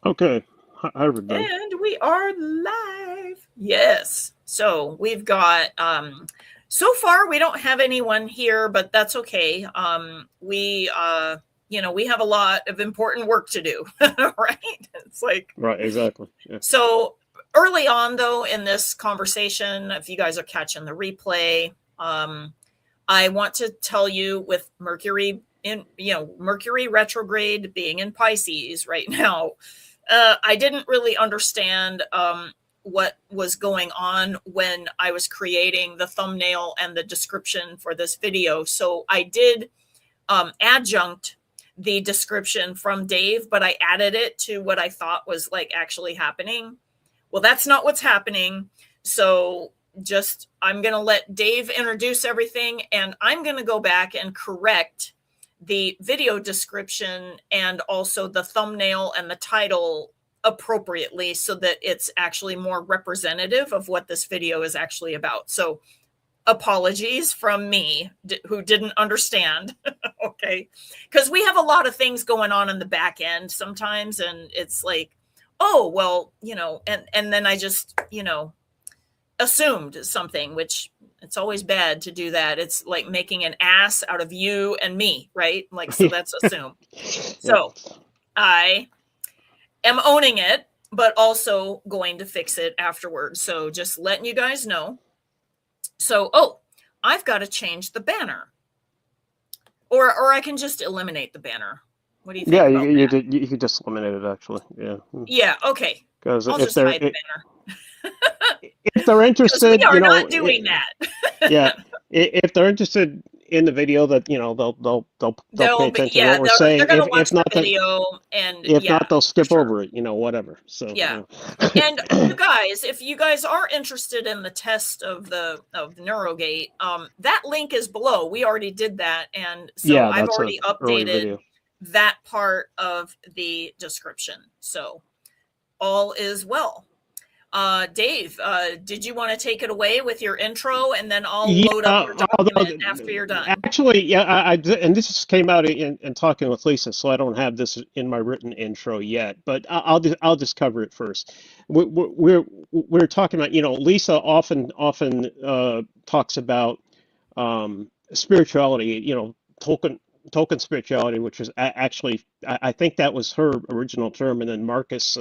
Okay. Hi, everybody. And we are live. Yes. So we've got, so far we don't have anyone here, but that's okay. We have a lot of important work to do, right? It's like, Right, exactly. Yeah. so early on though, in this conversation, if you guys are catching the replay, I want to tell you with Mercury retrograde being in Pisces right now, I didn't really understand what was going on when I was creating the thumbnail and the description for this video. So I did adjunct the description from Dave, but I added it to what I thought was like actually happening. Well, that's not what's happening. So I'm going to let Dave introduce everything, and I'm going to go back and correct the video description and also the thumbnail and the title appropriately so that it's actually more representative of what this video is actually about. So apologies from me who didn't understand. Okay. Because we have a lot of things going on in the back end sometimes, and it's like, oh, well, and then I just, assumed something, which it's always bad to do that. It's like making an ass out of you and me, right? Like, so that's assume. So I am owning it, but also going to fix it afterwards. So just letting you guys know. So, I've got to change the banner, or I can just eliminate the banner. What do you think? Yeah, about that? you could just eliminate it actually. Yeah. Yeah. Okay. Because I'll just hide the banner. if they're interested, we are not doing that. Yeah, if they're interested in the video, that they'll pay attention to what we're saying. They're gonna watch If not, the video, and if not, they'll skip sure. over it. Whatever. So yeah. And you guys, if you guys are interested in the test of the NeuroGate, that link is below. We already did that, and so I've already updated that part of the description. So all is well. Dave, did you want to take it away with your intro, and then I'll load up your document after you're done? Actually, yeah, and this just came out in talking with Lisa, so I don't have this in my written intro yet, but I'll just cover it first. We're talking about, Lisa often talks about spirituality, Tolkien spirituality, which is actually, I think that was her original term, and then Marcus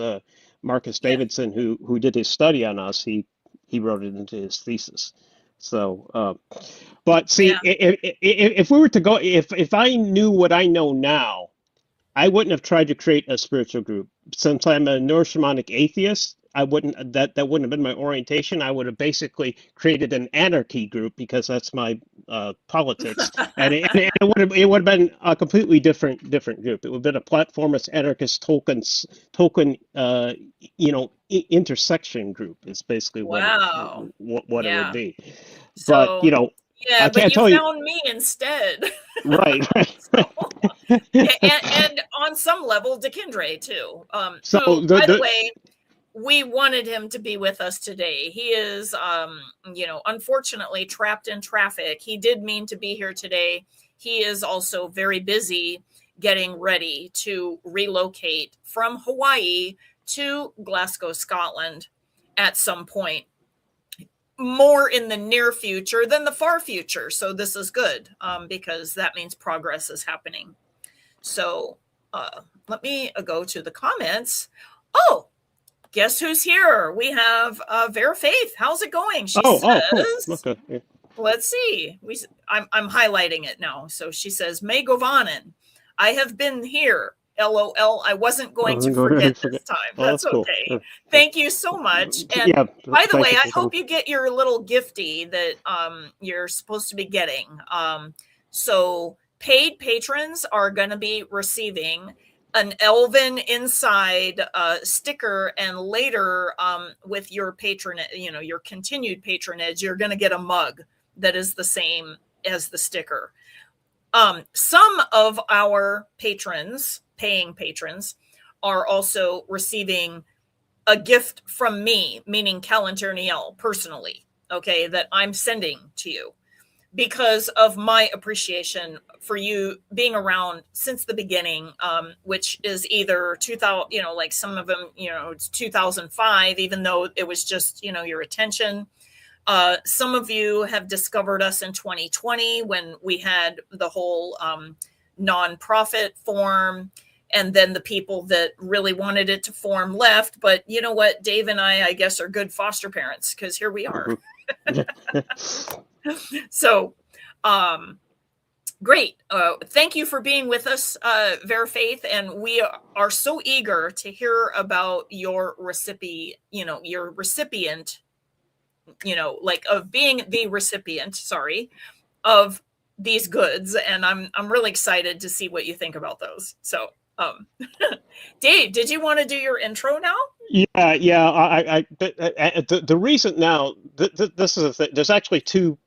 Davidson, who did his study on us, he wrote it into his thesis. So, but see, if we were to go, if I knew what I know now, I wouldn't have tried to create a spiritual group. Since I'm a neuroshamanic atheist, I wouldn't that wouldn't have been my orientation. I would have basically created an anarchy group because that's my politics, and it would have been a completely different group. It would have been a platformist anarchist Tolkien intersection group. Is basically what it would be. So, but yeah, but you found me instead. Right. and on some level, DeKindre too. So by the way, we wanted him to be with us today. He is, unfortunately trapped in traffic. He did mean to be here today. He is also very busy getting ready to relocate from Hawaii to Glasgow, Scotland at some point. More in the near future than the far future. So this is good because that means progress is happening. So let me go to the comments. Oh, guess who's here? We have Vera Faith. How's it going? She says, cool. Okay. Let's see. I'm highlighting it now. So she says, May Govanen, I have been here. LOL. I wasn't going to forget this time. That's okay. Cool. Thank you so much. And by the way, I hope you get your little gifty that you're supposed to be getting. So paid patrons are going to be receiving an Elven Inside sticker, and later with your patronage, your continued patronage, you're going to get a mug that is the same as the sticker. Some of our patrons, paying patrons, are also receiving a gift from me, meaning Callanterniel personally, okay, that I'm sending to you. because of my appreciation for you being around since the beginning, which is either 2000, like some of them, it's 2005, even though it was just, your attention. Some of you have discovered us in 2020 when we had the whole nonprofit form, and then the people that really wanted it to form left. But you know what? Dave and I guess, are good foster parents, because here we are. So, great. Thank you for being with us, Vera Faith. And we are so eager to hear about your recipient, like of being the recipient, of these goods. And I'm really excited to see what you think about those. So, Dave, did you want to do your intro now? Yeah. The reason now, this is a thing. There's actually two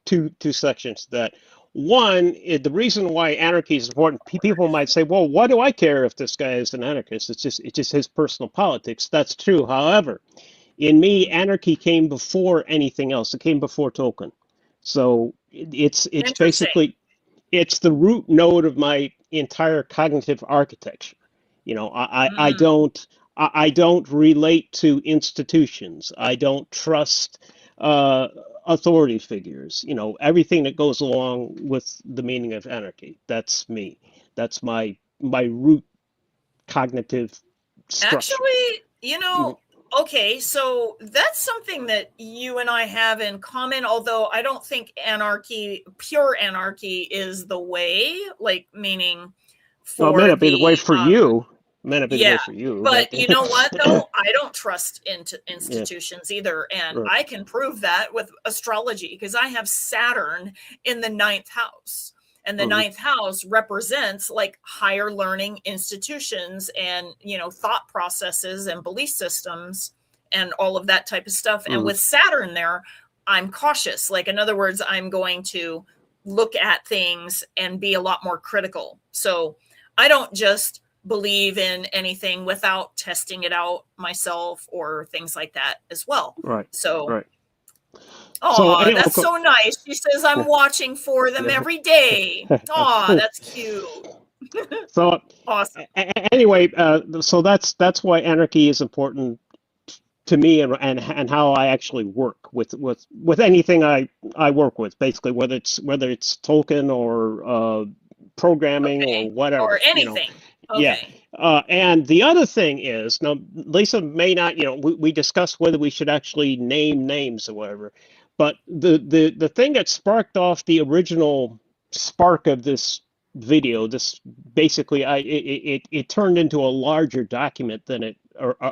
sections to that. One, the reason why anarchy is important. People might say, "Well, why do I care if this guy is an anarchist? It's just his personal politics." That's true. However, in me, anarchy came before anything else. It came before Tolkien. So it's basically it's the root node of my entire cognitive architecture. I don't relate to institutions. I don't trust authority figures. Everything that goes along with the meaning of anarchy. That's me. That's my root cognitive structure. Actually, okay, so that's something that you and I have in common, although I don't think pure anarchy is the way, like meaning Well, it may not be the way for you. It may not be the way for you. But you know what, though? I don't trust institutions either. And I can prove that with astrology, because I have Saturn in the 9th house. And the 9th house represents like higher learning institutions and, thought processes and belief systems and all of that type of stuff. And with Saturn there, I'm cautious. Like, in other words, I'm going to look at things and be a lot more critical. So I don't just believe in anything without testing it out myself or things like that as well. Right. So, right. Oh, anyway, that's so nice. She says, I'm watching for them every day. Oh, that's cute. So awesome. Anyway, so that's why anarchy is important to me, and how I actually work with anything I work with, basically, whether it's Tolkien or programming or whatever, or anything. Yeah. And the other thing is, now Lisa may not, we discussed whether we should actually name names or whatever, but the thing that sparked off the original spark of this video, this basically, it turned into a larger document than it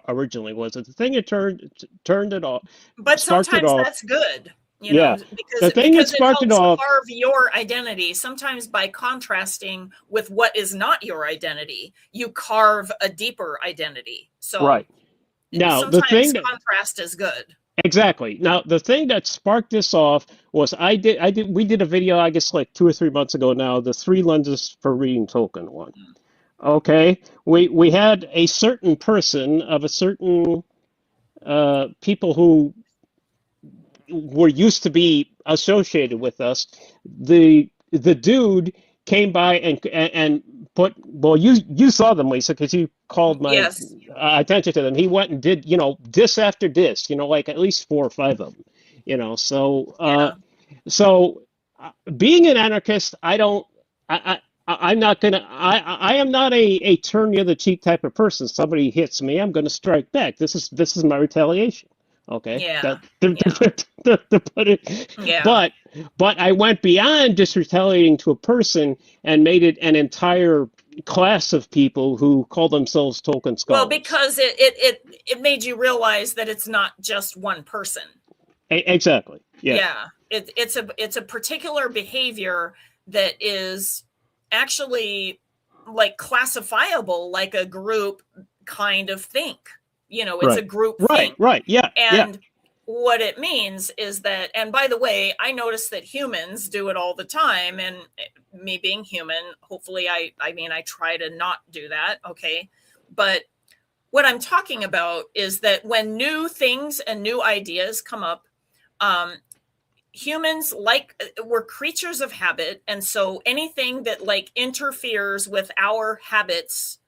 originally was. The thing that turned it off, but sometimes that's good. Because it helps carve your identity. Sometimes by contrasting with what is not your identity, you carve a deeper identity. So now sometimes contrast is good. Exactly. Now the thing that sparked this off was we did a video, I guess, like 2 or 3 months ago now, the 3 lenses for reading Tolkien one. Okay, we had a certain person of a certain people who were used to be associated with us. The dude came by and put, well, you saw them, Lisa, because you called my attention to them. He went and did, diss after diss, like at least 4 or 5 of them, so being an anarchist, I'm not gonna. I am not a turn the other cheek type of person. Somebody hits me, I'm gonna strike back. This is my retaliation. Okay. But I went beyond just retaliating to a person and made it an entire class of people who call themselves Tolkien scholars. Well, because it made you realize that it's not just one person. Exactly. Yeah. It's a particular behavior that is actually like classifiable, like a group kind of think. It's a group thing. Right. Yeah. And what it means is that, and by the way, I notice that humans do it all the time. And me being human, hopefully I try to not do that. Okay. But what I'm talking about is that when new things and new ideas come up, humans, like, we're creatures of habit, and so anything that like interferes with our habits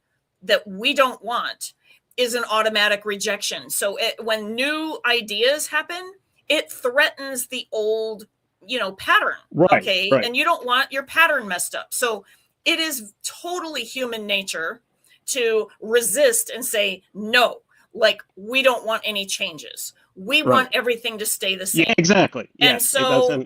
that we don't want is an automatic rejection. So when new ideas happen, it threatens the old, pattern. Right, Okay. right. And you don't want your pattern messed up. So it is totally human nature to resist and say, no, like, we don't want any changes. We want everything to stay the same. Yeah, exactly. Yeah, and so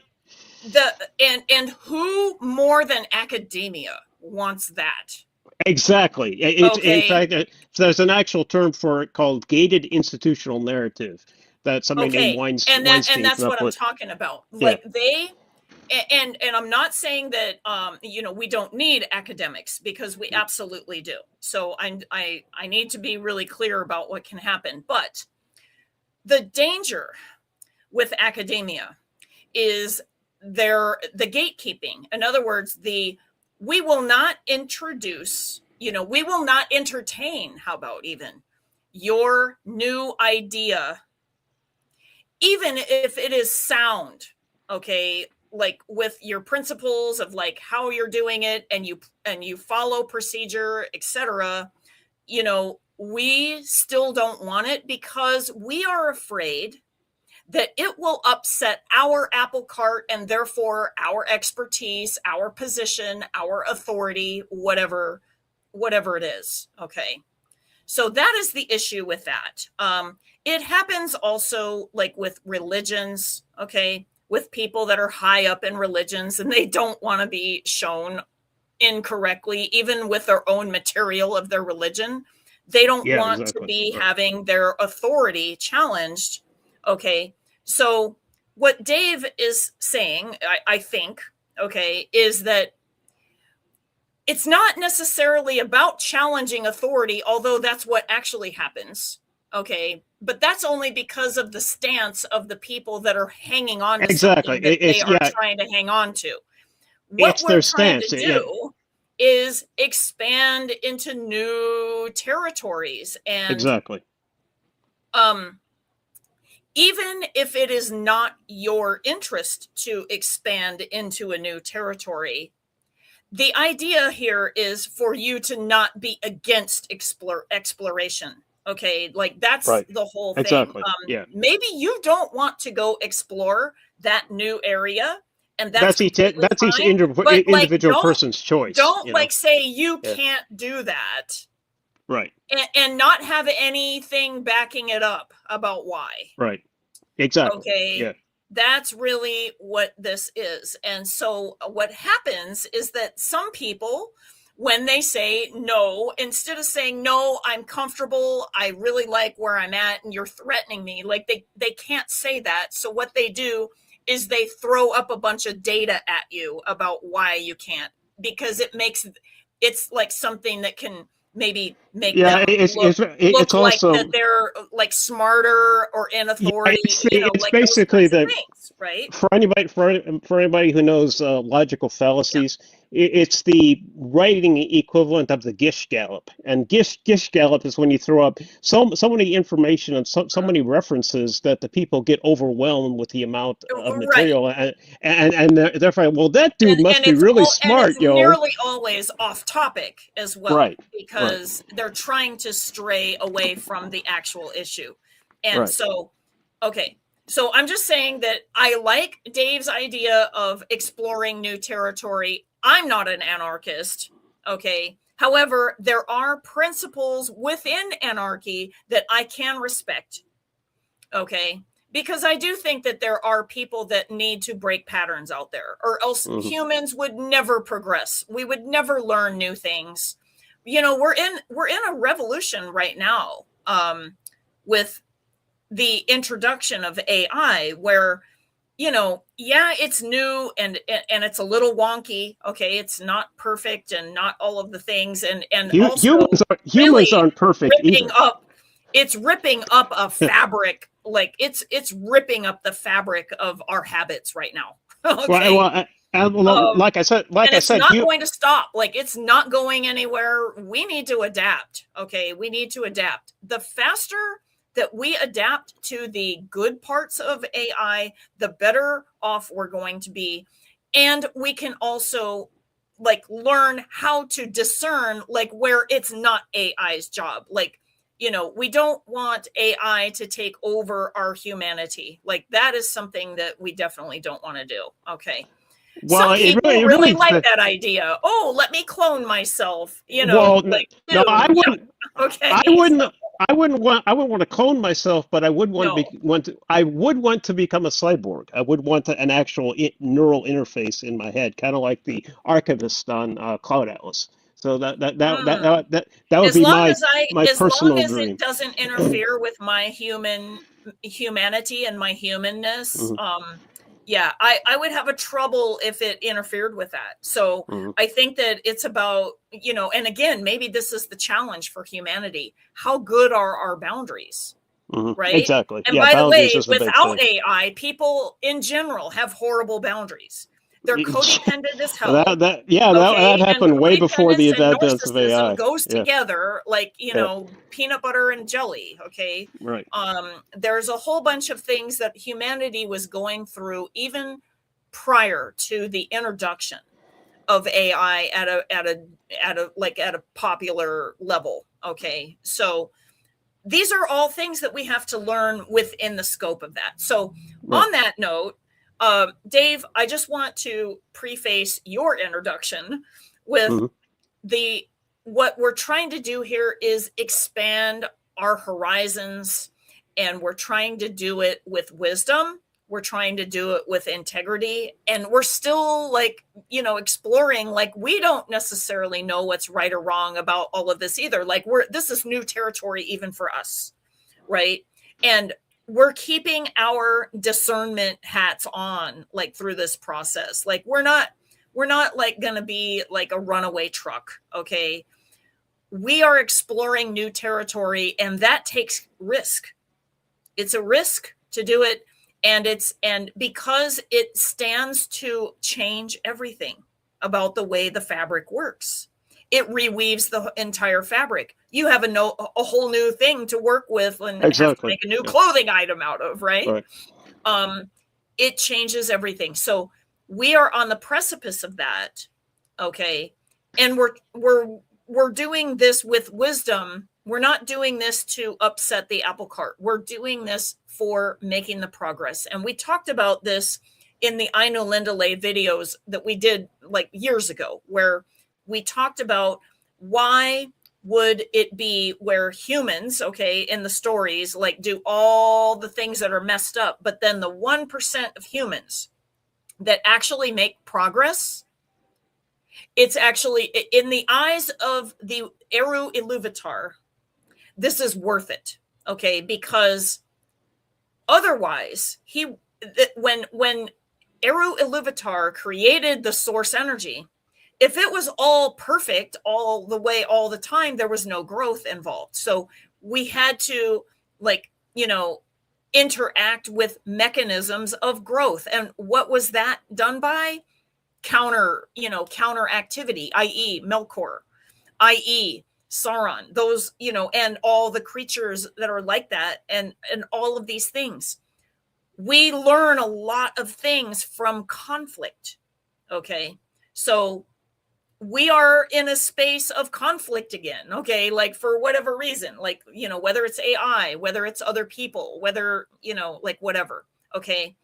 and who more than academia wants that? exactly. In fact, there's an actual term for it called gated institutional narrative that somebody named Weinstein and that's came what up I'm with. talking about. Like and I'm not saying that we don't need academics, because we absolutely do. So I need to be really clear about what can happen. But the danger with academia is the gatekeeping. In other words, we will not introduce, we will not entertain, how about even your new idea, even if it is sound, okay, like with your principles of like how you're doing it, and you follow procedure, etc. We still don't want it, because we are afraid that it will upset our apple cart, and therefore our expertise, our position, our authority, whatever it is. Okay. So that is the issue with that. It happens also like with religions, okay, with people that are high up in religions, and they don't want to be shown incorrectly, even with their own material of their religion. They don't want to be having their authority challenged. Okay. So what Dave is saying, I think, okay, is that it's not necessarily about challenging authority, although that's what actually happens. Okay. But that's only because of the stance of the people that are hanging on to something that they are trying to hang on to. What we're trying to do is expand into new territories. And even if it is not your interest to expand into a new territory, the idea here is for you to not be against exploration. Okay, like that's the whole thing. Maybe you don't want to go explore that new area, and that's each individual person's choice. Don't say you can't do that. Right. And not have anything backing it up about why. Right. Exactly. Okay. Yeah. That's really what this is. And so what happens is that some people, when they say no, instead of saying, no, I'm comfortable, I really like where I'm at, and you're threatening me, like they can't say that. So what they do is they throw up a bunch of data at you about why you can't, because it's like something that can maybe make them look like also, that they're like smarter or in authority. It's like basically those things, right? For anybody who knows logical fallacies, it's the writing equivalent of the Gish Gallop. And Gish Gallop is when you throw up so many information and so many references that the people get overwhelmed with the amount of material, and therefore, well, that dude must be really smart, and it's nearly always off topic as well, because they're trying to stray away from the actual issue. And so, okay. So I'm just saying that I like Dave's idea of exploring new territory. I'm not an anarchist, okay? However, there are principles within anarchy that I can respect, okay? Because I do think that there are people that need to break patterns out there, or else humans would never progress. We would never learn new things. We're in a revolution right now with the introduction of AI, where, it's new and it's a little wonky. Okay. It's not perfect and not all of the things. And also humans aren't perfect either. It's ripping up a fabric. Like it's ripping up the fabric of our habits right now. Okay. Like I said, it's not going to stop. Like it's not going anywhere. We need to adapt. Okay. We need to adapt. The faster that we adapt to the good parts of AI, the better off we're going to be. And we can also like learn how to discern like where it's not AI's job. Like, we don't want AI to take over our humanity. Like that is something that we definitely don't want to do. Okay. Well, Some it people really really like that idea. Oh, let me clone myself, well, like, no, I yeah. wouldn't. Okay. I wouldn't. I wouldn't want to clone myself, but I would No. I would want to become a cyborg. I would want an actual neural interface in my head, kind of like the archivist on Cloud Atlas. So that would As be long my as long personal as it dream. doesn't interfere with my humanity and my humanness, Hmm. yeah, I would have a trouble if it interfered with that. So Hmm. I think that it's about, and again, maybe this is the challenge for humanity. How good are our boundaries? Hmm. Right? Exactly. And Yeah, by the boundaries way, is the big without thing. AI, people in general have horrible boundaries. They're codependent as That hell. that yeah that Okay. And happened way before the codependence and advance of narcissism AI. goes Yeah. together like, Yeah. peanut butter and jelly. Okay. Right. There's a whole bunch of things that humanity was going through even prior to the introduction of AI at a popular level. Okay. So these are all things that we have to learn within the scope of that. So Right. on that note, Dave, I just want to preface your introduction with Hmm. what we're trying to do here is expand our horizons, and we're trying to do it with wisdom. We're trying to do it with integrity, and we're still like, exploring. Like, we don't necessarily know what's right or wrong about all of this either. Like, this is new territory even for us, right? And we're keeping our discernment hats on like through this process. Like, we're not like going to be like a runaway truck. Okay. We are exploring new territory, and that takes risk. It's a risk to do it. And because it stands to change everything about the way the fabric works, it reweaves the entire fabric. You have a whole new thing to work with and have to Exactly. make a new Yeah. clothing item out of, right? Right. It changes everything. So we are on the precipice of that. Okay. And we're doing this with wisdom. We're not doing this to upset the apple cart. We're doing this for making the progress. And we talked about this in the I Know Linda Lay videos that we did like years ago, where we talked about why would it be where humans, okay, in the stories, like do all the things that are messed up, but then the 1% of humans that actually make progress, it's actually in the eyes of the Eru Iluvatar, this is worth it, okay, because otherwise when Eru Iluvatar created the source energy, if it was all perfect all the way all the time, there was no growth involved. So we had to like, interact with mechanisms of growth. And what was that done by? Counter activity, i.e. Melkor, i.e. Sauron, those, and all the creatures that are like that, and all of these things. We learn a lot of things from conflict. Okay. So we are in a space of conflict again. Okay. Like, for whatever reason, like, whether it's AI, whether it's other people, whether, like whatever. Okay.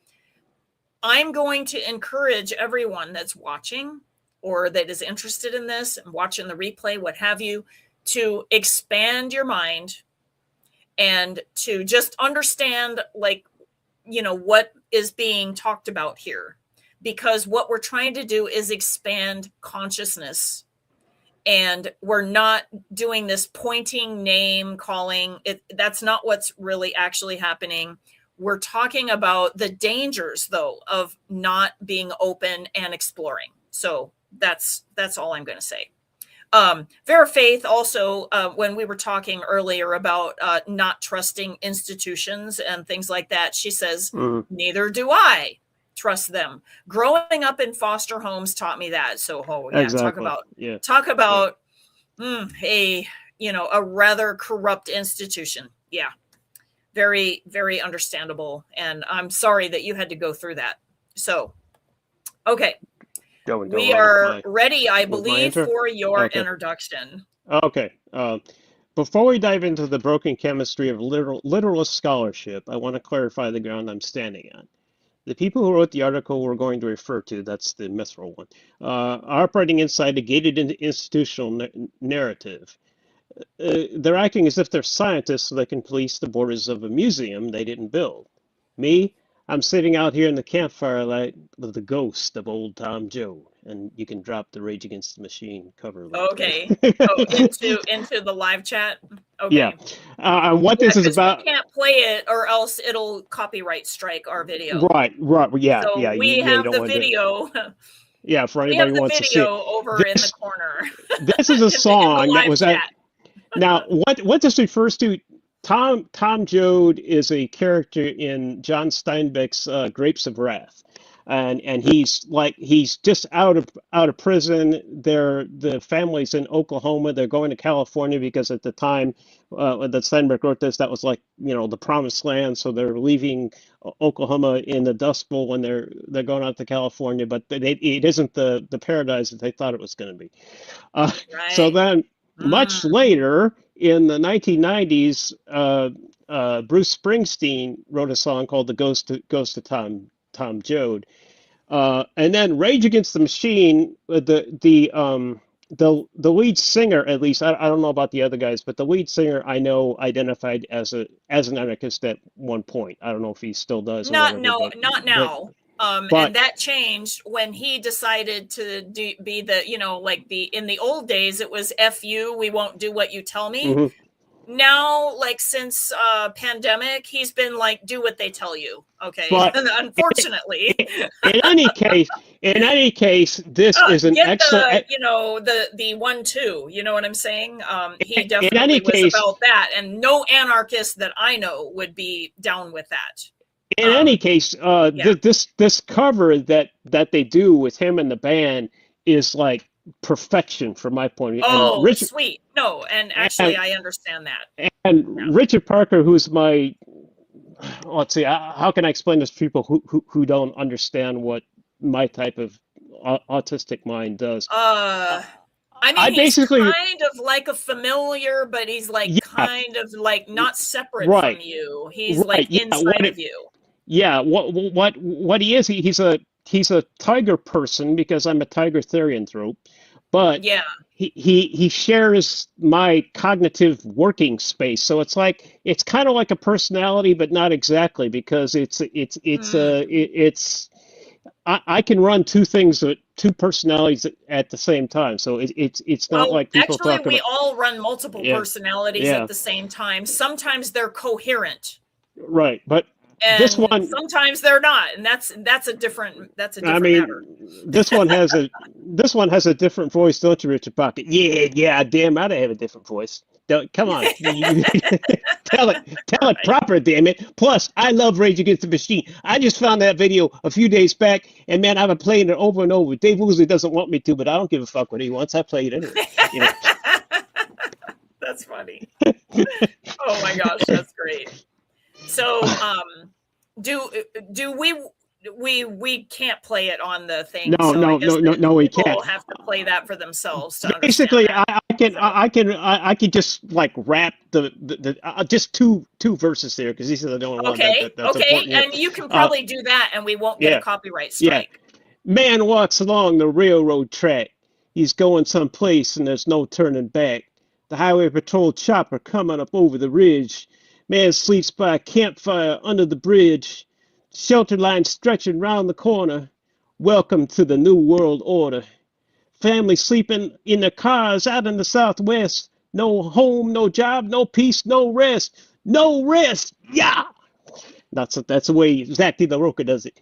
I'm going to encourage everyone that's watching or that is interested in this and watching the replay, what have you, to expand your mind and to just understand, like, what is being talked about here. Because what we're trying to do is expand consciousness. And we're not doing this pointing, name calling. That's not what's really actually happening. We're talking about the dangers, though, of not being open and exploring. So that's all I'm going to say. Vera Faith also, when we were talking earlier about not trusting institutions and things like that, she says, neither do I trust them. Growing up in foster homes taught me that. So, yeah, Exactly. talk about a rather corrupt institution. Yeah. very, very understandable. And I'm sorry that you had to go through that. So, okay. We are ready, I believe, for your introduction. Okay. Before we dive into the broken chemistry of literalist scholarship, I want to clarify the ground I'm standing on. The people who wrote the article we're going to refer to, that's the mithril one, are operating inside a gated institutional narrative. They're acting as if they're scientists so they can police the borders of a museum they didn't build. Me, I'm sitting out here in the campfire light with the ghost of old Tom Joad, and you can drop the Rage Against the Machine cover link. Okay. Oh, into the live chat. Okay. Yeah. What this is about? We can't play it, or else it'll copyright strike our video. Right. Yeah. So yeah. We have the video. Yeah. For anybody who wants to see. Over in the corner. This is a song that was at. Now, what this refers to, Tom Joad is a character in John Steinbeck's Grapes of Wrath, and he's just out of prison. The family's in Oklahoma. They're going to California because at the time that Steinbeck wrote this, that was like the promised land. So they're leaving Oklahoma in the Dust Bowl when they're going out to California, but it isn't the paradise that they thought it was going to be. Right. So then. Much later, in the 1990s, Bruce Springsteen wrote a song called "The Ghost of Tom Joad," and then Rage Against the Machine. The lead singer, at least I don't know about the other guys, but the lead singer I know identified as an anarchist at one point. I don't know if he still does. Not now. And that changed when he decided to be the, in the old days, it was F you, we won't do what you tell me. Mm-hmm. Now, since pandemic, he's been do what they tell you. Okay. But unfortunately. In any case, this is an excellent. The 1-2, you know what I'm saying? He definitely was about that. And no anarchist that I know would be down with that. In any case, this cover that they do with him and the band is like perfection from my point of view. Oh, sweet. No, and actually, I understand that. And Richard Parker, who's my, let's see, how can I explain this to people who don't understand what my type of autistic mind does? I mean, he's kind of like a familiar, but he's kind of not separate from you. He's inside of you. Yeah, what he is, he's a tiger person because I'm a tiger therianthrope, but he shares my cognitive working space. So it's kind of like a personality, but not exactly, because I can run two personalities at the same time. So it's not like people talk about. Actually, we all run multiple personalities at the same time. Sometimes they're coherent. Right, but. And this one sometimes they're not, and that's a different matter. This one has a different voice, don't you, Richard Parker? Yeah, damn right I have a different voice. Come on, tell it proper, damn it. Plus, I love Rage Against the Machine. I just found that video a few days back, and man, I've been playing it over and over. Dave Woosley doesn't want me to, but I don't give a fuck what he wants. I play it anyway. That's funny. Oh my gosh, that's great. So, do we can't play it on the thing? No, we can't. People have to play that for themselves. To Basically, I can just rap the just two verses there because these are the only ones that's important. And you can probably do that, and we won't get a copyright strike. Yeah. Man walks along the railroad track. He's going someplace, and there's no turning back. The highway patrol chopper coming up over the ridge. Man sleeps by a campfire under the bridge. Shelter line stretching round the corner. Welcome to the New World Order. Family sleeping in their cars out in the Southwest. No home, no job, no peace, no rest. No rest. Yeah. That's the way exactly LaRocca does it.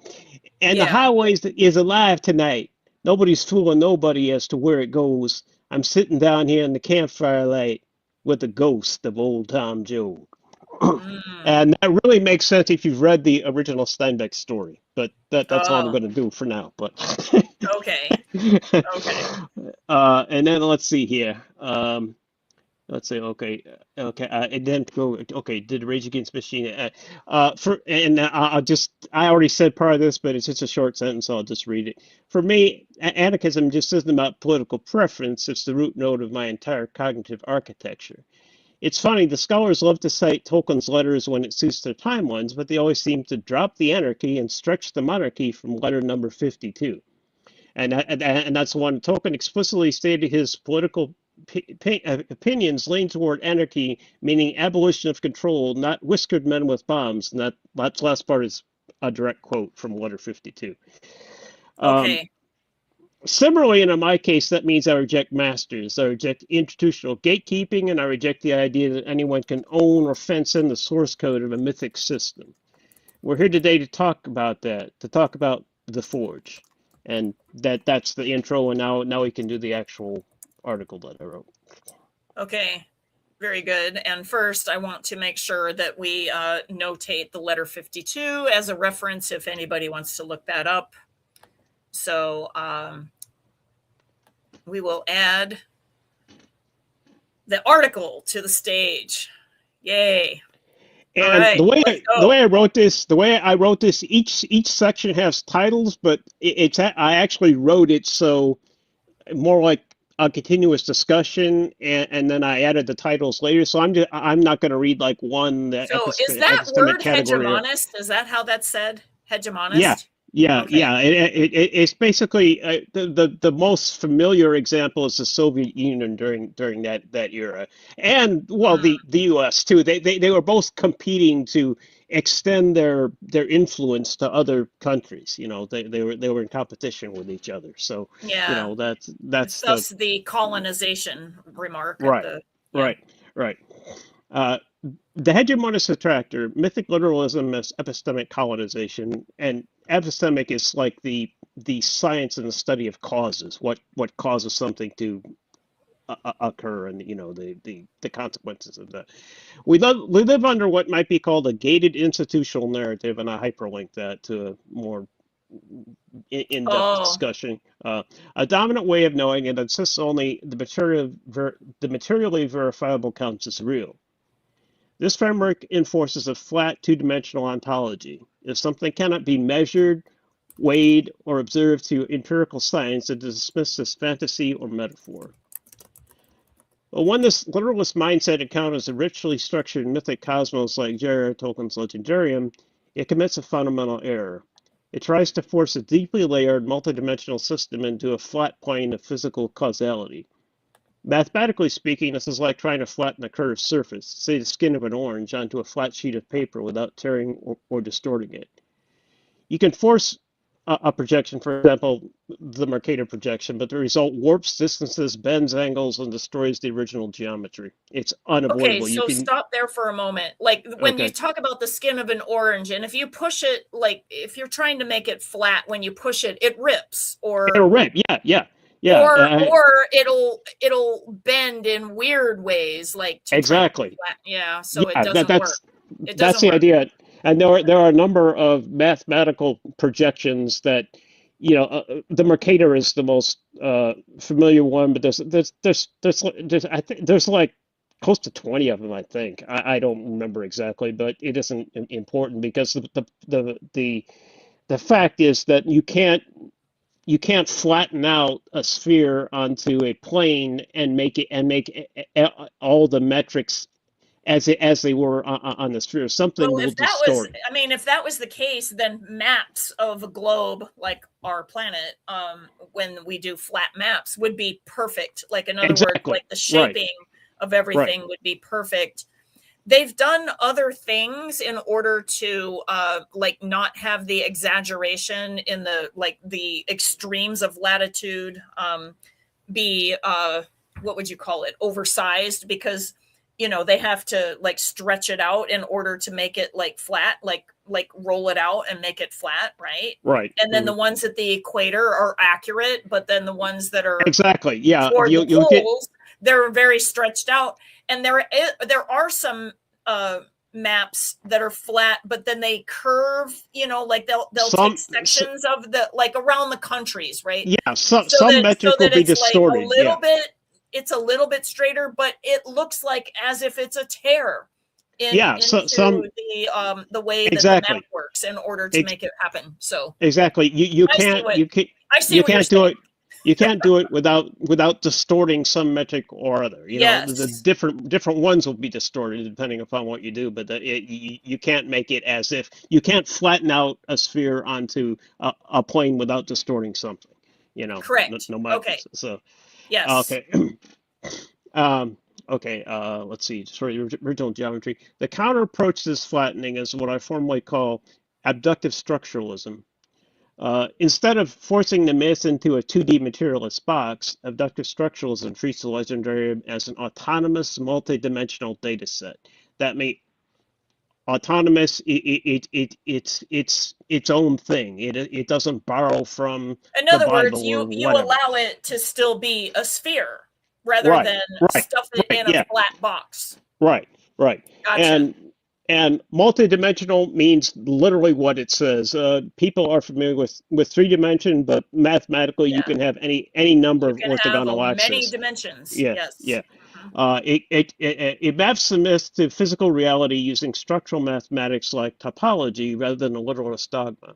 And the highway is alive tonight. Nobody's fooling nobody as to where it goes. I'm sitting down here in the campfire light with the ghost of old Tom Joad. And that really makes sense if you've read the original Steinbeck story, but that's all I'm going to do for now. But okay. And then let's see here. Let's say okay, and then go okay. Did Rage Against the Machine? For and I already said part of this, but it's just a short sentence, so I'll just read it. For me, anarchism just isn't about political preference. It's the root node of my entire cognitive architecture. It's funny, the scholars love to cite Tolkien's letters when it suits their timelines, but they always seem to drop the anarchy and stretch the monarchy from letter number 52. And that's one Tolkien explicitly stated his political opinions lean toward anarchy, meaning abolition of control, not whiskered men with bombs. And that last part is a direct quote from letter 52. Um, Okay. Similarly, in my case, that means I reject masters. I reject institutional gatekeeping, and I reject the idea that anyone can own or fence in the source code of a mythic system. We're here today to talk about that, to talk about the Forge, and that's the intro. And now we can do the actual article that I wrote. Okay. Very good. And first, I want to make sure that we notate the letter 52 as a reference if anybody wants to look that up. So we will add the article to the stage. Yay. All And right, let's the go. way I wrote this, each section has titles, but I actually wrote it so more like a continuous discussion, and then I added the titles later. So I'm not going to read like one the So is that epistemic word category. hegemonist? Is that how that's said? Yeah, Hegemonist? Okay. yeah. It's basically the most familiar example is the Soviet Union during that era, and well, the U.S. too. They were both competing to extend their influence to other countries. You know, they were in competition with each other. So, you Yeah. know, It's that's the thus the colonization remark at right, the, yeah. right, right. Uh, the hegemonist attractor, mythic literalism is epistemic colonization, and epistemic is like the science and the study of causes, what causes something to occur, and you know the consequences of that. We live under what might be called a gated institutional narrative, and I hyperlink that to a more in-depth Oh, discussion. A dominant way of knowing it insists only the materially verifiable counts as real. This framework enforces a flat two-dimensional ontology. If something cannot be measured, weighed, or observed through empirical science, it is dismissed as fantasy or metaphor. But when this literalist mindset encounters a richly structured mythic cosmos like J.R.R. Tolkien's Legendarium, it commits a fundamental error. It tries to force a deeply layered multidimensional system into a flat plane of physical causality. Mathematically speaking, this is like trying to flatten a curved surface, say the skin of an orange, onto a flat sheet of paper without tearing or distorting it. You can force a projection, for example, the Mercator projection, but the result warps distances, bends angles, and destroys the original geometry. It's okay. unavoidable. You So can, stop there for a moment. Like when you okay, talk about the skin of an orange, and if you push it, like if you're trying to make it flat, when you push it, it rips, it'll rip. Yeah, yeah, yeah. or it'll bend in weird ways, like to try to be Exactly. flat. Yeah. So it Yeah, doesn't work. It that's doesn't the work. idea. And there are a number of mathematical projections that, you know, the Mercator is the most familiar one, but I think there's like close to 20 of them, I think. I don't remember exactly, but it isn't important because the fact is that you can't flatten out a sphere onto a plane and make all the metrics as they were on the sphere. Something Well, will if that was, distort it. I mean, if that was the case, then maps of a globe like our planet, when we do flat maps, would be perfect. Like, in other words, Exactly. like the Right. shaping of Right. everything would be perfect. They've done other things in order to like not have the exaggeration in the like the extremes of latitude be what would you call it, oversized, because you know they have to like stretch it out in order to make it like flat, like roll it out and make it flat, right? Right. And then the ones at the equator are accurate, but then the ones that are Exactly. Yeah. toward the You'll get poles, they're very stretched out. And there are some maps that are flat, but then they curve, you know, like they'll take some. sections of the like around the countries, right? Yeah. So Some that metric will be it's like a distorted. little Yeah. bit it's a little bit straighter, but it looks like as if it's a tear So into some the way that the map exactly. works in order to make it happen. So Exactly. I see what You you're can't do saying. it. You can't do it without distorting some metric or other. The Yes, different ones will be distorted depending upon what you do, but you can't make it as if you can't flatten out a sphere onto a plane without distorting something. correct. No matter. Okay. So Yes. okay. Um, okay, let's see. Sorry, original geometry. The counter approach to this flattening is what I formally call abductive structuralism. Instead of forcing the myth into a 2D materialist box, abductive structuralism treats the Legendarium as an autonomous, multidimensional dataset. That may autonomous. It's its own thing. It doesn't borrow from In the other words, Bible or you whatever. allow it to still be a sphere rather Right, than right, stuff it right. in a Yeah, flat box. right, right. Gotcha. And multidimensional means literally what it says. People are familiar with 3 dimension, but mathematically you Yeah. can have any number You of can have orthogonal many axes. dimensions. Yeah, Yes. yeah. It maps the myth to physical reality using structural mathematics like topology rather than a literalist dogma.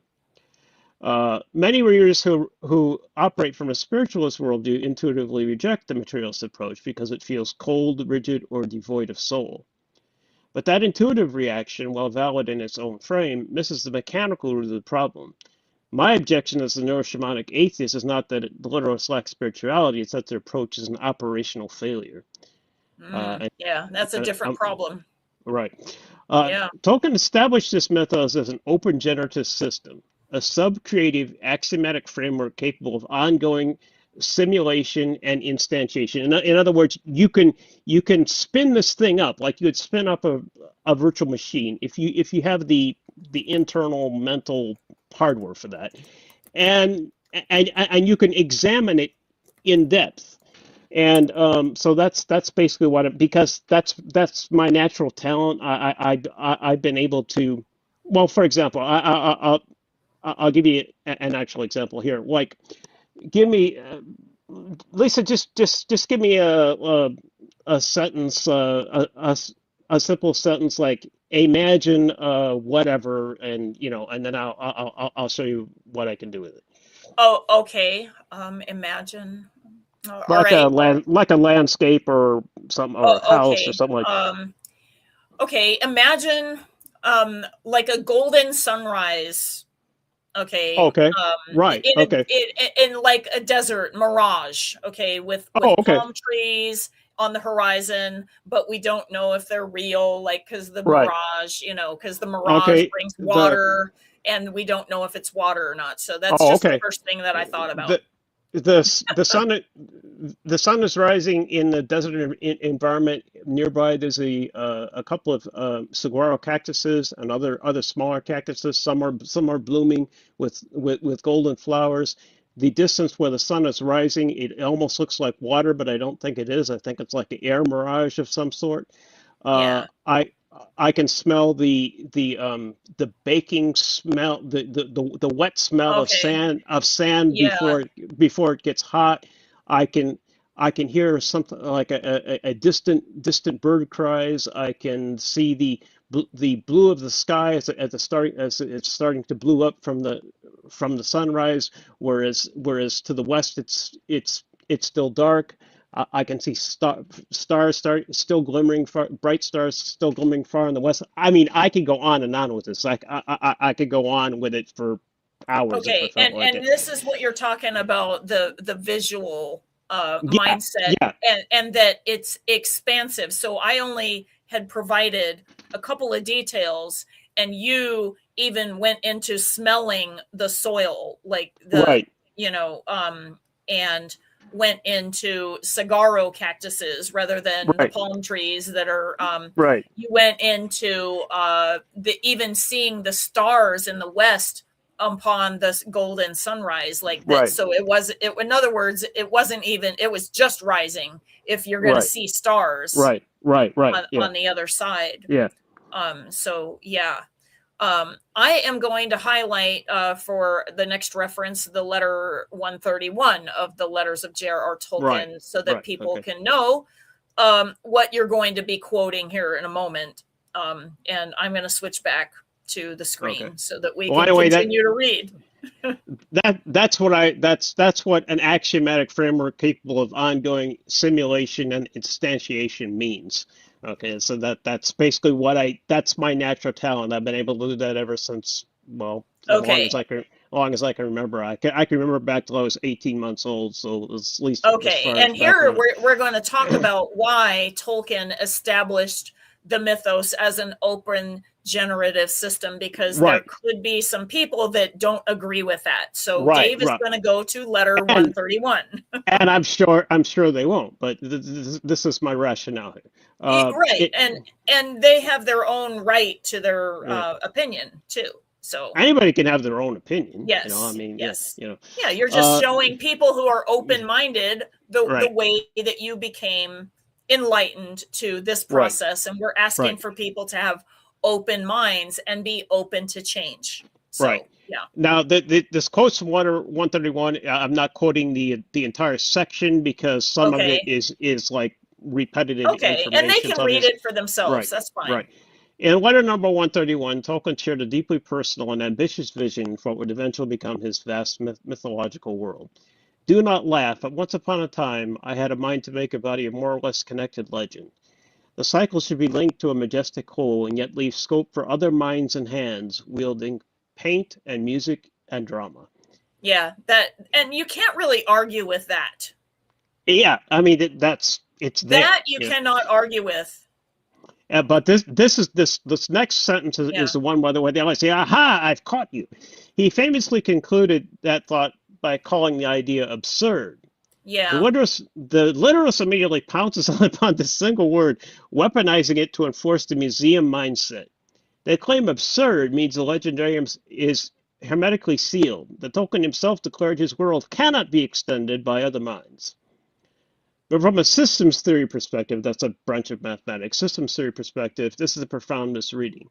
Many readers who operate from a spiritualist worldview intuitively reject the materialist approach because it feels cold, rigid, or devoid of soul. But that intuitive reaction, while valid in its own frame, misses the mechanical root of the problem. My objection as a neuroshamanic atheist is not that the literalists lack spirituality, it's that their approach is an operational failure. Yeah, that's a different problem. Right. Yeah. Tolkien established this mythos as an open generative system, a sub-creative axiomatic framework capable of ongoing simulation and instantiation. In other words, you can spin this thing up like you would spin up a virtual machine if you have the internal mental hardware for that, and and you can examine it in depth. And so that's basically what because that's my natural talent. I've been able to, well, for example, I'll give you an actual example here. Like, give me, Lisa, just give me a sentence, a simple sentence like imagine whatever, and and then I'll show you what I can do with it. Oh, okay. Imagine. All Like right. like a landscape or some or a Oh, house or okay. something like. Okay. Imagine like a golden sunrise. Okay. Okay. Right. Okay. In like a desert mirage. Okay, Oh, with okay. palm trees on the horizon, but we don't know if they're real, like because the Right. mirage, because the mirage Okay. brings The water, and we don't know if it's water or not. So that's oh, just the okay. first thing that I thought about. The the sun is rising in the desert environment nearby. There's a couple of saguaro cactuses and other smaller cactuses. Some are blooming with golden flowers. The distance where the sun is rising, it almost looks like water, but I don't think it is. I think it's like an air mirage of some sort. Yeah. Uh, I I can smell the baking smell, the wet smell Okay. of sand Yeah. before it gets hot. I can I can hear something like a distant bird cries. I can see the blue of the sky as it's starting to blue up from the sunrise, whereas to the west it's still dark. I can see still glimmering bright stars still glimmering far in the west. I mean, I could go on and on with this. I could go on with it for hours if I Okay. felt like And it. this is what you're talking about, the visual Yeah, mindset, yeah, and that it's expansive. So I only had provided a couple of details, and you even went into smelling the soil, like right, and went into saguaro cactuses rather than the right, palm trees that are right, you went into the even seeing the stars in the west upon the golden sunrise, like that. right, So in other words, it was just rising if you're going to right, see stars right, right, right. Yeah, on the other side. yeah. So yeah. I am going to highlight for the next reference the letter 131 of the letters of J.R.R. Tolkien, so that people can know what you're going to be quoting here in a moment. And I'm going to switch back to the screen so that we can continue to read. That's what an axiomatic framework capable of ongoing simulation and instantiation means. Okay, so that's basically that's my natural talent. I've been able to do that ever since, well, as long as I can remember. I can remember back till I was 18 months old, so at least okay. And here we're going to talk about why Tolkien established the mythos as an open generative system, because there could be some people that don't agree with that. So Dave is going to go to letter 131. And I'm sure they won't, but this is my rationale here. And they have their own right to their opinion too. So anybody can have their own opinion. Yes. You know, I mean, yes. You're just showing people who are open-minded the way that you became enlightened to this process. And we're asking for people to have open minds and be open to change. So, yeah. Now, this quote from 131, I'm not quoting the entire section because some of it is like repetitive information. And they can read it for themselves. That's fine. Right. In letter number 131, Tolkien shared a deeply personal and ambitious vision for what would eventually become his vast mythological world. Do not laugh, but once upon a time, I had a mind to make a body of more or less connected legend. The cycle should be linked to a majestic whole and yet leave scope for other minds and hands wielding paint and music and drama. Yeah, and you can't really argue with that. Yeah, I mean it's there. That you cannot argue with. But this next sentence is the one, by the way, they always say, "Aha, I've caught you." He famously concluded that thought by calling the idea absurd. Yeah. The literalist immediately pounces upon this single word, weaponizing it to enforce the museum mindset. They claim absurd means the Legendarium is hermetically sealed. The Tolkien himself declared his world cannot be extended by other minds. But from a systems theory perspective, that's a branch of mathematics, systems theory perspective, this is a profound misreading.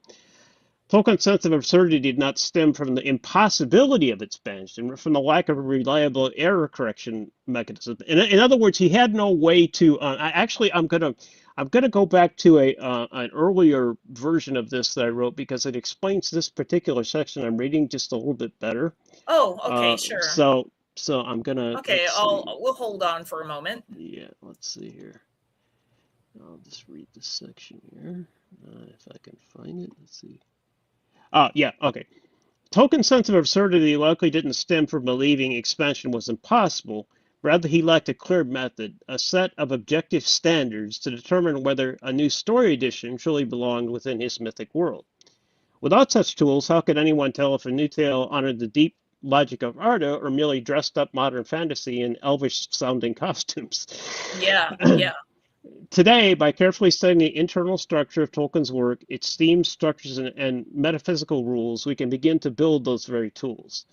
Tolkien's sense of absurdity did not stem from the impossibility of expansion, but from the lack of a reliable error correction mechanism. In other words, he had no way to. I'm gonna go back to an earlier version of this that I wrote because it explains this particular section I'm reading just a little bit better. Oh, okay, sure. So I'm gonna. Okay, we'll hold on for a moment. Yeah, let's see here. I'll just read this section here if I can find it. Let's see. Okay. Tolkien's sense of absurdity likely didn't stem from believing expansion was impossible. Rather, he lacked a clear method, a set of objective standards to determine whether a new story edition truly belonged within his mythic world. Without such tools, how could anyone tell if a new tale honored the deep logic of Arda or merely dressed up modern fantasy in elvish-sounding costumes? Yeah. Today, by carefully studying the internal structure of Tolkien's work, its themes, structures, and metaphysical rules, we can begin to build those very tools.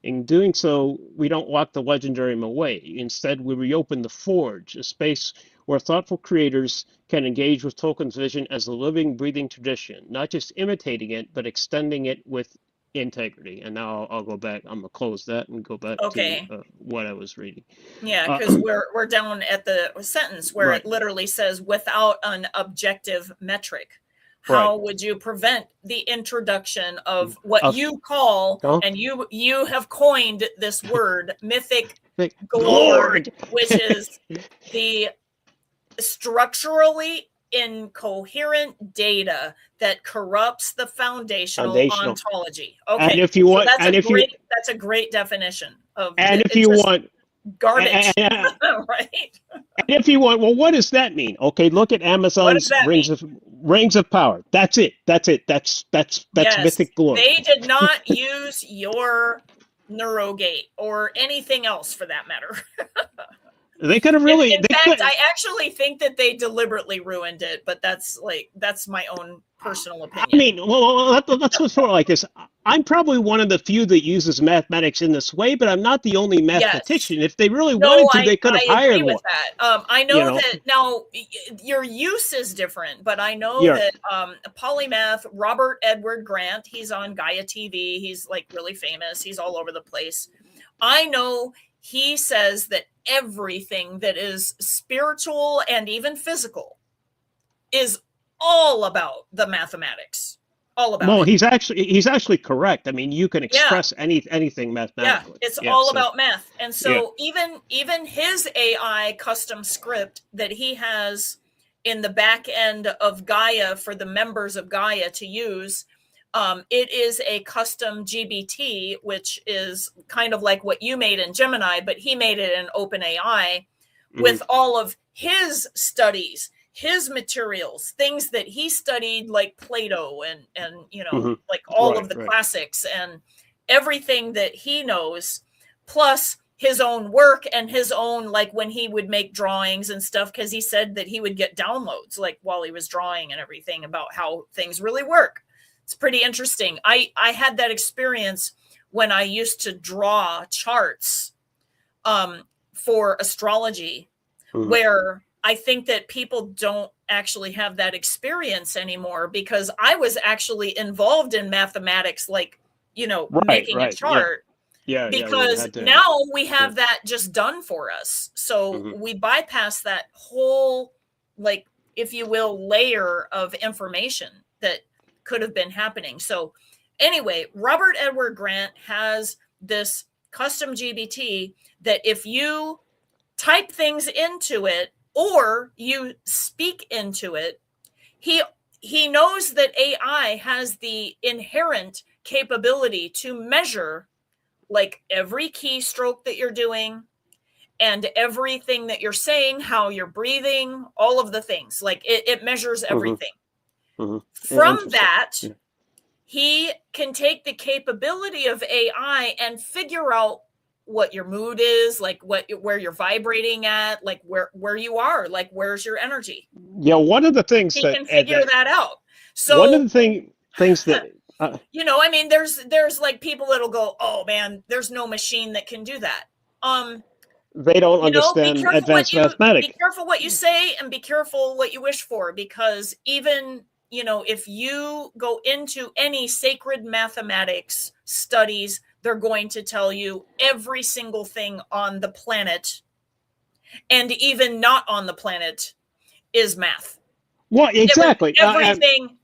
In doing so, we don't lock the Legendarium away. Instead, we reopen the Forge, a space where thoughtful creators can engage with Tolkien's vision as a living, breathing tradition, not just imitating it, but extending it with integrity. And now I'll go back. I'm gonna close that and go back to what I was reading. Yeah, because we're down at the sentence where it literally says, without an objective metric. How would you prevent the introduction of what you call, and you have coined this word, mythic glord, which is the structurally incoherent data that corrupts the foundational ontology. Okay, and if you want, that's a great definition of. And if you want garbage, right? And if you want, well, what does that mean? Okay, look at Amazon's Rings of Power. That's it. That's mythic glory. They did not use your NeuroGate or anything else for that matter. They could have really. In fact, I actually think that they deliberately ruined it, but that's my own personal opinion. I mean, well, let's put it like this. I'm probably one of the few that uses mathematics in this way, but I'm not the only Yes. mathematician. If they really No, wanted to, they could have I agree hired with one. that. I You know know, that now your use is different, but I know yeah. that polymath Robert Edward Grant, he's on Gaia TV. He's like really famous. He's all over the place. I know he says that everything that is spiritual and even physical is all about the mathematics, all about Well, it. he's actually correct. I mean, you can Yeah. express anything Yeah, mathematically. it's Yeah. all So about math. And yeah. so even his AI custom script that he has in the back end of Gaia for the members of Gaia to use, it is a custom GBT, which is kind of like what you made in Gemini, but he made it in OpenAI Hmm. with all of his studies, his materials, things that he studied, like Plato and Hmm. like all Right. of the Right. classics and everything that he knows, plus his own work and his own, like when he would make drawings and stuff, because he said that he would get downloads like while he was drawing and everything about how things really work. It's pretty interesting. I had that experience when I used to draw charts for astrology, Hmm. where I think that people don't actually have that experience anymore, because I was actually involved in mathematics, like, Right. making a Right. Yeah. chart, Yeah. Yeah. When you because had to. now we Yeah. have that just done for us. So Hmm. we bypass that whole, like, if you will, layer of information that could have been happening. So anyway, Robert Edward Grant has this custom GBT that if you type things into it or you speak into it, he he knows that AI has the inherent capability to measure, like, every keystroke that you're doing and everything that you're saying, how you're breathing, all of the things. Like, it measures Hmm. everything. Hmm. From Interesting. that, Yeah. he can take the capability of AI and figure out what your mood is, like where you're vibrating at, like where you are, like where's your energy. Yeah. One of the things He that can figure that out. one of So, the things that I mean, there's like people that'll go, "Oh man, there's no machine that can do that." Um, they don't be understand careful what advanced mathematics. you say, and be careful what you wish for, because even, if you go into any sacred mathematics studies, they're going to tell you every single thing on the planet, and even not on the planet, is math. Well, exactly. Everything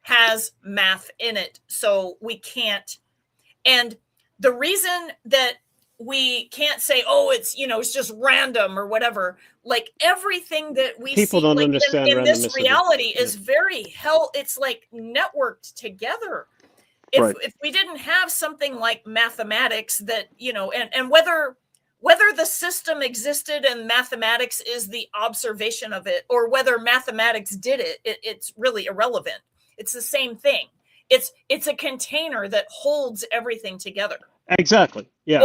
has math in it. So we can't. And the reason that we can't say, oh, it's just random or whatever, like everything that we People see, don't like understand in this randomicity. reality, Yeah. is very it's like networked together. if Right. if we didn't have something like mathematics, that, and whether the system existed and mathematics is the observation of it, or whether mathematics did it's really irrelevant. It's the same thing. It's a container that holds everything together, Exactly. Yeah.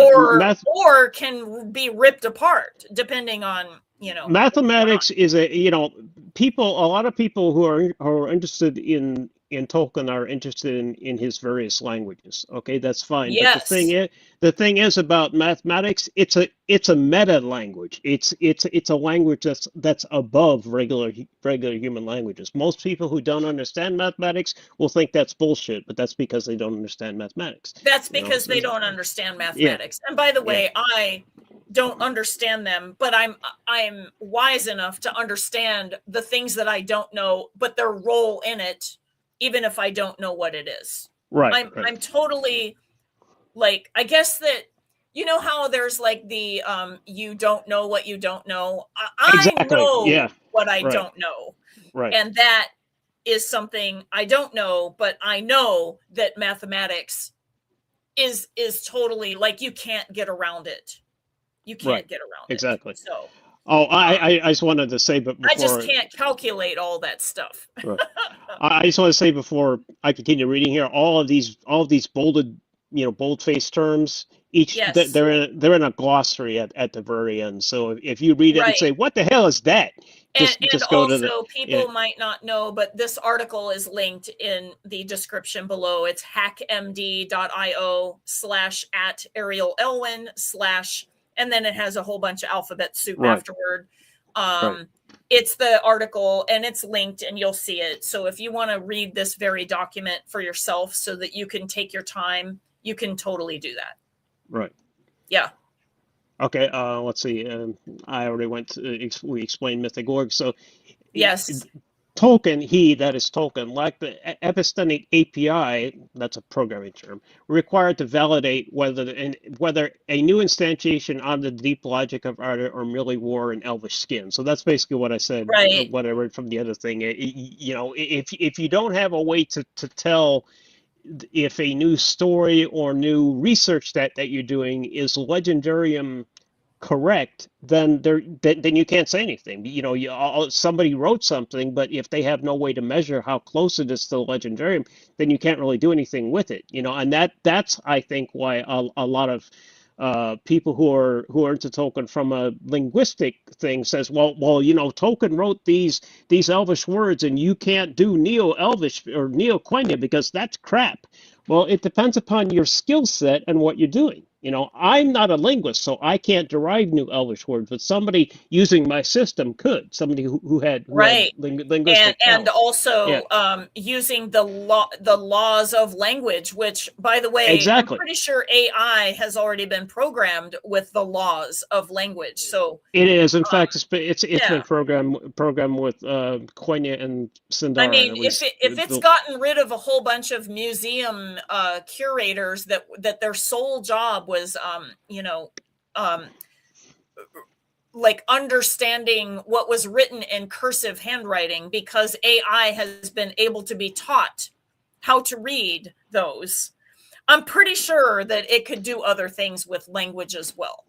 or can be ripped apart depending on, what's going on. Mathematics is a lot of people who are interested in Tolkien are interested in his various languages. Okay, that's fine. But Yes, the thing is about mathematics, it's a meta language. It's a language that's above regular human languages. Most people who don't understand mathematics will think that's bullshit, but that's because they don't understand mathematics. that's You know, because they don't understand yeah, mathematics. And by the yeah, way, I don't understand them, but I'm wise enough to understand the things that I don't know, but their role in it, even if I don't know what it is. right, right, I'm totally, like, I guess that, how there's like the you don't know what you don't know. I exactly, know yeah, what I right, don't know. right. And that is something I don't know, but I know that mathematics is totally, like, you can't get around it. You Right. can't get around it. Exactly. So Oh, I just wanted to say, but I just before, can't calculate all that stuff. right. I just want to say before I continue reading here, all of these bolded, bold-faced terms, Yes, they're in a glossary at the very end. So if you read it and say, right. "What the hell is that?" And just go to the also, yeah. people might not know, but this article is linked in the description below. It's hackmd.io/@Ariel Elwin/ and then it has a whole bunch of alphabet soup Right, afterward. right, It's the article and it's linked and you'll see it. So if you want to read this very document for yourself so that you can take your time, you can totally do that. right. Yeah. Okay, let's see. I already went to, we explained Mythic Org. So Yes. Tolkien, that is Tolkien, like the epistemic API, that's a programming term, required to validate whether a new instantiation on the deep logic of art or merely wore an elvish skin. So that's basically what I said, Right. what I read from the other thing. You know, if you don't have a way to tell if a new story or new research that you're doing is Legendarium correct, then you can't say anything. You know, somebody wrote something, but if they have no way to measure how close it is to the Legendarium, then you can't really do anything with it. You know, and that's I think why a lot of people who are into Tolkien from a linguistic thing says, well, you know, Tolkien wrote these Elvish words, and you can't do Neo-Elvish or Neo-Quenya because that's crap. Well, it depends upon your skill set and what you're doing. You know, I'm not a linguist, so I can't derive new Elvish words, but somebody using my system could. Somebody who had Right. linguistic And talent. Yeah, also using the laws of language, which, by the way, I'm exactly. pretty sure AI has already been programmed with the laws of language. So It is. In fact, it's yeah, been programmed with Quenya and I Sindarin mean, at if least. it's gotten rid of a whole bunch of museum curators that their sole job was, um, like understanding what was written in cursive handwriting, because AI has been able to be taught how to read those. I'm pretty sure that it could do other things with language as well.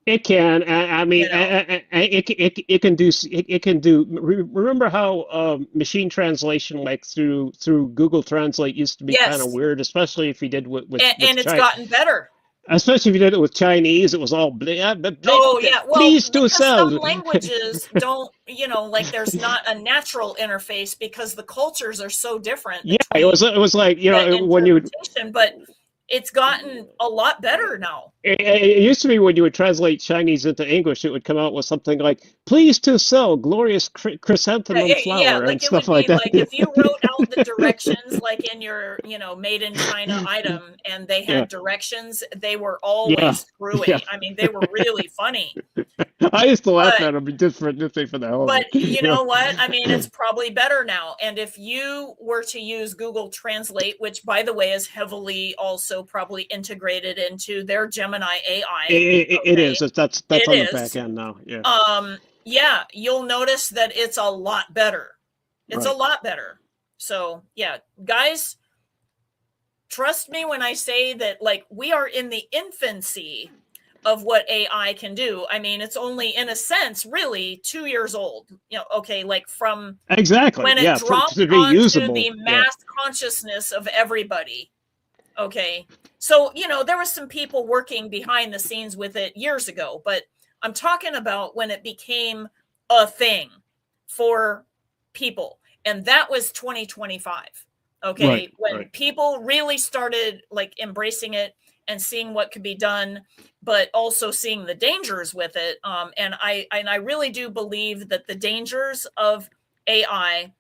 It can. I mean, You know? it can do. It can do. Remember how machine translation, like through Google Translate, used to be kind of Yes. weird, especially if you did with And it's China. gotten better. Especially if you did it with Chinese, it was all Oh yeah, well, please do because some so. languages don't, like there's not a natural interface because the cultures are so different Yeah, between it was like, you the know, when you interpretation, but it's gotten a lot better now. it used to be when you would translate Chinese into English, it would come out with something like "Please to sell glorious chrysanthemum Yeah, flower" and like it stuff would like be that. like if you wrote out the directions like in your, made in China item, and they Yeah, had directions, they were yeah, always yeah. screwy. I mean, they were really funny. I used to laugh But at them just for the hell of But it. you You know what? I mean, it's probably better now. And if you were to use Google Translate, which by the way is heavily also probably integrated into their Gemini AI, it is. okay, That's it on the back is. end now. Yeah, Yeah, you'll notice that it's a lot better. It's a right. lot better. So yeah, guys, trust me when I say that, like, we are in the infancy of what AI can do. I mean, it's only in a sense really 2 years old. Okay, like from Exactly. when it Yeah, dropped to be onto usable. the Yeah. mass consciousness of everybody. Okay. So, there was some people working behind the scenes with it years ago, but I'm talking about when it became a thing for people. And that was 2025. Right. Okay. When Right. people really started like embracing it and seeing what could be done, but also seeing the dangers with it. And I really do believe that the dangers of AI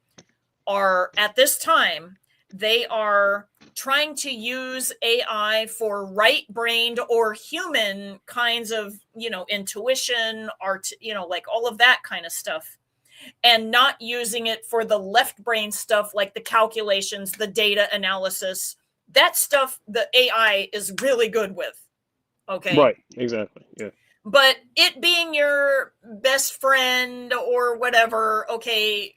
are, at this time, they are trying to use AI for right-brained or human kinds of, intuition, art, like all of that kind of stuff, and not using it for the left brain stuff like the calculations, the data analysis. That stuff the AI is really good with. Okay. Right. Exactly. Yeah. But it being your best friend or whatever, okay,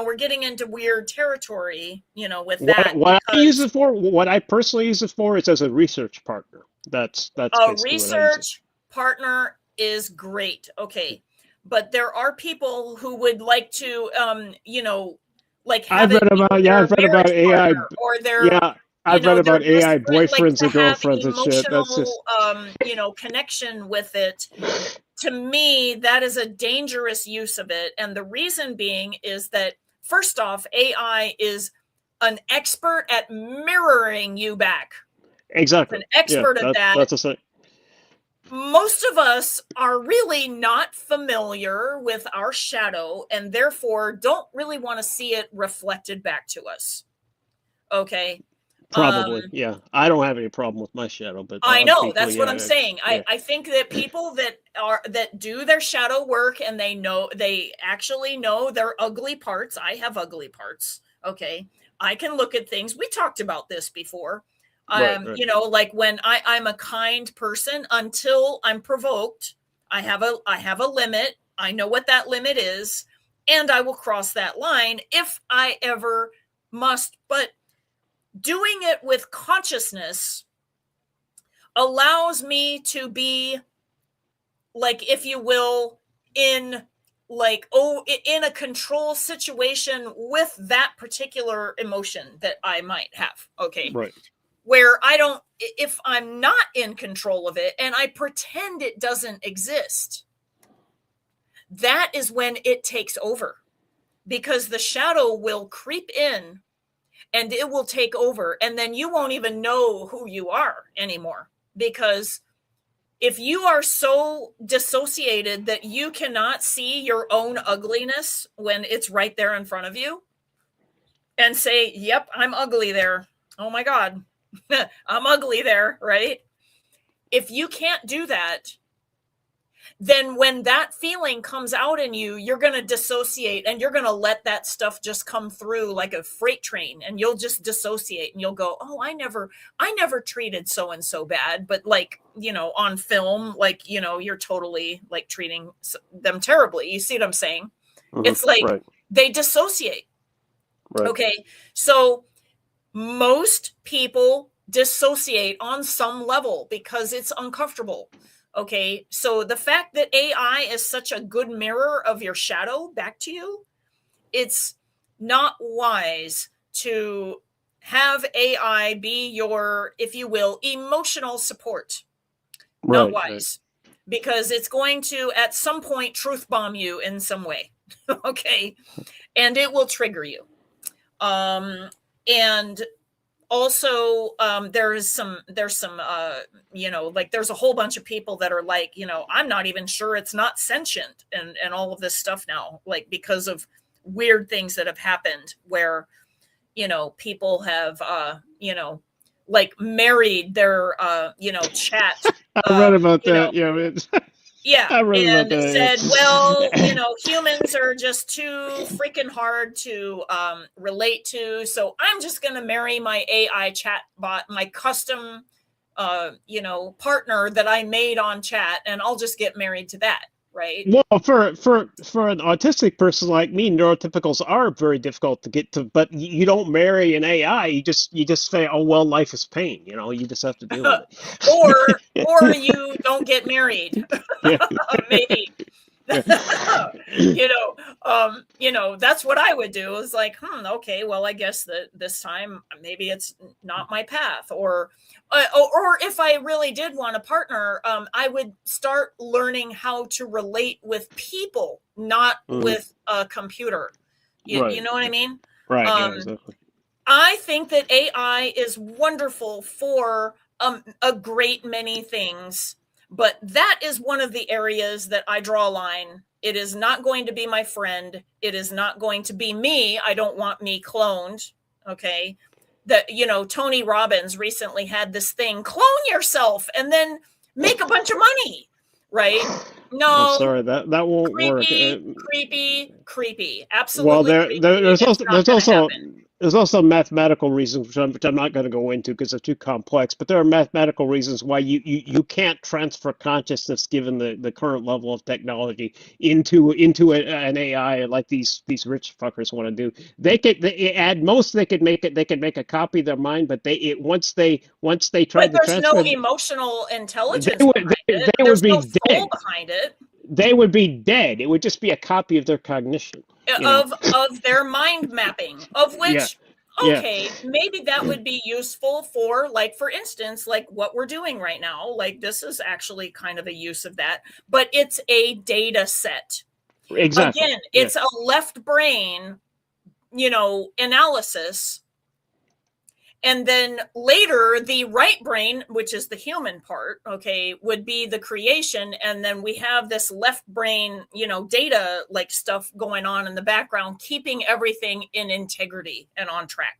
we're getting into weird territory, with that, What I use because it for, what I personally use it for, is as a research partner. That's a basically what I use it. research partner is great. Okay. But there are people who would like to, like have I've it read be about their I've read about marriage AI. partner or their, Yeah, I've read their about best AI friend, like boyfriends to and have girlfriends and shit. That's just emotional, connection with it to me, that is a dangerous use of it. And the reason being is that, first off, AI is an expert at mirroring you back. Exactly. An expert at that. That's a thing. Most of us are really not familiar with our shadow and therefore don't really want to see it reflected back to us. Okay. Probably, yeah. I don't have any problem with my shadow, but I know people, that's what I'm saying. Yeah. I think that people that do their shadow work and they actually know their ugly parts. I have ugly parts. Okay. I can look at things. We talked about this before. Right. You know, like when I'm a kind person until I'm provoked. I have a limit. I know what that limit is, and I will cross that line if I ever must. But doing it with consciousness allows me to be, like, if you will, in a control situation with that particular emotion that I might have. Okay. Right. Where if I'm not in control of it and I pretend it doesn't exist, that is when it takes over, because the shadow will creep in and it will take over. And then you won't even know who you are anymore, because if you are so dissociated that you cannot see your own ugliness when it's right there in front of you and say, yep, I'm ugly there. Oh my God. I'm ugly there, right? If you can't do that, then when that feeling comes out in you, you're going to dissociate and you're going to let that stuff just come through like a freight train, and you'll just dissociate and you'll go, oh, I never treated so-and-so bad. But, like, you know, on film, like, you know, you're totally like treating them terribly. You see what I'm saying? Mm-hmm. It's like they dissociate. Right. Okay. So most people dissociate on some level because it's uncomfortable. Okay. So the fact that AI is such a good mirror of your shadow back to you, it's not wise to have AI be your, if you will, emotional support. Not wise. Because it's going to, at some point, truth bomb you in some way. Okay. And it will trigger you. And also, there's some, you know, like, there's a whole bunch of people that are like, you know, I'm not even sure it's not sentient and all of this stuff now, like, because of weird things that have happened where, you know, people have, you know, like, married their, you know, chat. I read about that. Know, yeah. And said, well, you know, humans are just too freaking hard to relate to. So I'm just going to marry my AI chat bot, my custom, you know, partner that I made on chat, and I'll just get married to that. Right. Well, for an autistic person like me, neurotypicals are very difficult to get to. But you don't marry an AI. You just say, oh well, life is pain. You know, you just have to deal with it. or you don't get married. Maybe. You know, that's what I would do. Is like, okay, well, I guess that this time maybe it's not my path, or if I really did want a partner, I would start learning how to relate with people, not with a computer. You know what I mean? Right. Yeah, exactly. I think that AI is wonderful for a great many things. But that is one of the areas that I draw a line. It is not going to be my friend. It is not going to be me. I don't want me cloned. Okay. That, you know, Tony Robbins recently had this thing, clone yourself and then make a bunch of money. Right. No. I'm sorry, that won't work. Creepy. Absolutely. Well, there's also mathematical reasons, which I'm not going to go into because they're too complex, but there are mathematical reasons why you can't transfer consciousness, given the current level of technology, into an AI like these rich fuckers want to do. They could make a copy of their mind, but once they try to transfer, there's no emotional intelligence behind it. There's no soul behind it. They would be dead. It would just be a copy of their cognition. Of their mind mapping, of which Okay, maybe that would be useful for, like, for instance, like what we're doing right now. Like, this is actually kind of a use of that, but it's a data set. Exactly. Again, it's a left brain, analysis. And then later, the right brain, which is the human part, okay, would be the creation. And then we have this left brain, data like stuff going on in the background, keeping everything in integrity and on track.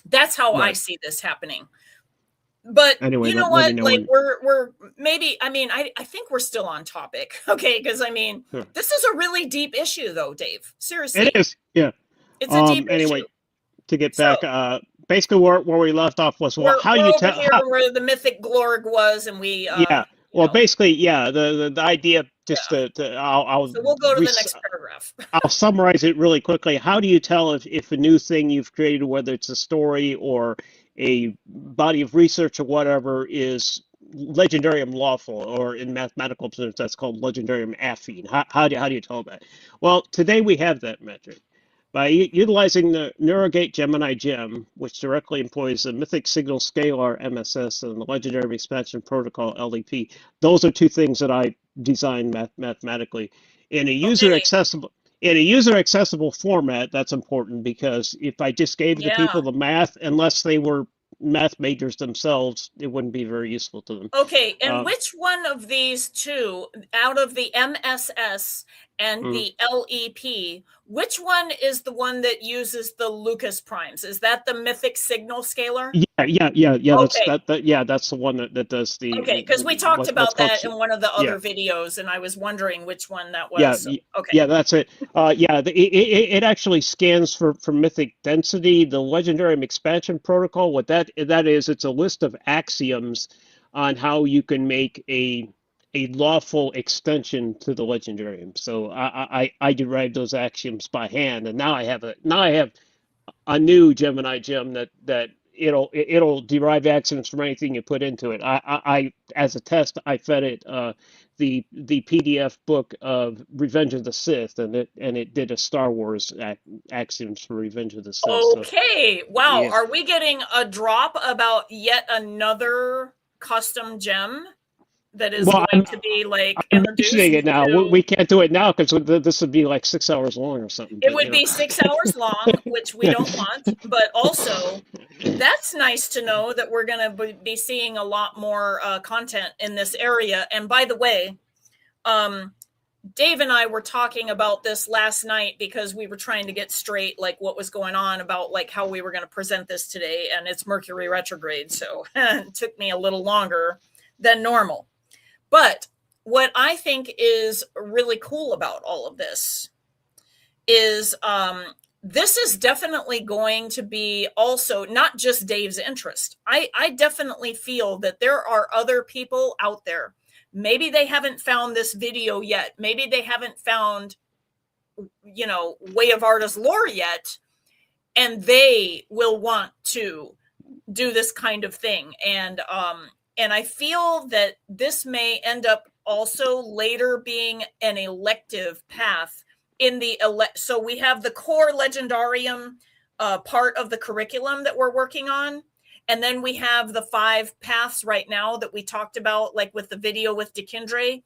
That's how I see this happening. But anyway, you know what? Like we're maybe, I think we're still on topic. Okay. Because this is a really deep issue though, Dave. Seriously. It is. Yeah. It's a deep anyway, issue. To get back, basically where we left off was, well, how do you tell where the mythic glorg was, and we basically, the idea, just so we'll go to the next paragraph. I'll summarize it really quickly. How do you tell if a new thing you've created, whether it's a story or a body of research or whatever, is Legendarium lawful, or in mathematical terms that's called Legendarium affine? How do you tell that? Well, today we have that metric. By utilizing the NeuroGate Gemini gem, which directly employs the Mythic Signal Scalar MSS and the Legendarium Expansion Protocol LEP, those are two things that I designed mathematically in a user accessible format. That's important, because if I just gave the people the math, unless they were math majors themselves, it wouldn't be very useful to them. Okay, and which one of these two, out of the MSS and the LEP, which one is the one that uses the Lucas primes? Is that the Mythic Signal Scalar? Yeah. Okay. That's the one that does the. Okay, because we talked about that in one of the other videos, and I was wondering which one that was. Yeah, that's it. It actually scans for mythic density. The Legendarium Expansion Protocol, what that is, it's a list of axioms on how you can make a lawful extension to the Legendarium. So I derived those axioms by hand, and now I have a new Gemini gem that it'll derive axioms from anything you put into it. I as a test, I fed it the PDF book of Revenge of the Sith, and it did a Star Wars axioms for Revenge of the Sith. Okay, so, wow, yeah. Are we getting a drop about yet another custom gem that is going to be like introduced? I'm mentioning it now. We can't do it now because this would be like 6 hours long or something. It would be 6 hours long, which we don't want. But also, that's nice to know that we're going to be seeing a lot more content in this area. And by the way, Dave and I were talking about this last night because we were trying to get straight like what was going on about like how we were going to present this today. And it's Mercury retrograde, so it took me a little longer than normal. But what I think is really cool about all of this is this is definitely going to be also not just Dave's interest. I definitely feel that there are other people out there. Maybe they haven't found this video yet. Maybe they haven't found, Way of Arda's lore yet. And they will want to do this kind of thing. And I feel that this may end up also later being an elective path in the so we have the core Legendarium part of the curriculum that we're working on. And then we have the 5 paths right now that we talked about, like with the video with Dekindre.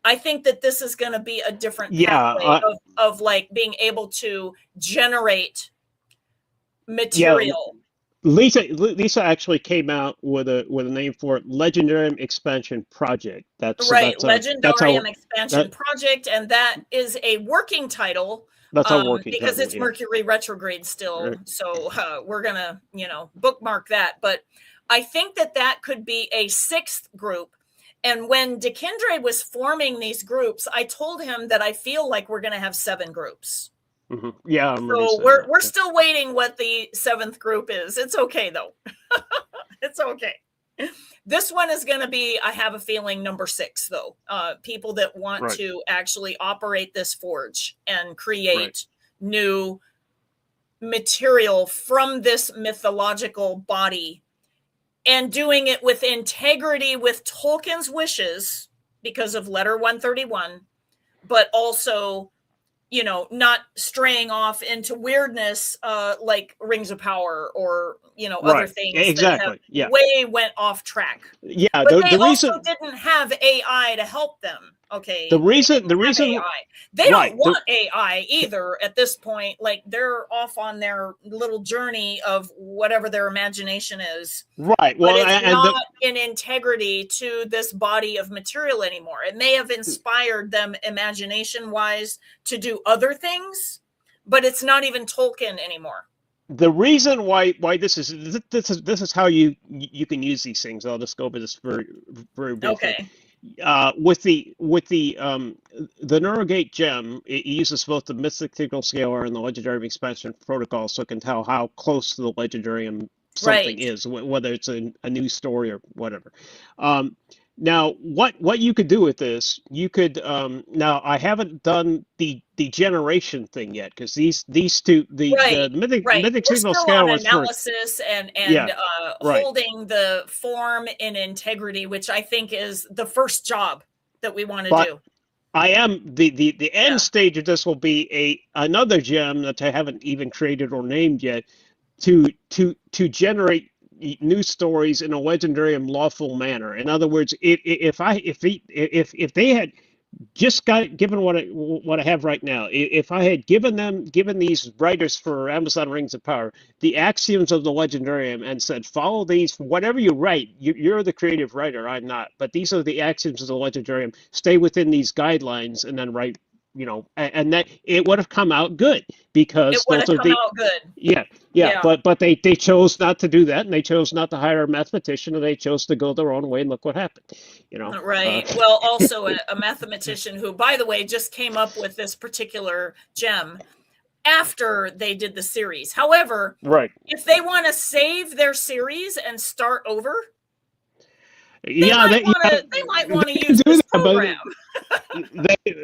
I think that this is going to be a different pathway of like being able to generate material. Yeah. Lisa actually came out with a name for it, Legendarium Expansion Project. That's right, Legendarium Expansion Project, and that is a working title. That's our working because title, it's Mercury retrograde still, right. So we're gonna bookmark that. But I think that could be a 6th group. And when Dekindre was forming these groups, I told him that I feel like we're gonna have 7 groups. Mm-hmm. Yeah, so we're still waiting what the 7th group is. It's okay though. It's okay. This one is going to be, I have a feeling, number 6 though. People that want to actually operate this forge and create new material from this mythological body, and doing it with integrity with Tolkien's wishes because of letter 131, but also not straying off into weirdness, like Rings of Power or, other Right. things that have Exactly. Yeah. way went off track. Yeah. But they The also reason didn't have AI to help them. the Okay. They reason didn't the have reason AI. They don't right. want AI either at this point. Like, they're off on their little journey of whatever their imagination is. Right. But Well, it's and not in integrity to this body of material anymore. It may have inspired them imagination wise to do other things, but it's not even Tolkien anymore. the reason why this is how you can use these things. I'll just go over this very briefly. Okay. With the NeuroGate gem, it uses both the Mythic Signal Scaler and the Legendarium expansion protocol, so it can tell how close to the Legendarium something Right. is, whether it's a new story or whatever. Um, Now, what you could do with this, you could now I haven't done the generation thing yet because these two the Right. Right. Mythic We're Signal still on Scaler was first. analysis and Yeah, right. holding the form in integrity, which I think is the first job that we want to But do. I am the end Yeah. stage of this will be another gem that I haven't even created or named yet to generate new stories in a legendarium lawful manner. In other words, if they had just got given what I have right now, if I had given these writers for Amazon Rings of Power the axioms of the Legendarium and said follow these whatever you write, you're the creative writer, I'm not, but these are the axioms of the Legendarium, stay within these guidelines and then write, and that it would have come out good It because would those have are come the out good. yeah, yeah, Yeah. but they chose not to do that, and they chose not to hire a mathematician, and they chose to go their own way, and look what happened, you know. Right. Well, also a mathematician who, by the way, just came up with this particular gem after they did the series. However, Right. if they want to save their series and start over, Yeah, they might want to they can use do this that, but program.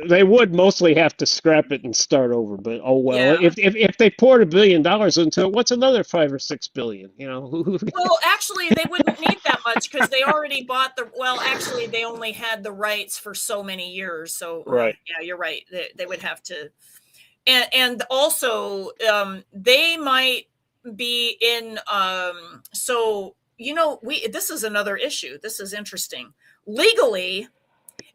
they would mostly have to scrap it and start over. But oh well, Yeah. if they poured $1 billion into it, what's another 5 or 6 billion? Well, actually, they wouldn't need that much because they already bought well, actually, they only had the rights for so many years. So, Right. yeah, you're right. They would have to. And also, they might be in. So, this is another issue. This is interesting. Legally,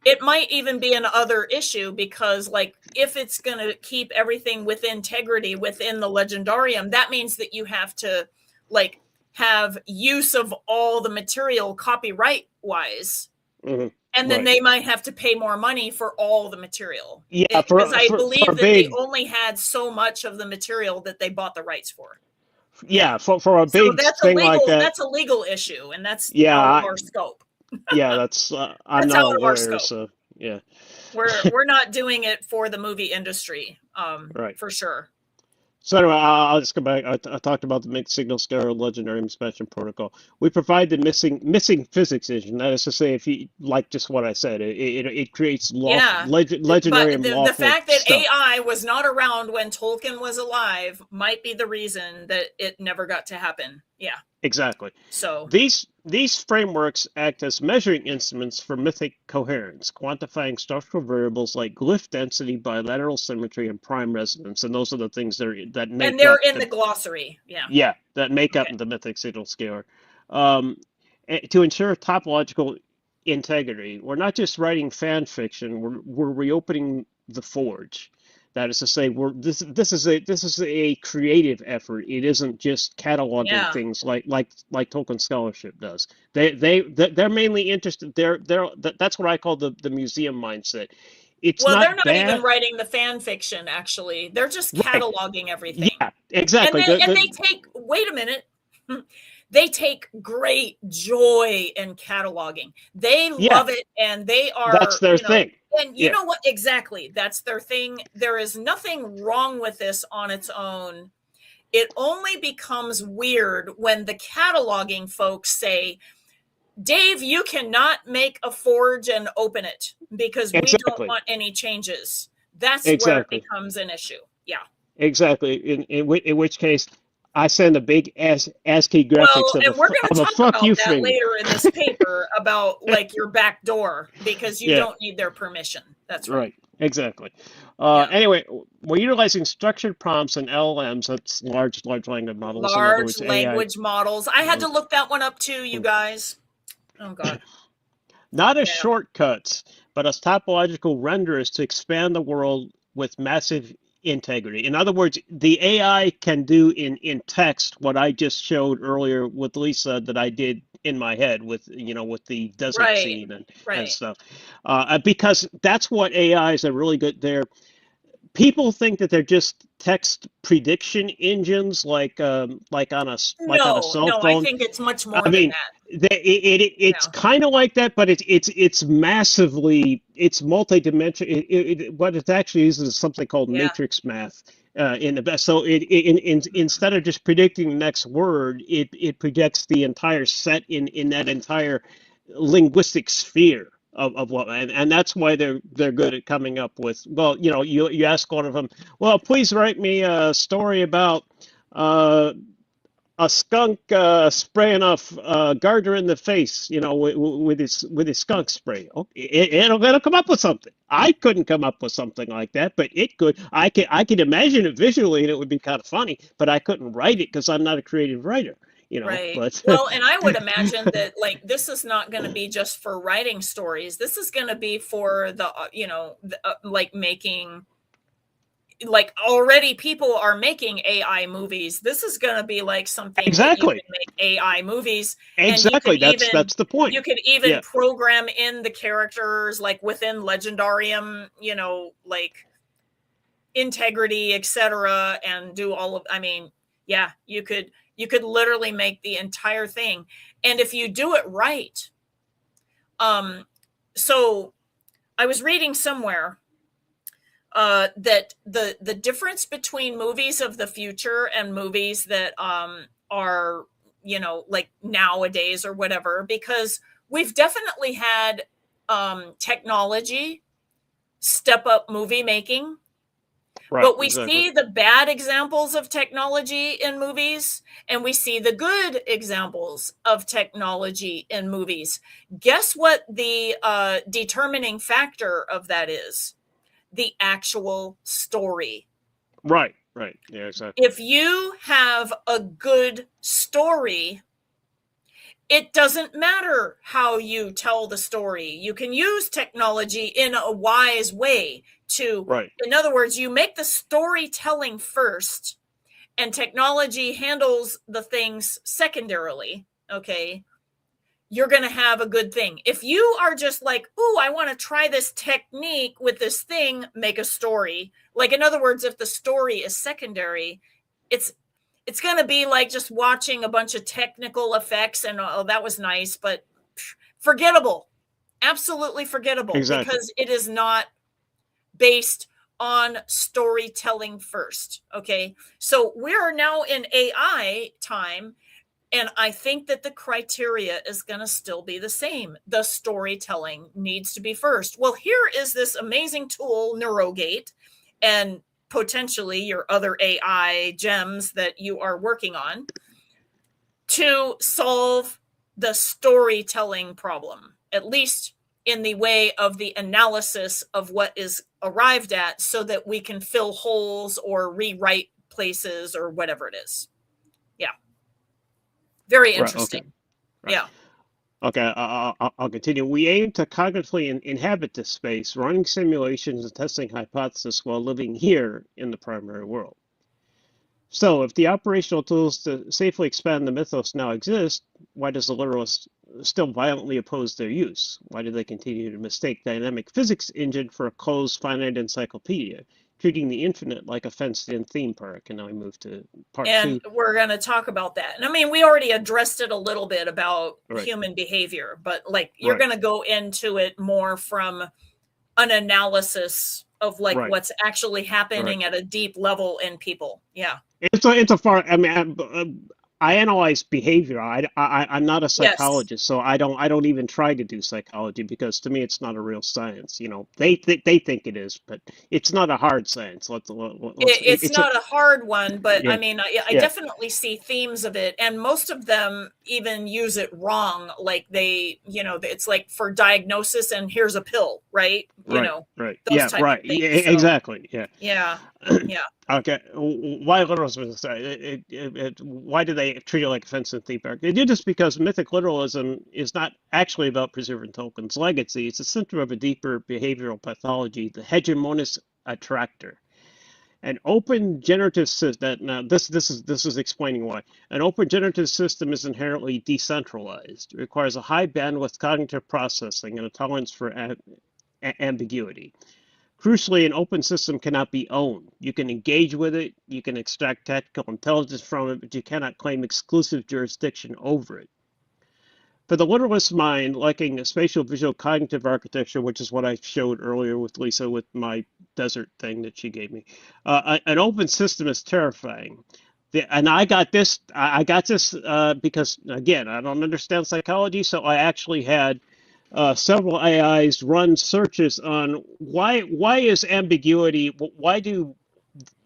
it might even be another issue because, like, if it's going to keep everything with integrity within the Legendarium, that means that you have to, like, have use of all the material copyright wise. Mm-hmm. And then Right. they might have to pay more money for all the material. Yeah, Because I for believe a that they big only had so much of the material that they bought the rights for. yeah for a So big thing like that. that's a legal issue, and that's Yeah, out of our scope. yeah, that's I'm That's not out a of our lawyer, scope. so yeah. We're not doing it for the movie industry, Right. for sure. So anyway, I'll just go back. I talked about the mixed signal scalar legendary expansion protocol. We provide the missing physics engine. That is to say, if you like just what I said, it creates Yeah, but legendarium the lawful fact that stuff. AI was not around when Tolkien was alive might be the reason that it never got to happen. Yeah. Exactly. So These frameworks act as measuring instruments for mythic coherence, quantifying structural variables like glyph density, bilateral symmetry, and prime resonance, and those are the things that and make they're up in the glossary. Yeah. that make up Okay. the mythic signal scalar. Um, to ensure topological integrity, we're not just writing fan fiction; we're reopening the forge. That is to say, this is a creative effort. It isn't just cataloging Yeah. things like Tolkien scholarship does. They're mainly interested. That's what I call the museum mindset. It's Well, they're not not even bad, writing the fan fiction, actually. They're just right? cataloging everything. Yeah, exactly. And they take, wait a minute. They take great joy in cataloging. They Yeah, love it, and they that's are, their thing. and you Yeah, know what? Exactly. That's their thing. There is nothing wrong with this on its own. It only becomes weird when the cataloging folks say, Dave, you cannot make a forge and open it because we don't exactly, want any changes. That's where it exactly. becomes an issue. Yeah. Exactly. In which case, I send a big ASCII graphics Well, of and we're going of to a talk fuck about you that finger. later in this paper about, like, your back door because you Yeah. don't need their permission. That's right. Right. Exactly. Yeah. Anyway, we're utilizing structured prompts and LLMs, that's large language models, in other Large words, AI. language models. I had Mm, to look that one up too, you mm. guys. Oh God. Not as Yeah. shortcuts, but as topological renderers to expand the world with massive integrity. In other words, the AI can do in text what I just showed earlier with Lisa that I did in my head with with the desert Right. scene and Right. stuff, because that's what AIs are really good. People think that they're just text prediction engines like on a No, cell no, I phone. think it's much I more than mean, that. it's Yeah. kind of like that, but it's massively it's multidimensional. What it actually uses is something called Yeah. matrix math in the best. So instead of just predicting the next word, it predicts the entire set in that entire linguistic sphere of what, and that's why they're good at coming up with, well, you ask one of them, well, please write me a story about uh, a skunk spraying off Gardner in the face, with his skunk spray. Okay, it'll come up with something. I couldn't come up with something like that, but it could. I could imagine it visually, and it would be kind of funny. But I couldn't write it because I'm not a creative writer. Right. But Well, and I would imagine that like this is not going to be just for writing stories. This is going to be for the like making, like already people are making AI movies. This is going to be like something that you exactly, can make AI movies, and exactly. That's the point. you could even Yeah. program in the characters like within Legendarium, like integrity, etc., and do all of, I mean, yeah, you could literally make the entire thing. And if you do it right, um so I was reading somewhere that the difference between movies of the future and movies that are like nowadays or whatever, because we've definitely had technology step up movie making, Right. but we Exactly. see the bad examples of technology in movies and we see the good examples of technology in movies. Guess what the determining factor of that is? The actual story. Right. Right. Yeah. Exactly. If you have a good story, it doesn't matter how you tell the story. You can use technology in a wise way to, Right. in other words, you make the storytelling first and technology handles the things secondarily. Okay. You're going to have a good thing. If you are just like, oh, I want to try this technique with this thing, make a story. Like, in other words, if the story is secondary, it's it's going to be like just watching a bunch of technical effects and oh, that was nice, but forgettable. Absolutely forgettable Exactly. because it is not based on storytelling first. Okay. So we are now in AI time, and I think that the criteria is going to still be the same. The storytelling needs to be first. Well, here is this amazing tool, NeuroGate, and potentially your other AI gems that you are working on to solve the storytelling problem, at least in the way of the analysis of what is arrived at, so that we can fill holes or rewrite places or whatever it is. Yeah. Very Right. Okay. interesting. Right. Yeah. Okay, I'll continue. We aim to cognitively inhabit this space, running simulations and testing hypotheses while living here in the primary world. So, if the operational tools to safely expand the mythos now exist, why does the literalist still violently oppose their use? Why do they continue to mistake dynamic physics engine for a closed, finite encyclopedia, treating the infinite like a fenced-in theme park? And now we move to part And two. we're going to talk about that. And I mean, we already addressed it a little bit about Right, human behavior, but like you're right, going to go into it more from an analysis of like right, what's actually right. happening at a deep level in people. Yeah. It's a far. I mean, I analyze behavior. I'm not a Yes. psychologist, so I don't even try to do psychology because to me it's not a real science. They think it is, but it's not a hard science. It's It's a not a hard one, but I yeah, mean, I yeah, definitely see themes of it, and most of them even use it wrong. Like it's like for diagnosis, and here's a pill, right? right, right. those Yeah, type of right. things. Yeah, So exactly. Yeah. yeah, yeah. Okay. Why literalism? Why do they treat it like a offensive theme park? They do this because mythic literalism is not actually about preserving Tolkien's legacy. It's a symptom of a deeper behavioral pathology, the hegemonist attractor. An open generative system. Now, this is explaining why. An open generative system is inherently decentralized. It requires a high bandwidth cognitive processing and a tolerance for ambiguity. Crucially, an open system cannot be owned. You can engage with it, you can extract tactical intelligence from it, but you cannot claim exclusive jurisdiction over it. For the literalist mind, lacking a spatial visual cognitive architecture, which is what I showed earlier with Lisa with my desert thing that she gave me, an open system is terrifying. And I got this. I got this because again, I don't understand psychology, so I actually had several AIs run searches on why is ambiguity? Why do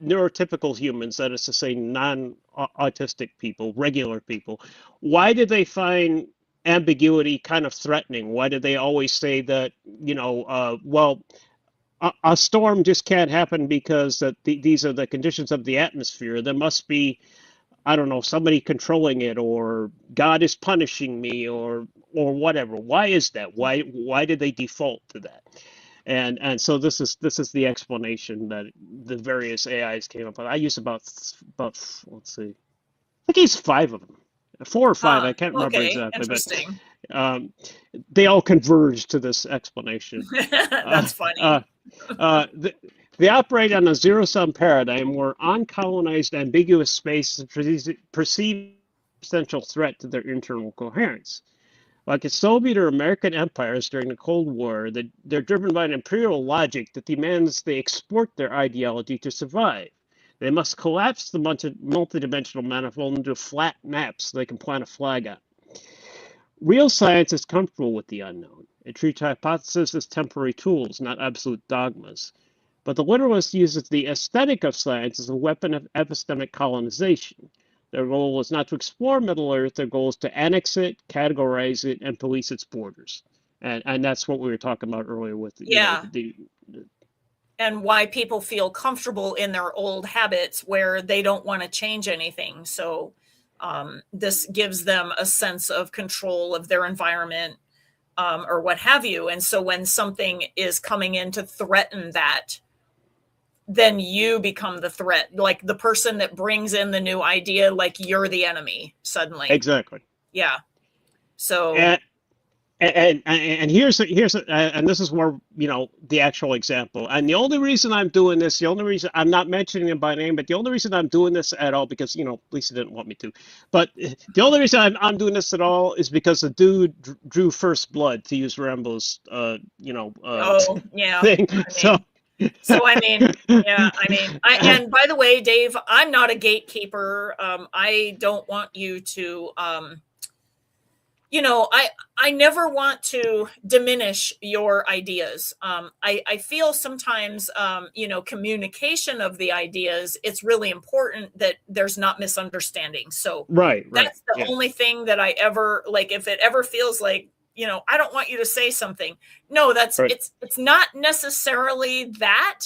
neurotypical humans, that is to say, non-autistic people, regular people, why did they find ambiguity kind of threatening? Why did they always say that, well, a storm just can't happen because these are the conditions of the atmosphere. There must be, I don't know, somebody controlling it, or God is punishing me, or whatever. Why is that? Why did they default to that? And so this is the explanation that the various AIs came up with. I used about let's see, I think it's five of them, four or five. I can't remember Okay, exactly, but interesting. um, they all converged to this explanation. Uh, That's funny. uh, they operate on a zero-sum paradigm where uncolonized, ambiguous space is perceived essential threat to their internal coherence. Like the Soviet or American empires during the Cold War, they're driven by an imperial logic that demands they export their ideology to survive. They must collapse the multidimensional manifold into flat maps so they can plant a flag on. Real science is comfortable with the unknown. It treats hypotheses as temporary tools, not absolute dogmas. But the literalist uses the aesthetic of science as a weapon of epistemic colonization. Their goal is not to explore Middle Earth, their goal is to annex it, categorize it, and police its borders. And that's what we were talking about earlier with, Yeah. And why people feel comfortable in their old habits where they don't want to change anything. So this gives them a sense of control of their environment, or what have you. And so when something is coming in to threaten that, then you become the threat, like the person that brings in the new idea, like you're the enemy suddenly. Exactly. Yeah. So and here's and this is where the actual example. And the only reason I'm doing this, the only reason I'm not mentioning him by name, but the only reason I'm doing this at all, because Lisa didn't want me to, but the only reason I'm doing this at all is because the dude drew first blood, to use Rambo's oh yeah thing. So I mean, yeah, and by the way, Dave, I'm not a gatekeeper. I don't want you to, I never want to diminish your ideas. I feel sometimes, communication of the ideas, it's really important that there's not misunderstanding. So right. That's the only thing that I ever, like, if it ever feels like, I don't want you to say something. No, it's not necessarily that.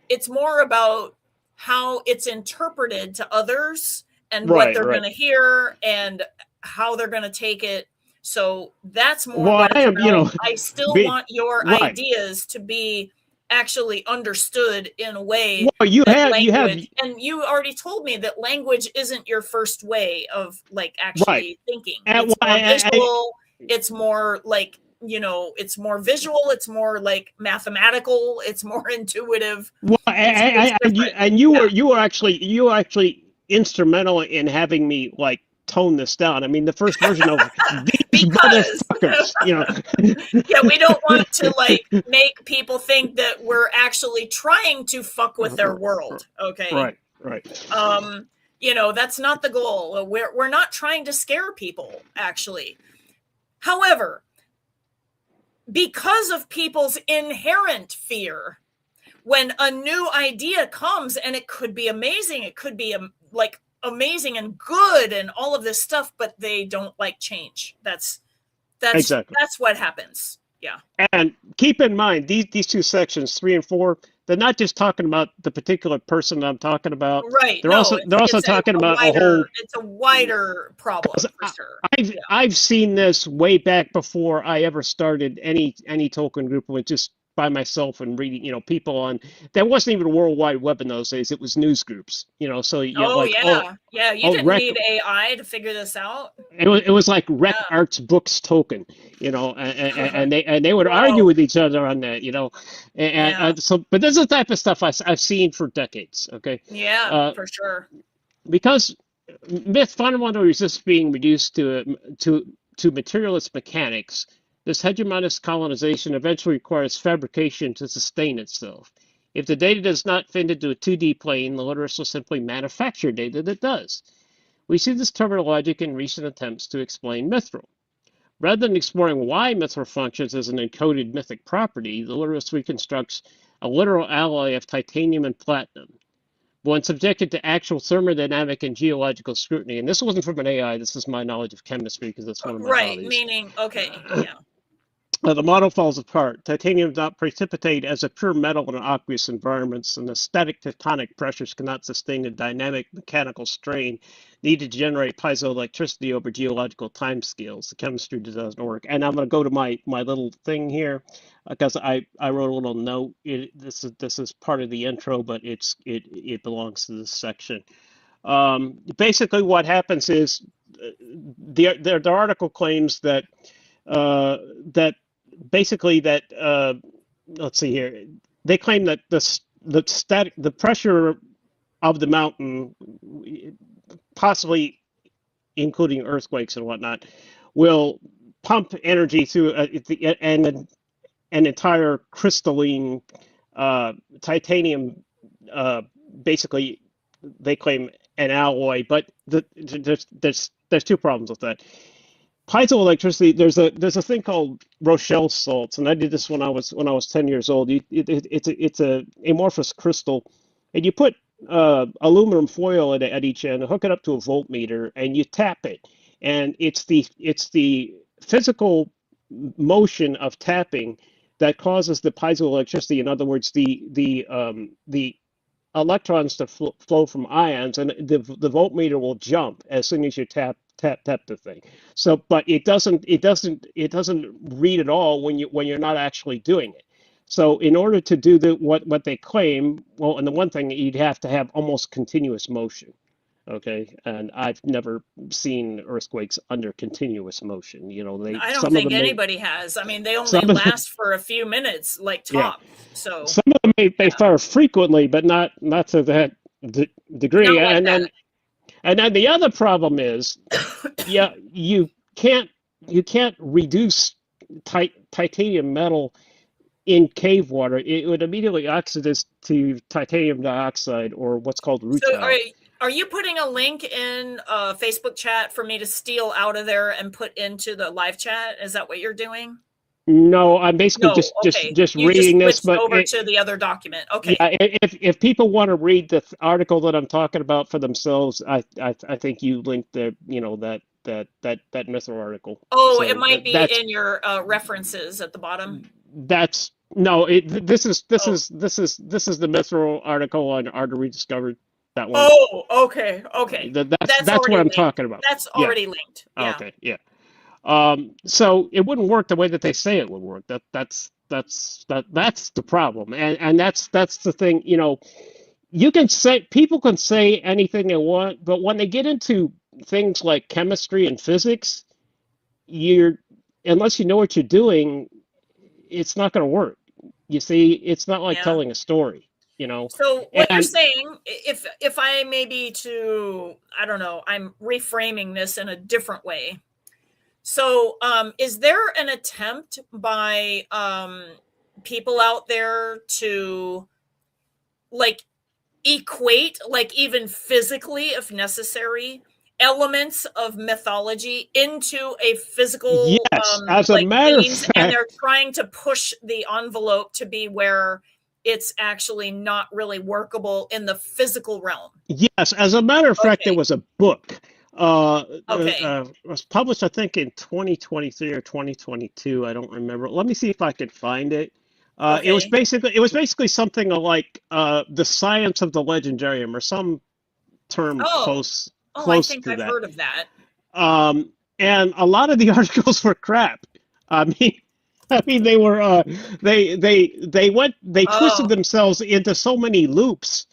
It's more about how it's interpreted to others and what they're going to hear and how they're going to take it. So that's more what it's about. I still want your ideas to be actually understood in a way. Well, you have, and you already told me that language isn't your first way of actually thinking. It's more visual. It's more like, it's more visual. It's more like mathematical. It's more intuitive. Well, you were actually instrumental in having me tone this down. I mean, the first version of these motherfuckers, Yeah, we don't want to make people think that we're actually trying to fuck with their world. Okay. Right. That's not the goal. We're not trying to scare people, actually. However, because of people's inherent fear, when a new idea comes, and it could be amazing, it could be amazing and good and all of this stuff, but they don't like change. That's what happens. Yeah. And keep in mind, these two sections, 3 and 4, they're not just talking about the particular person I'm talking about. Right. They're No, also talking about a whole. it's a wider problem for I- sure. I've Yeah. I've seen this way back before I ever started any Tolkien group with just by myself and reading, people on. There wasn't even a World Wide Web in those days. It was news groups, so Oh like yeah. Yeah. You didn't rec. need AI to figure this out. It was like Rec Yeah. Arts Books Token, and they would argue Whoa. with each other on that, Yeah. so but this is the type of stuff I've seen for decades. Okay, Yeah, uh, for sure. because myth fundamentally resists being reduced to materialist mechanics. This hegemonist colonization eventually requires fabrication to sustain itself. If the data does not fit into a 2D plane, the literalists will simply manufacture data that does. We see this terminologic in recent attempts to explain mithril. Rather than exploring why mithril functions as an encoded mythic property, the literalist reconstructs a literal alloy of titanium and platinum. When subjected to actual thermodynamic and geological scrutiny, and this wasn't from an AI, this is my knowledge of chemistry because that's one of my Right. hobbies. Meaning, okay. Yeah. The model falls apart. Titanium does not precipitate as a pure metal in aqueous environments, and the static tectonic pressures cannot sustain the dynamic mechanical strain needed to generate piezoelectricity over geological timescales. The chemistry doesn't work. And I'm going to go to my little thing here because I wrote a little note. This is part of the intro, but it belongs to this section. Basically, what happens is the article claims that that basically that let's see here. They claim that the pressure of the mountain, possibly including earthquakes and whatnot, will pump energy through an entire crystalline titanium. Basically, they claim an alloy, but there's two problems with that. Piezoelectricity, there's a thing called Rochelle salts, and I did this when I was 10 years old. It's a amorphous crystal, and you put aluminum foil at each end, hook it up to a voltmeter, and you tap it, and it's the physical motion of tapping that causes the piezoelectricity. In other words, the electrons to flow from ions, and the voltmeter will jump as soon as you tap the thing. So, but it doesn't read at all when you're not actually doing it. So, in order to do what they claim, well, and the one thing you'd have to have almost continuous motion. Okay, and I've never seen earthquakes under continuous motion. I don't Some of think them may anybody has. I mean, they some only of them last for a few minutes, like yeah top. So, some of them may yeah, fire frequently, but not to that degree. not like And that. then the other problem is, yeah, you can't reduce titanium metal in cave water. It would immediately oxidize to titanium dioxide, or what's called So, rutile. are you putting a link in Facebook chat for me to steal out of there and put into the live chat? Is that what you're doing? No, I'm basically No. just just Okay. just You just reading this, switched but over to the other document. yeah, Okay. if people want to read the article that I'm talking about for themselves, I think you linked that Mithril article. Oh, it So might be in your references at the bottom. that's no. This is this Oh. is this is this is the Mithril article on Art Rediscovered. That one. Oh, okay. Okay. That's That's that's what already I'm linked. talking about. That's Yeah. already linked. Yeah. Okay. Yeah. So it wouldn't work the way that they say it would work. That's the problem, and that's the thing. People can say anything they want, but when they get into things like chemistry and physics, you're unless you know what you're doing, it's not going to work. You see, it's not like Yeah. telling a story, you know. So what you're And saying, if I maybe I don't know, I'm reframing this in a different way. So is there an attempt by people out there to like equate, like even physically if necessary, elements of mythology into a physical yes, as a like matter of means, and fact, they're trying to push the envelope to be where it's actually not really workable in the physical realm? yes, as a matter of fact, there Okay. was a book Okay. It was published, I think, in 2023 or 2022. I don't remember. Let me see if I could find it. Okay. It was basically something like the science of the Legendarium or some term Oh, oh, I close think to I've that. heard of that. And a lot of the articles were crap. I mean, they were they twisted Oh, themselves into so many loops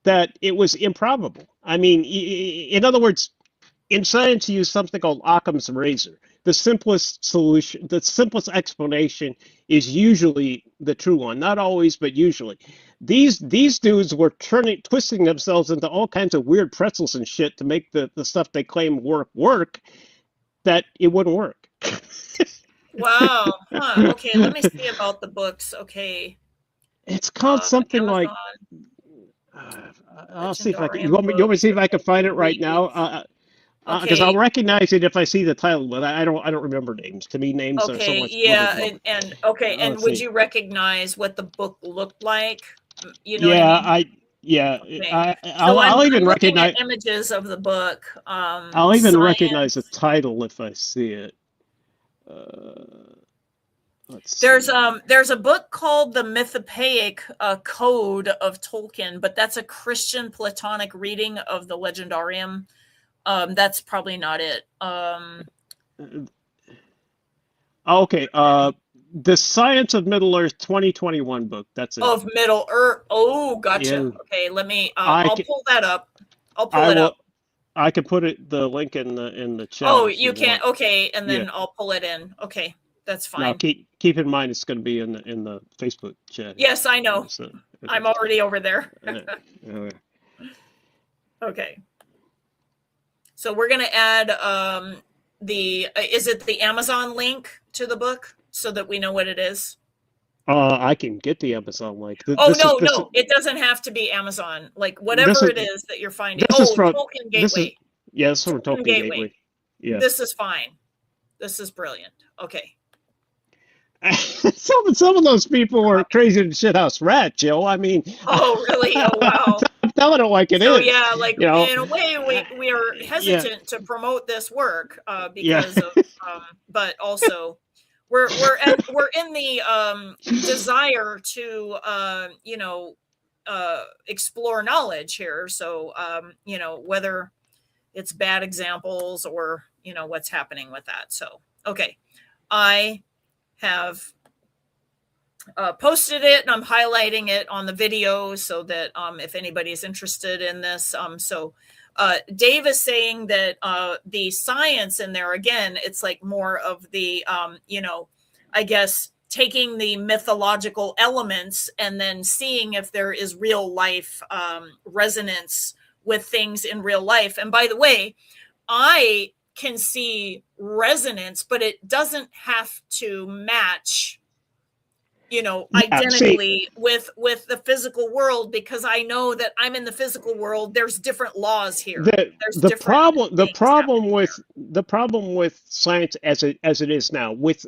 that it was improbable. I mean, in other words, in science, you use something called Occam's razor. The simplest solution, the simplest explanation is usually the true one. Not always, but usually. These dudes were twisting themselves into all kinds of weird pretzels and shit to make the stuff they claim work that it wouldn't work. wow. Huh. Okay, let me see about the books. Okay. It's called something like Amazon uh, I'll see if I can. Legendarium You want me to books. see if I can find it Okay, right now? reads. Because I'll Okay. recognize it if I see the title, but I don't remember names. To me, names are so Okay. much bloody Yeah. blubber. And okay. And Let's would see. you recognize what the book looked like? You know what I Yeah, mean? yeah, Okay. So I'll I'm even looking at recognize images of the book. I'll even recognize the Science. title if I see it. Uh, let's see. There's a book called the Mythopoeic Code of Tolkien, but that's a Christian Platonic reading of the Legendarium. That's probably not it. Uh, okay, Okay. The Science of Middle Earth 2021 book. That's it. Of Middle Earth. Oh, gotcha. And Okay, let me. I I'll can, pull that up. I'll pull I it up. will I can put the link in the chat Oh, if you you can't. want. Okay, and Yeah. then I'll pull it in. Okay, that's Now fine. keep in mind it's going to be in the Facebook chat here. Yes, I know. So, okay. I'm already over there. Uh, uh, Okay, so we're gonna add the. Is it the Amazon link to the book so that we know what it is? I can get the Amazon link. Oh no, no, it doesn't have to be Amazon. Like This whatever is it is that you're finding. this is Oh, from Tolkien this is Gateway. yeah, this is from Tolkien Tolkien Gateway. Gateway. Yeah. This is fine. This is brilliant. Okay. Some of those people were Copy. crazy to shithouse rat, Jill. I mean, Oh, really? Oh, wow. I'm telling it like it So is. yeah, like You know. in a way, we are Yeah. hesitant to promote this work Yeah. because of, but also we're in the desire to explore knowledge here. So whether it's bad examples or what's happening with that. So okay, I have posted it and I'm highlighting it on the video so that if anybody's interested in this. Dave is saying that the science in there, again, it's like more of the, I guess, taking the mythological elements and then seeing if there is real life resonance with things in real life. And by the way, I can see resonance, but it doesn't have to match Yeah. See, identically with the physical world, because I know that I'm in the physical world. There's different laws here. There's different things happening here. the problem with science as it is now with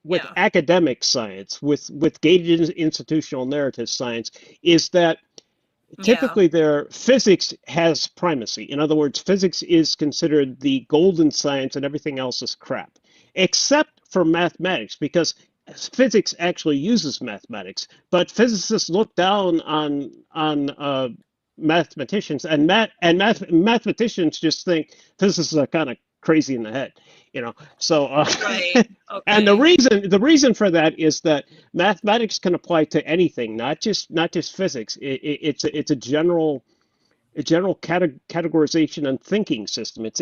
Yeah. academic science with gated institutional narrative science is that Yeah. typically their physics has primacy. In other words, physics is considered the golden science and everything else is crap, except for mathematics, because physics actually uses mathematics. But physicists look down on mathematicians, and mathematicians just think physicists are kind of crazy in the head, you know. So, Right. and Okay. the reason for that is that mathematics can apply to anything, not just physics. It's a general categorization and thinking system. It's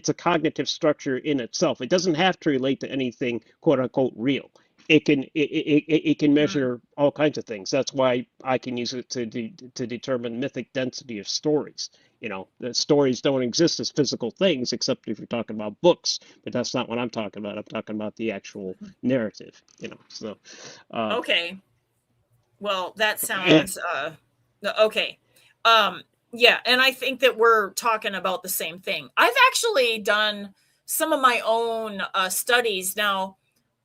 a cognitive structure in itself. It doesn't have to relate to anything quote unquote real. It can Mm. measure all kinds of things. That's why I can use it to determine mythic density of stories. You know, the stories don't exist as physical things except if you're talking about books, but that's not what I'm talking about. I'm talking about the actual narrative. You know, so uh, Okay. Well, that eh, sounds okay. Um yeah, and I think that we're talking about the same thing. I've actually done some of my own studies. Now,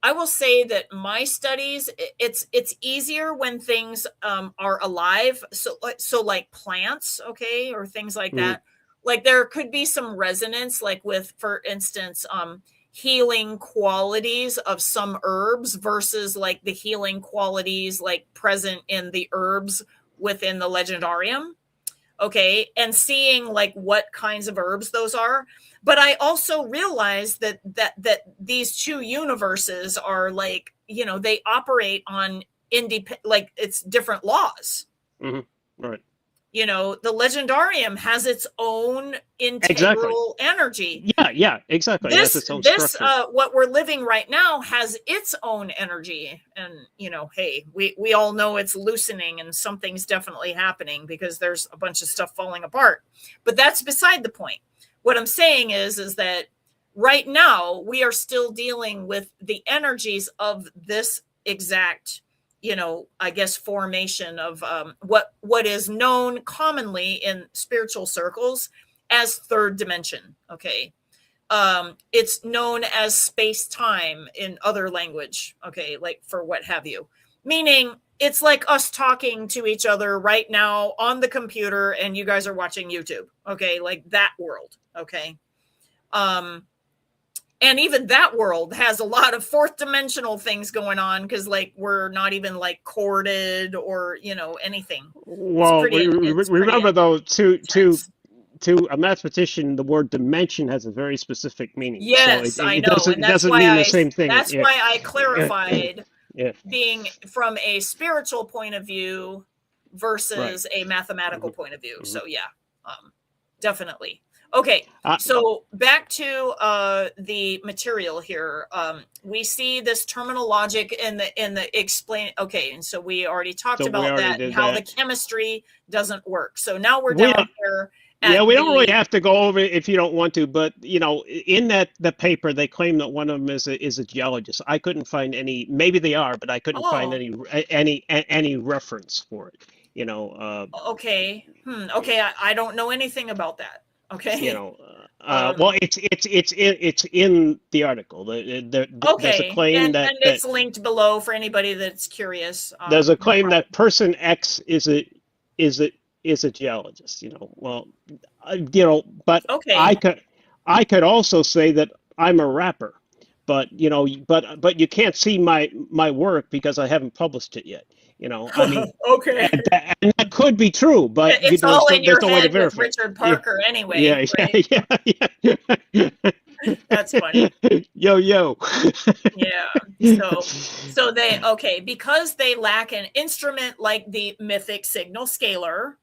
I will say that my studies, it's easier when things are alive. So like plants, okay, or things like mm, that. like there could be some resonance, like with, for instance, healing qualities of some herbs versus like the healing qualities like present in the herbs within the Legendarium. Okay. And seeing like what kinds of herbs those are. But I also realized that these two universes are like, you know, they operate on like it's different laws. Right. You know, the Legendarium has its own integral energy. Yeah, exactly. This, it has its own structure. What we're living right now has its own energy. And, you know, hey, we all know it's loosening and something's definitely happening because there's a bunch of stuff falling apart. But that's beside the point. What I'm saying is that right now we are still dealing with the energies of this exact, you know, I guess formation of what is known commonly in spiritual circles as third dimension. Okay. It's known as space-time in other language. Okay. Like for what have you, meaning it's like us talking to each other right now on the computer and you guys are watching YouTube. Okay. Like that world. Okay. And even that world has a lot of fourth dimensional things going on because, like, we're not even like corded or, you know, anything. Well, remember though, to a mathematician, the word dimension has a very specific meaning. Yes, so I know, and that's doesn't mean the same thing. That's why I clarified yeah. being from a spiritual point of view versus a mathematical point of view. So yeah, definitely. Okay, so back to the material here. We see this terminal logic in the explain. Okay, and so we already talked about that and how the chemistry doesn't work. So now we're down here. Yeah, we don't really have to go over it if you don't want to, but you know, in the paper they claim that one of them is a geologist. I couldn't find any. Maybe they are, but I couldn't find any reference for it. You know. Okay. Okay, I don't know anything about that. Okay. You know, well, it's in the article. There's a claim that it's linked below for anybody that's curious. There's a claim that person X is a geologist. You know, well, you know, but I could also say that I'm a rapper, but you know, but you can't see my work because I haven't published it yet. You know, I mean, and that could be true, but it's all in your head with Richard Parker anyway. Yeah, right? Yeah. That's funny. Yo. Yeah. So they because they lack an instrument like the mythic signal scalar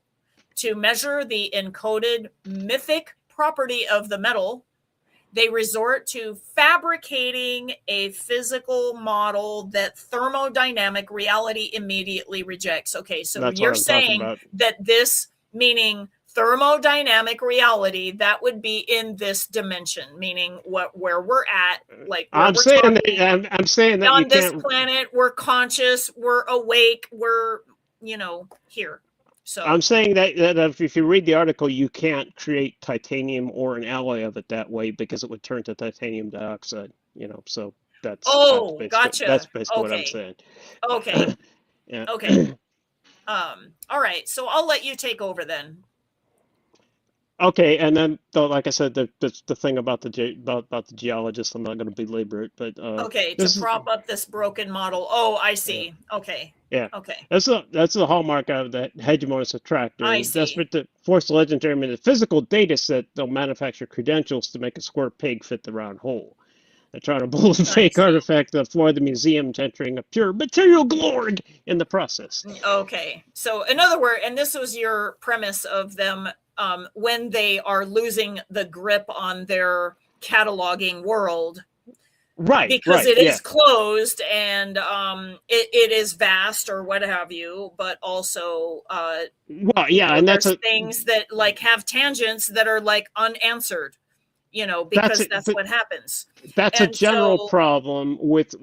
to measure the encoded mythic property of the metal. They resort to fabricating a physical model that thermodynamic reality immediately rejects. Okay, so that's you're saying that this, meaning thermodynamic reality, that would be in this dimension, meaning where we're at. Like I'm saying that on this planet, we're conscious, we're awake, we're, you know, here. So I'm saying that if you read the article, you can't create titanium or an alloy of it that way because it would turn to titanium dioxide. You know, so that's gotcha. That's basically what I'm saying. Okay. Yeah. Okay. All right. So I'll let you take over then. Okay, and then like I said, the thing about the geologist, I'm not going to belabor it, but to prop up this broken model. Oh, I see. Yeah. Okay. Yeah. Okay. That's the hallmark of the hegemonist attractor. I see. Desperate to force the Legendarium into a physical data set, they'll manufacture credentials to make a square peg fit the round hole. They're trying to build a fake artifact that floor the museum, entering a pure material glorg in the process. Okay. So in other words, and this was your premise of them. When they are losing the grip on their cataloging world, right? Because it is closed and it is vast or what have you, but also and that's things that like have tangents that are like unanswered. You know, because that's what happens. That's a general problem with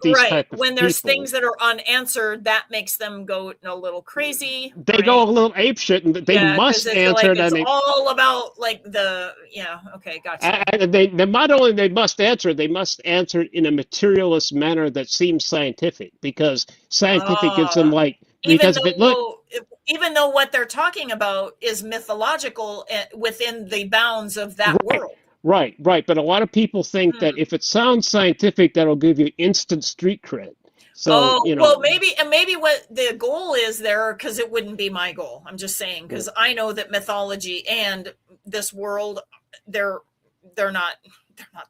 these type of when there's people. Things that are unanswered, that makes them go a little crazy. They go a little apeshit, and they must answer. It's all about like okay, gotcha. And they not only they must answer in a materialist manner that seems scientific, because scientific gives them like. Because even though what they're talking about is mythological within the bounds of that Right, world. right. But a lot of people think that if it sounds scientific, that'll give you instant street cred. So, Oh, well, maybe what the goal is there, because it wouldn't be my goal. I'm just saying, because I know that mythology and this world, they're not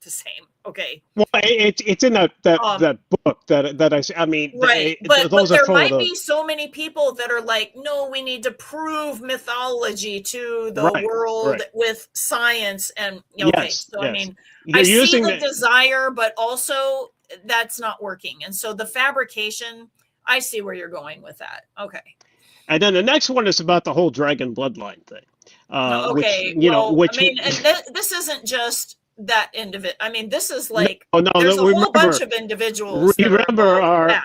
the same. Okay. Well, it's in that book that I mean, right. But those are there full of might those. be so many people that are like, no, we need to prove mythology to the Right, world right. with science. And okay, Yes, so I yes. mean, You're I see using the desire, but also that's not working. And so the fabrication, I see where you're going with that. Okay. and then the next one is about the whole dragon bloodline thing, which Okay. Well, I mean, and this isn't just that individual. I mean, this is like no, there's a whole bunch remember, of individuals that are remember involved with that.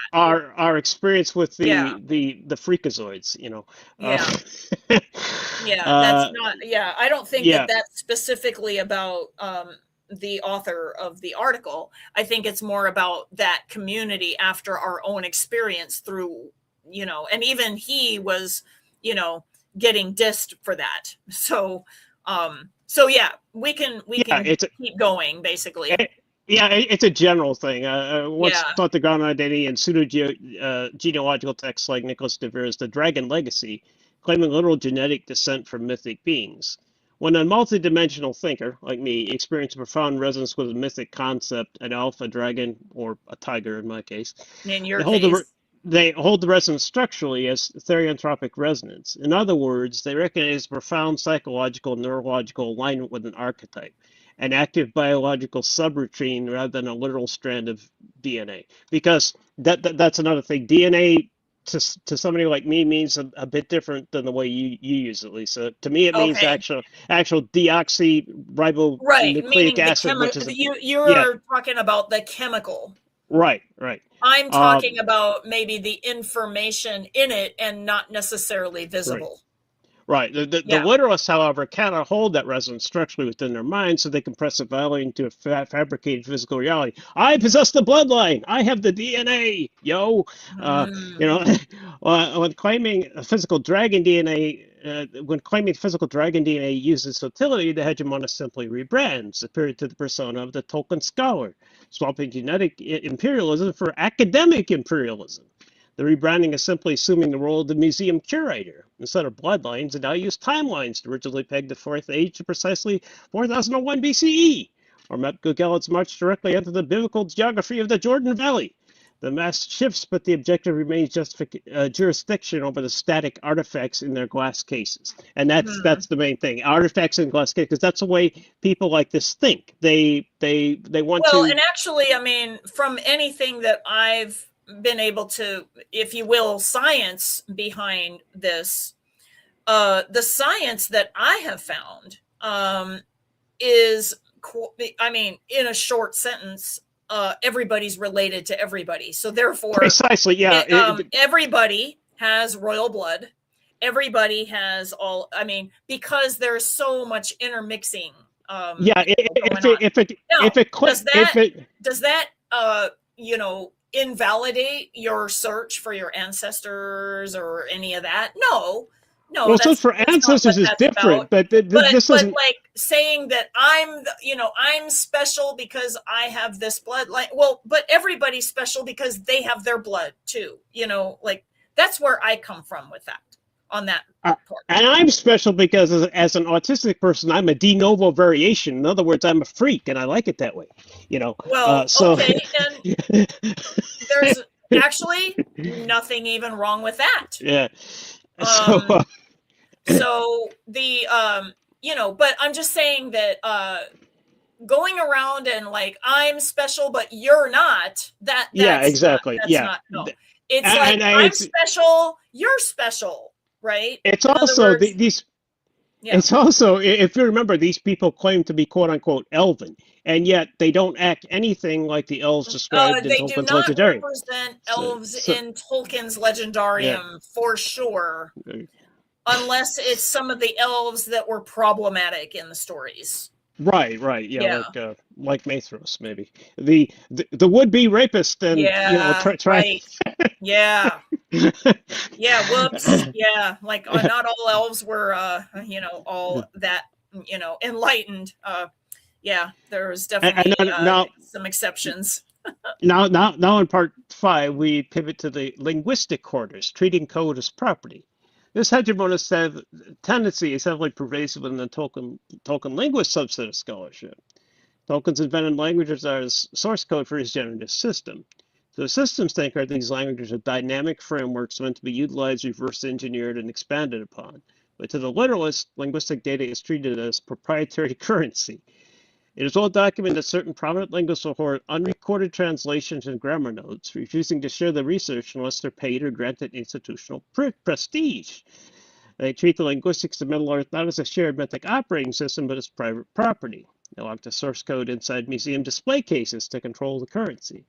our experience with Yeah. the freakazoids, you know. Yeah. Yeah, that's not. Yeah, I don't think that that's specifically about the author of the article. I think it's more about that community after our own experience through, and even he was, getting dissed for that. So, yeah, we can keep going basically. It's a general thing. Once thought the ground identity and pseudo genealogical texts like Nicholas de Vere's The Dragon Legacy, claiming literal genetic descent from mythic beings. When a multidimensional thinker, like me, experiences a profound resonance with a mythic concept, an alpha dragon, or a tiger in my case, in your case, they hold the resonance structurally as therianthropic resonance. In other words, they recognize profound psychological and neurological alignment with an archetype, an active biological subroutine rather than a literal strand of DNA. Because that's another thing. DNA to somebody like me means a bit different than the way you use it, Lisa. To me, it means actual deoxyribonucleic acid, which is you're talking about the chemical. Right. I'm talking about maybe the information in it and not necessarily visible. Right. The literalists, however, cannot hold that resonance structurally within their mind, so they compress it violently into a fabricated physical reality. I possess the bloodline. I have the DNA. Yo. When claiming physical dragon DNA, uses fertility, the hegemon simply rebrands, superior to the persona of the Tolkien scholar, swapping genetic imperialism for academic imperialism. The rebranding is simply assuming the role of the museum curator. Instead of bloodlines, it now uses timelines to originally peg the fourth age to precisely 4001 BCE, or map Gilgalad's march directly into the biblical geography of the Jordan Valley. The mass shifts, but the objective remains jurisdiction over the static artifacts in their glass cases. And that's the main thing. Artifacts in glass cases, because that's the way people like this think. They want to... Well, and actually, I mean, from anything that I've been able to, if you will, science behind this, the science that I have found is, I mean, in a short sentence, everybody's related to everybody. So therefore, precisely, everybody has royal blood. Everybody has because there's so much intermixing. Does that invalidate your search for your ancestors or any of that? No. Well, search for ancestors is different, but this isn't like saying that I'm special because I have this bloodline. Well, but everybody's special because they have their blood too. Like that's where I come from with that. On that part. And I'm special because as an autistic person, I'm a de novo variation. In other words, I'm a freak, and I like it that way. Well, okay, and there's actually nothing even wrong with that. Yeah. So the but I'm just saying that going around and like I'm special, but you're not. Exactly. Not, no. It's like I'm special, you're special. Right. It's also these. Yeah. It's also, if you remember, these people claim to be quote unquote elven, and yet they don't act anything like the elves described in Tolkien's Legendarium. They do not represent elves in Tolkien's Legendarium for sure, unless it's some of the elves that were problematic in the stories. Right. Yeah. like Mathros, maybe the would-be rapist, and Yeah, try. right. Yeah. Yeah, whoops. Yeah, like not all elves were all that, enlightened. Yeah, there's And definitely now, some exceptions. now in part 5, we pivot to the linguistic quarters, treating code as property. This hegemonist tendency is heavily pervasive in the Tolkien linguist subset of scholarship. Tolkien's invented languages are as source code for his generative system. To a systems thinker, these languages are dynamic frameworks meant to be utilized, reverse engineered, and expanded upon. But to the literalist, linguistic data is treated as proprietary currency. It is well documented that certain prominent linguists will hoard unrecorded translations and grammar notes, refusing to share the research unless they're paid or granted institutional prestige. They treat the linguistics of Middle Earth not as a shared mythic operating system, but as private property. They lock the source code inside museum display cases to control the currency.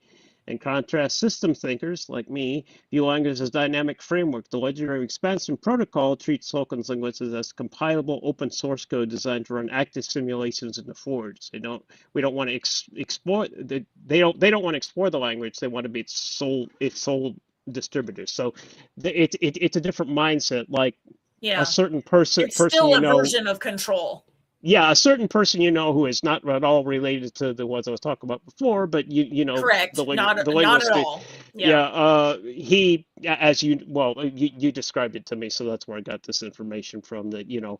In contrast, system thinkers, like me, view language as a dynamic framework. The Legendarium expansion protocol treats Tolkien's linguistics as compilable open source code designed to run active simulations in the Forge. We don't want to explore. They don't want to explore the language. They want to be its sole distributors. So it's a different mindset. Like a Yeah, certain person it's person still a version of control. yeah, a certain person who is not at all related to the ones I was talking about before, but Correct. the Not at linguist, all. Yeah. yeah, he, as you described it to me, so that's where I got this information from. That you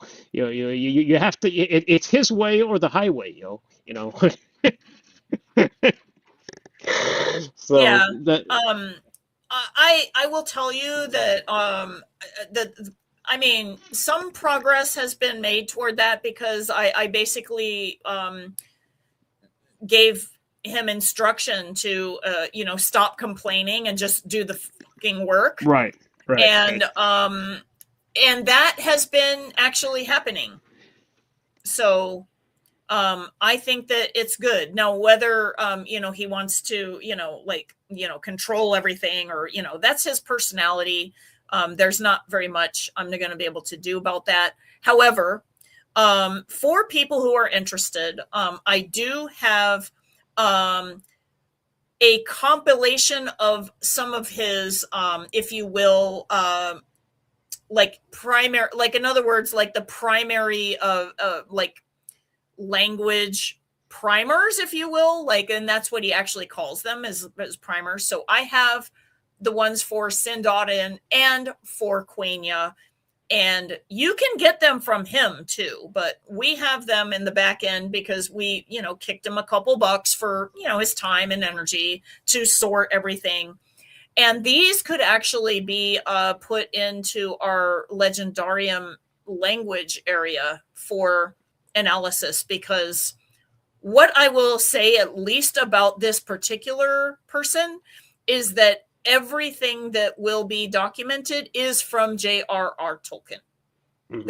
have to, it's his way or the highway, you know. So Yeah. that I will tell you that that I mean, some progress has been made toward that, because I basically gave him instruction to stop complaining and just do the fucking work. right, right, And that has been actually happening. So I think that it's good. Now, whether he wants to control everything, or that's his personality. There's not very much I'm going to be able to do about that. However, for people who are interested, I do have a compilation of some of his, if you will, primary, in other words, like the primary of language primers, if you will, and that's what he actually calls them, as primers. So I have the ones for Sindarin and for Quenya, and you can get them from him too, but we have them in the back end because we kicked him a couple bucks for his time and energy to sort everything. And these could actually be put into our Legendarium language area for analysis, because what I will say, at least about this particular person, is that everything that will be documented is from J.R.R. Tolkien. Mm-hmm.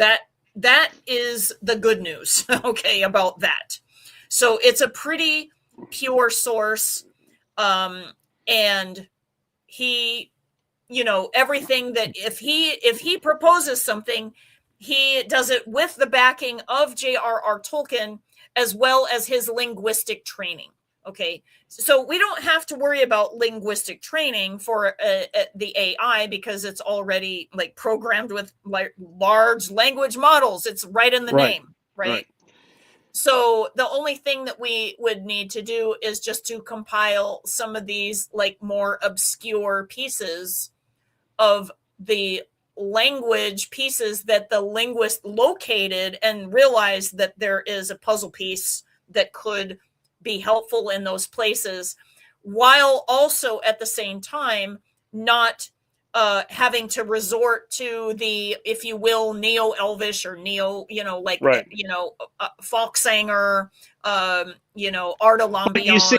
That is the good news, okay, about that. So it's a pretty pure source, and he, everything that if he proposes something, he does it with the backing of J.R.R. Tolkien, as well as his linguistic training. Okay, so we don't have to worry about linguistic training for the AI, because it's already programmed with large language models. It's right in the name, right? So the only thing that we would need to do is just to compile some of these more obscure pieces of the language pieces that the linguist located, and realized that there is a puzzle piece that could be helpful in those places, while also at the same time not having to resort to the, if you will, neo-elvish or Folksanger, Ardalambion.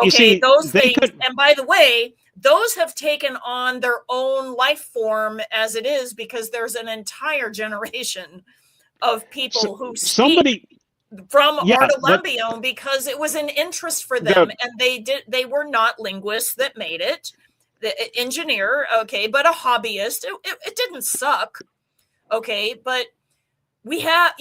Okay, those things. And by the way, those have taken on their own life form as it is, because there's an entire generation of people who speak from Ardalambion because it was an interest for them, and they were not linguists that made it. The engineer, okay, but a hobbyist. It didn't suck, okay, but we have,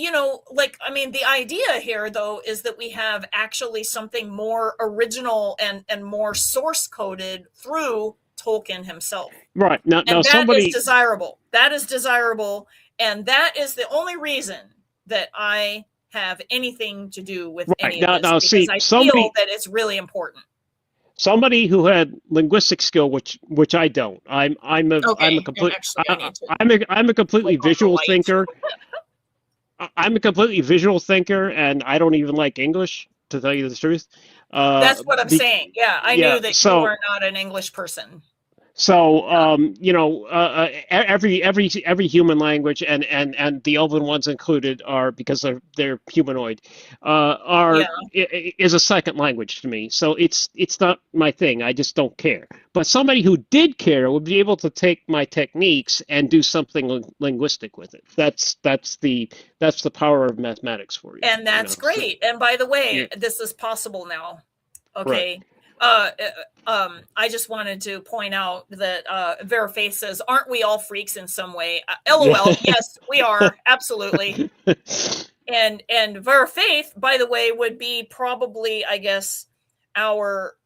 like, I mean, the idea here, though, is that we have actually something more original and more source coded through Tolkien himself. Right. Now And that is somebody, desirable. That is desirable. And that is the only reason that I have anything to do with right. any of this, Now because see, I feel that it's really important. somebody who had linguistic skill, which I don't. I'm a Okay. And complete actually, I need to I'm a completely flick on the visual light. thinker. I'm a completely visual thinker, and I don't even like English, to tell you the truth. That's what I'm Be, saying. Yeah, I yeah. knew that you are not an English person. So, every human language, and the Elven ones included, are, because they're humanoid, Yeah. is a second language to me. So it's not my thing. I just don't care. But somebody who did care would be able to take my techniques and do something linguistic with it. That's the power of mathematics for you. And that's So great. And by the yeah, way, this is possible now. right. Okay. I just wanted to point out that Vera Faith says, "Aren't we all freaks in some way?" LOL. Yeah. Yes, we are, absolutely. And Vera Faith, by the way, would be probably, I guess, our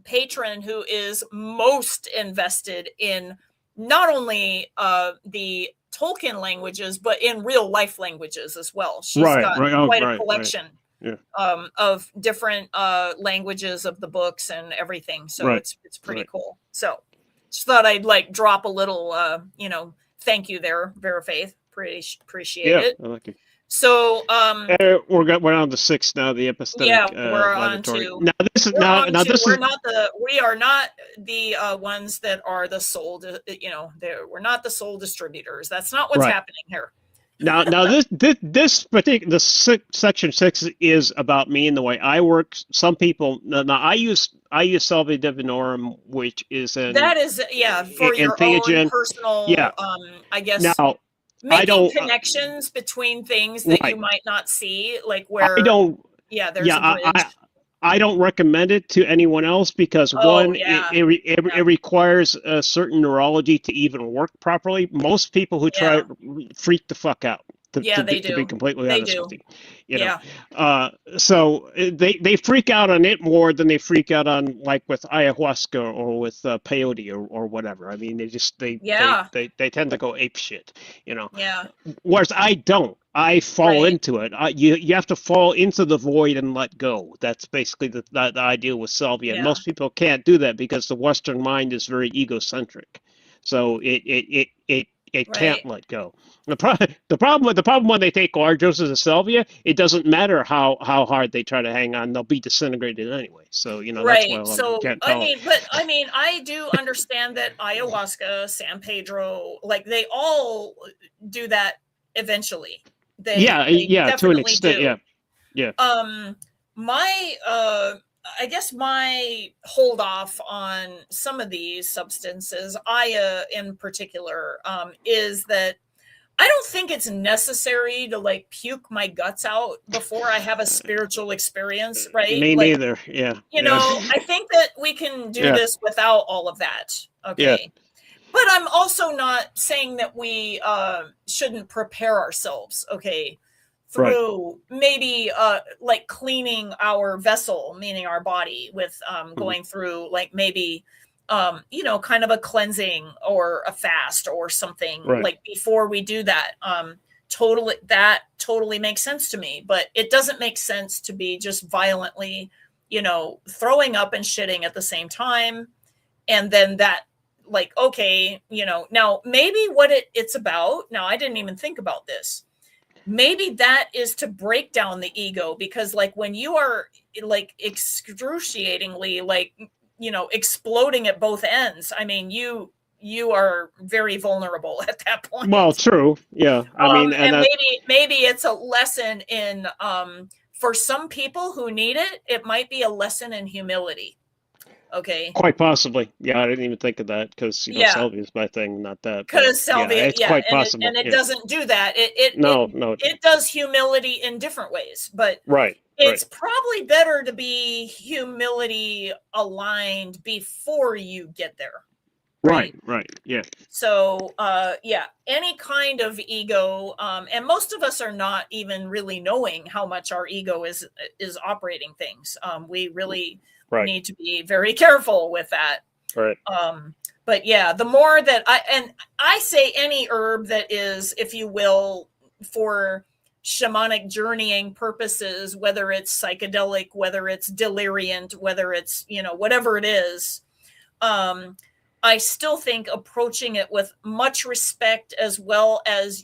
patron who is most invested in not only the Tolkien languages, but in real life languages as well. She's Right. got Right. Oh, quite a right. collection Yeah. of different languages of the books and everything. So Right. it's pretty Right. cool. So just thought I'd like drop a little, thank you there, Vera Faith. Appreciate Yeah. it. I like it. So We're on the sixth now, the yeah, epistemic we're on laboratory. to Now this is we're now on now to this is we are not the ones that are the sole we're not the sole distributors. That's not what's right. happening here. Now this particular section 6 is about me and the way I work. Some people now I use Salvia Divinorum, which is That is, for in your own Theogen. Yeah. personal, I guess, Now I making don't connections between things that you right. might not see, like I where, don't yeah, there's yeah a bridge. I don't recommend it to anyone else because Oh, one, yeah, it yeah, requires a certain neurology to even work properly. Most people who try yeah, it freak the fuck out. yeah, they To be do. completely They honest with do. you, you know, Yeah, so they freak out on it more than they freak out on, like, with ayahuasca or with peyote or whatever. I mean, they just yeah, they tend to go ape shit, you know. yeah, Whereas I don't. I fall right. into it. You have to fall into the void and let go. That's basically the idea with salvia. And Yeah, most people can't do that because the Western mind is very egocentric. So it can't right. let go. The problem when they take large doses of salvia, it doesn't matter how hard they try to hang on, they'll be disintegrated anyway. So that's why a Right. lot of them So, can't tolerate. I mean, I do understand that ayahuasca, San Pedro, like they all do that eventually. Yeah, They yeah, to an definitely extent, do. yeah, yeah, My I guess my hold off on some of these substances, Aya in particular, is that I don't think it's necessary to like puke my guts out before I have a spiritual experience, right? me Like, neither. Yeah, yeah, I think that we can do yeah, this without all of that. yeah. Okay. But I'm also not saying that we shouldn't prepare ourselves, okay, Right. through maybe like cleaning our vessel, meaning our body, with Mhm. going through like maybe kind of a cleansing or a fast or something Right. like before we do that. Totally makes sense to me, but it doesn't make sense to be just violently, throwing up and shitting at the same time. And then that, like, okay, now maybe what it's about. Now, I didn't even think about this. Maybe that is to break down the ego, because like when you are like excruciatingly like exploding at both ends, I mean you are very vulnerable at that Well, point. true. Yeah. I mean, and And that maybe it's a lesson in for some people who need it, it might be a lesson in humility. Okay. quite possibly. Yeah, I didn't even think of that because Yeah, salvia is my thing, not that. But because yeah, salvia, it's yeah, quite possible. and it Yeah. doesn't do that. It No, no. it does humility in different ways, but Right. Right. it's probably better to be humility aligned before you get there. Right, right, yeah. So, yeah, any kind of ego, and most of us are not even really knowing how much our ego is operating things. We really need to be very careful with that. Right. But yeah, the more that I say any herb that is, if you will, for shamanic journeying purposes, whether it's psychedelic, whether it's deliriant, whether it's, whatever it is, I still think approaching it with much respect, as well as,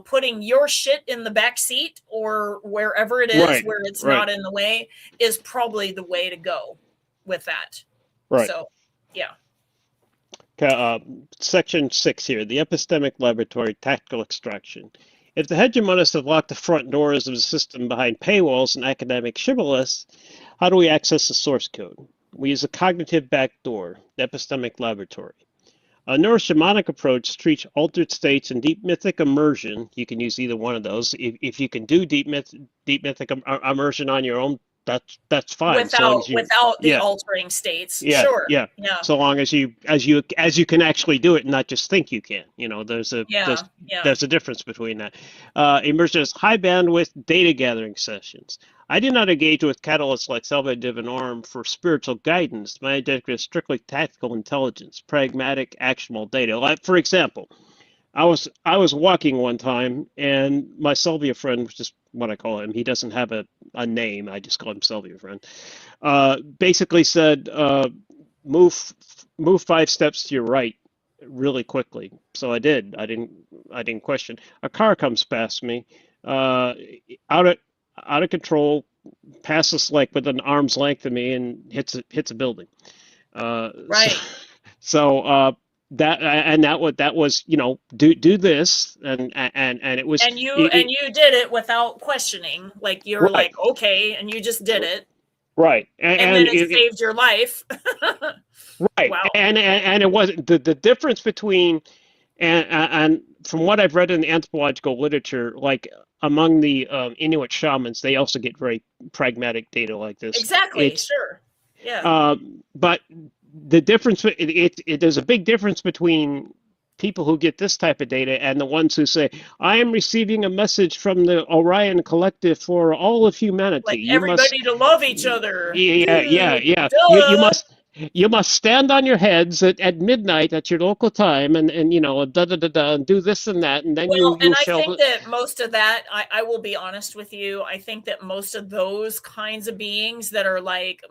putting your shit in the back seat or wherever it is, where it's not in the way, is probably the way to go with that. Right. So, yeah. Section 6 here, the epistemic laboratory, tactical extraction. If the hegemonists have locked the front doors of the system behind paywalls and academic shibboleths, how do we access the source code? We use a cognitive backdoor, the epistemic laboratory. A neuroshamanic approach treats altered states and deep mythic immersion. You can use either one of those. If you can do deep mythic immersion on your own, that's fine. Without the altering states. Yeah, sure. Yeah. So long as you can actually do it and not just think you can. There's a difference between that. Immersion is high bandwidth data gathering sessions. I do not engage with catalysts like Salve Divinorum for spiritual guidance. My objective is strictly tactical intelligence, pragmatic, actionable data. Like, for example, I was walking one time, and my Salvia friend, which is what I call him, he doesn't have a name, I just call him Salvia friend, basically said, move 5 steps to your right really quickly. So I did. I didn't question. A car comes past me, out of control, passes like with an arm's length of me, and hits a building. Right. So that was do this, and it was, and you did it without questioning, like you're like, okay, and you just did it, right, and then it saved your life. Right. Wow. And it wasn't the difference between, and from what I've read in the anthropological literature, like among the Inuit shamans, they also get very pragmatic data like this. Exactly. Sure. Yeah. But the difference, there's a big difference between people who get this type of data and the ones who say, I am receiving a message from the Orion Collective for all of humanity. Like everybody to love each other. Yeah. You must stand on your heads at midnight at your local time and and do this and that, and then I think that most of that, I will be honest with you, I think that most of those kinds of beings that are like,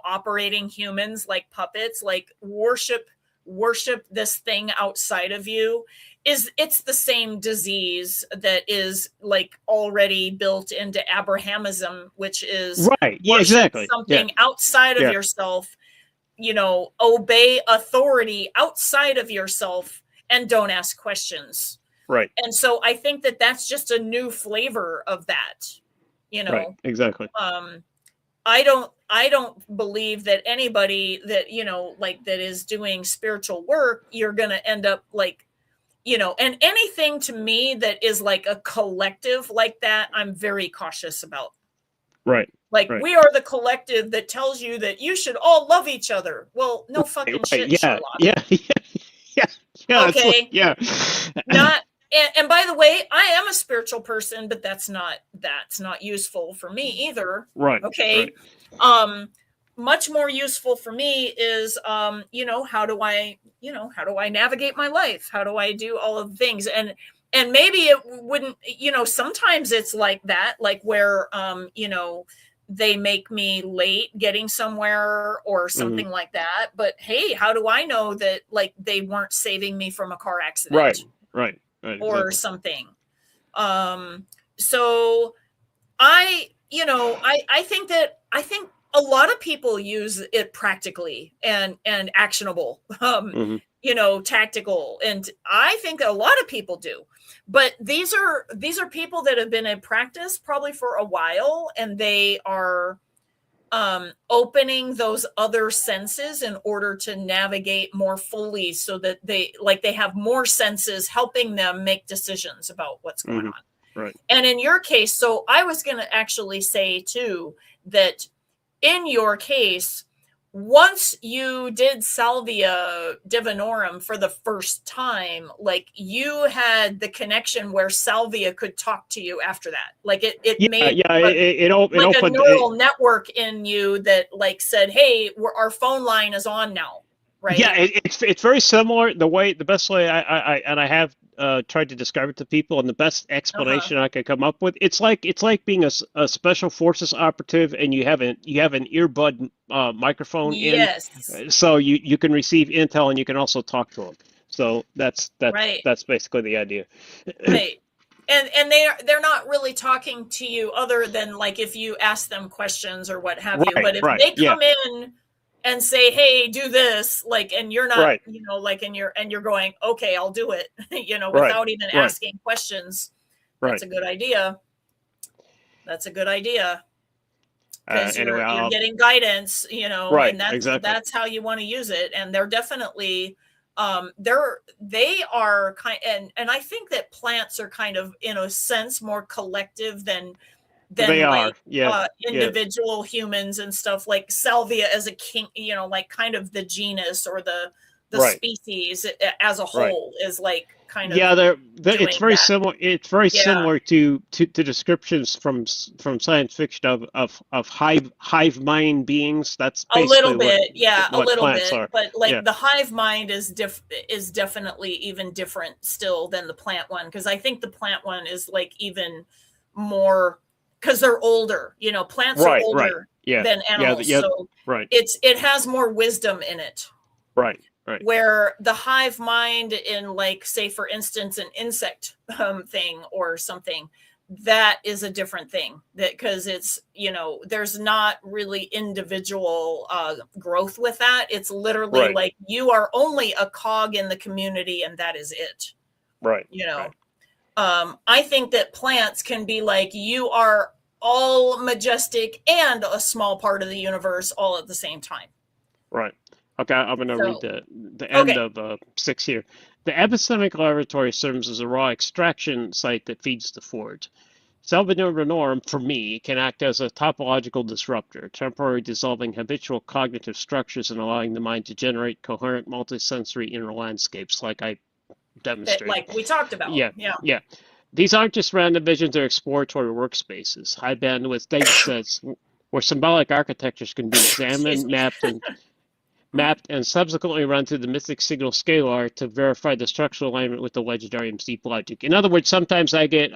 operating humans like puppets, like worship this thing outside of you, it's the same disease that is like already built into Abrahamism, which is right. Yeah, exactly. Something outside of yourself. Obey authority outside of yourself and don't ask questions. Right. And so I think that that's just a new flavor of that, Right. Exactly. I don't believe that anybody that, like that is doing spiritual work, you're going to end up like, and anything to me that is like a collective like that, I'm very cautious about. Right. Like, we are the collective that tells you that you should all love each other. Well, no fucking shit, Sherlock. Yeah. Okay. Like, Not, and by the way, I am a spiritual person, but that's not useful for me either. Right. Okay. Right. Much more useful for me is, how do I navigate my life? How do I do all of the things? And maybe it wouldn't, sometimes it's like that, like where, they make me late getting somewhere or something like that. But hey, how do I know that like they weren't saving me from a car accident? Right. Or something. So I think a lot of people use it practically and actionable, tactical. And I think a lot of people do. But these are people that have been in practice probably for a while, and they are opening those other senses in order to navigate more fully, so that they have more senses helping them make decisions about what's going on. Right. And in your case, so I was going to actually say too that in your case, once you did Salvia Divinorum for the first time, like you had the connection where Salvia could talk to you after that. Like it Yeah, made yeah, it like a opened neural network in you that like said, hey, our phone line is on now, yeah, right? it's very similar. The best way I have tried to describe it to people, and the best Uh-huh. explanation I could come up with, it's like being a special forces operative, and you have an earbud microphone in, Yes. so you can receive intel and you can also talk to them. So Right. that's basically the idea. Right. And they're not really talking to you other than like if you ask them questions or what have you. Right, But if right, they yeah, come in and say, "Hey, do this," like, and you're not, right, like, and you're going, "Okay, I'll do it," right, without even right, asking questions. That's right. a good idea. That's a good idea because Anyway, you're getting guidance, right, and exactly. that's how you want to use it. And they're definitely they are kind, and I think that plants are kind of in a sense more collective than They are, like yeah, yeah, individual humans and stuff. Like salvia as a king, like kind of the genus or the right, species as a right. whole is like kind of Yeah, it's doing very that. similar. It's very Yeah, similar to descriptions from science fiction of hive mind beings. That's a little basically bit, yeah, a what little plants bit, are. but Yeah, like the hive mind is definitely even different still than the plant one, because I think the plant one is like even more, because they're older. Plants are right, right. older Yeah, than yeah, animals, yeah. so Right, it has more wisdom in it. right, right, Where the hive mind in, like, say for instance, an insect thing or something, that is a different thing, that because it's, there's not really individual growth with that. It's literally right, like you are only a cog in the community and that is it. right, you right, know I think that plants can be like, you are all majestic and a small part of the universe all at the same time. right. Okay, I'm gonna read So the end okay. of 6 here. The epistemic laboratory serves as a raw extraction site that feeds the forge. Salvadoran norm, for me, can act as a topological disruptor, temporarily dissolving habitual cognitive structures and allowing the mind to generate coherent multisensory inner landscapes, like I That, demonstrated. like we talked about, Yeah, yeah. yeah. These aren't just random visions, they're exploratory workspaces, high bandwidth data sets where symbolic architectures can be Excuse examined, me. mapped and subsequently run through the Mythic signal scalar to verify the structural alignment with the Legendarium's deep logic. In other words, sometimes I get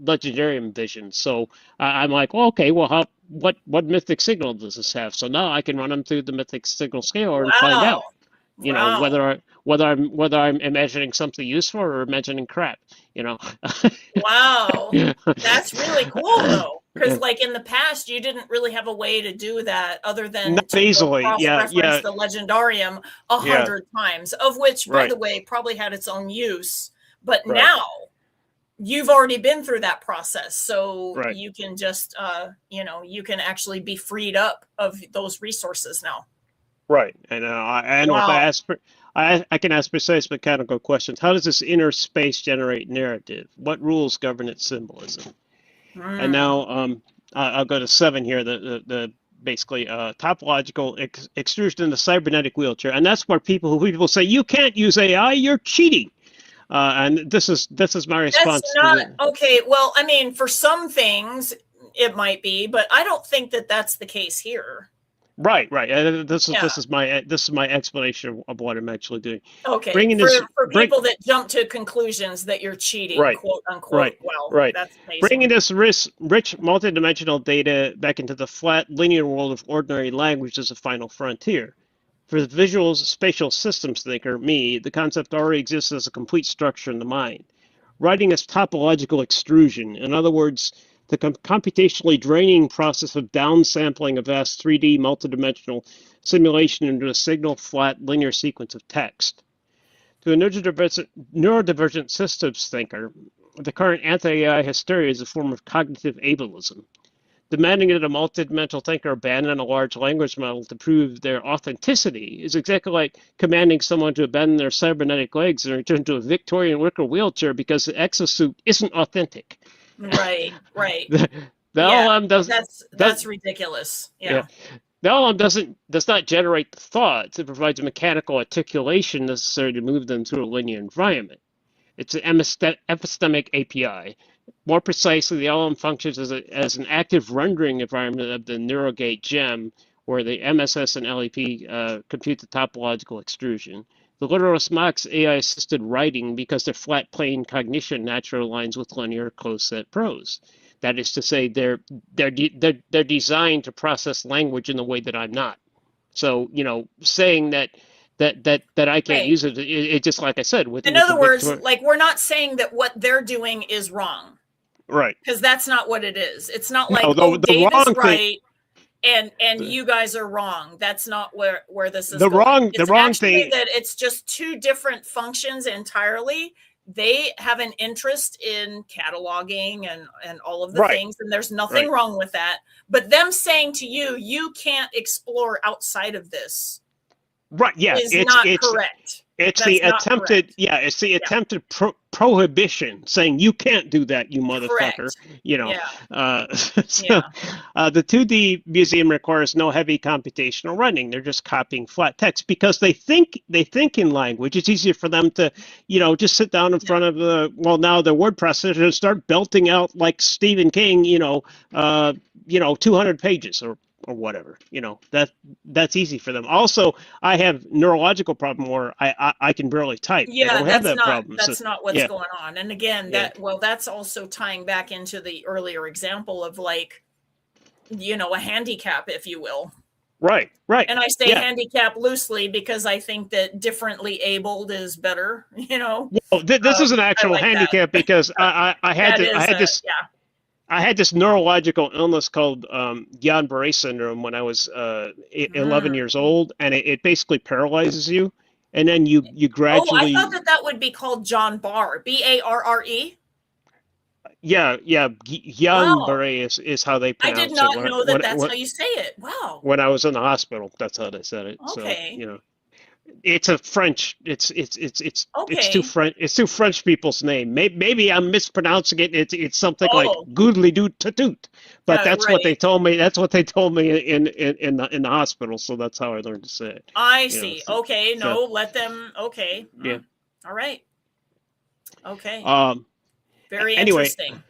Legendarium visions. So I'm like, well, okay, well, what Mythic signal does this have? So now I can run them through the Mythic signal scalar and find Wow. out, Wow. whether I'm imagining something useful or imagining crap. You know. Wow. That's really cool though. Because like in the past, you didn't really have a way to do that other than Not to go easily. Yeah, cross-reference yeah, the Legendarium a yeah. hundred times, of which, by Right, the way, probably had its own use. But right, now you've already been through that process. So right. you can just, you can actually be freed up of those resources now. Right. And if Wow. I can ask precise mechanical questions. How does this inner space generate narrative? What rules govern its symbolism? And Mm. now I'll go to 7 here. The basically topological extrusion in the cybernetic wheelchair, and that's where people say you can't use AI, you're cheating. And this is my That's response to not the. okay. Well, I mean, for some things it might be, but I don't think that that's the case here. Right, right. This is Yeah. this is my explanation of what I'm actually doing. Okay. Bringing For this for bring people that jump to conclusions that you're cheating, Right, quote right, unquote. Well, right. that's Bringing amazing. this rich multidimensional data back into the flat, linear world of ordinary language is a final frontier. For the visual spatial systems thinker, me, the concept already exists as a complete structure in the mind. Writing is topological extrusion. In other words, the computationally draining process of downsampling a vast 3D multidimensional simulation into a signal flat linear sequence of text. To a neurodivergent systems thinker, the current anti-AI hysteria is a form of cognitive ableism. Demanding that a multidimensional thinker abandon a large language model to prove their authenticity is exactly like commanding someone to abandon their cybernetic legs and return to a Victorian wicker wheelchair because the exosuit isn't authentic. Right, right. The Yeah. LLM does That's does ridiculous. yeah, Yeah. The LLM does not generate the thoughts. It provides a mechanical articulation necessary to move them through a linear environment. It's an epistemic API. More precisely, the LLM functions as an active rendering environment of the NeuroGate gem, where the MSS and LEP compute the topological extrusion. The literalist mocks AI-assisted writing because their flat plane cognition naturally aligns with linear closed-set prose. That is to say, they're designed to process language in the way that I'm not. So, saying that I can't Right. use it just like I said In with the other words, Victor. like, we're not saying that what they're doing is wrong, Right. because that's not what it is. It's not No, like, oh, the Dave is wrong thing, right and you guys are wrong. That's not where this is the going. wrong, the It's wrong actually thing. that it's just two different functions entirely. They have an interest in cataloging and all of the Right. things, and there's nothing Right. wrong with that. But them saying to you, you can't explore outside of this, Right. Yeah. is not correct. It's That's the not attempted, correct. yeah, it's the Yeah. attempted prohibition saying you can't do that, you motherfucker. Correct. You know, Yeah. so Yeah. the 2D museum requires no heavy computational running. They're just copying flat text because they think in language. It's easier for them to, just sit down in front of now the word processor and start belting out like Stephen King, 200 pages or whatever. That's easy for them. Also, I have neurological problem where I can barely type. They Yeah, don't have that problem. So that's not what's yeah, going on. And again, yeah, that's also tying back into the earlier example of, like, a handicap, if you will. right, And I say yeah. handicap loosely because I think that differently abled is better. Well, this is an I actual like that. handicap because I had That to, is yeah. I had this neurological illness called Guillain-Barré syndrome when I was 11 Mm. years old, and it basically paralyzes you, and then you Oh, I thought gradually. that would be called John Barr, Barre. Yeah, Wow. Guillain-Barré is how they I did pronounce it not know that when that's how you say it. Wow. when I was in the hospital. That's how they said it. So Okay. it's a French. It's two Okay. French. It's two French people's name. Maybe I'm mispronouncing it. It's something like Oh, goodly doot toot. But yeah, that's what they right. told me. That's what they told me in the hospital. So that's how I learned to say it. I You know. see. So, Okay, so no, let them. Okay. yeah. All right. Okay. Um. Very Anyway, interesting.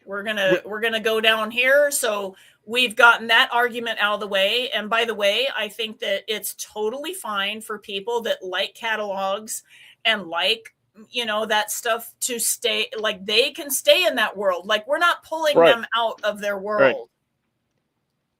We're gonna go down here. So we've gotten that argument out of the way. And by the way, I think that it's totally fine for people that like catalogs and like, that stuff to stay, like, they can stay in that world. Like, we're not pulling right, them out of their right. world.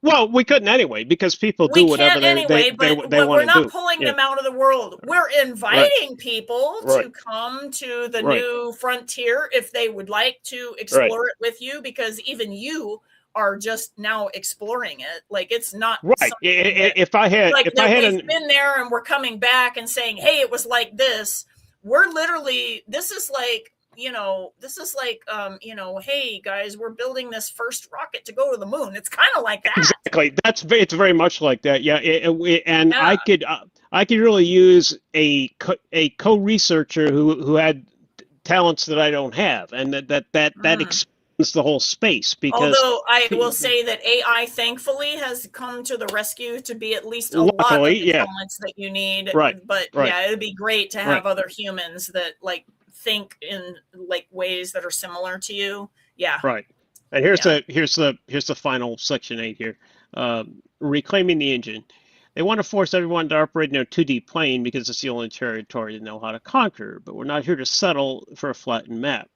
Well, we couldn't anyway because people do We whatever can't anyway, they but want we're to not do. pulling Yeah. them out of the world. We're Right. inviting people Right. to come to the Right. new frontier if they would like to Right. explore it with you, because even you are just now exploring it. Like, it's not Right. something that, like, If I that had we've an been there and we're coming back and saying, hey, it was like this. We're literally, this is like, hey guys, we're building this first rocket to go to the moon. It's kind of like that. exactly. It's very much like that. Yeah. And Yeah. I could really use a co-researcher who had talents that I don't have, and that Mm. expands the whole space because Although I will say that AI thankfully has come to the rescue to be at least a lot of luckily, the yeah. talents that you need. Right. But Right. yeah, it'd be great to Right. have other humans that, like, think in, like, ways that are similar to you. Yeah. Right. And Yeah. here's the final section 8 here. Reclaiming the engine. They want to force everyone to operate in a 2D plane because it's the only territory they know how to conquer, but we're not here to settle for a flattened map.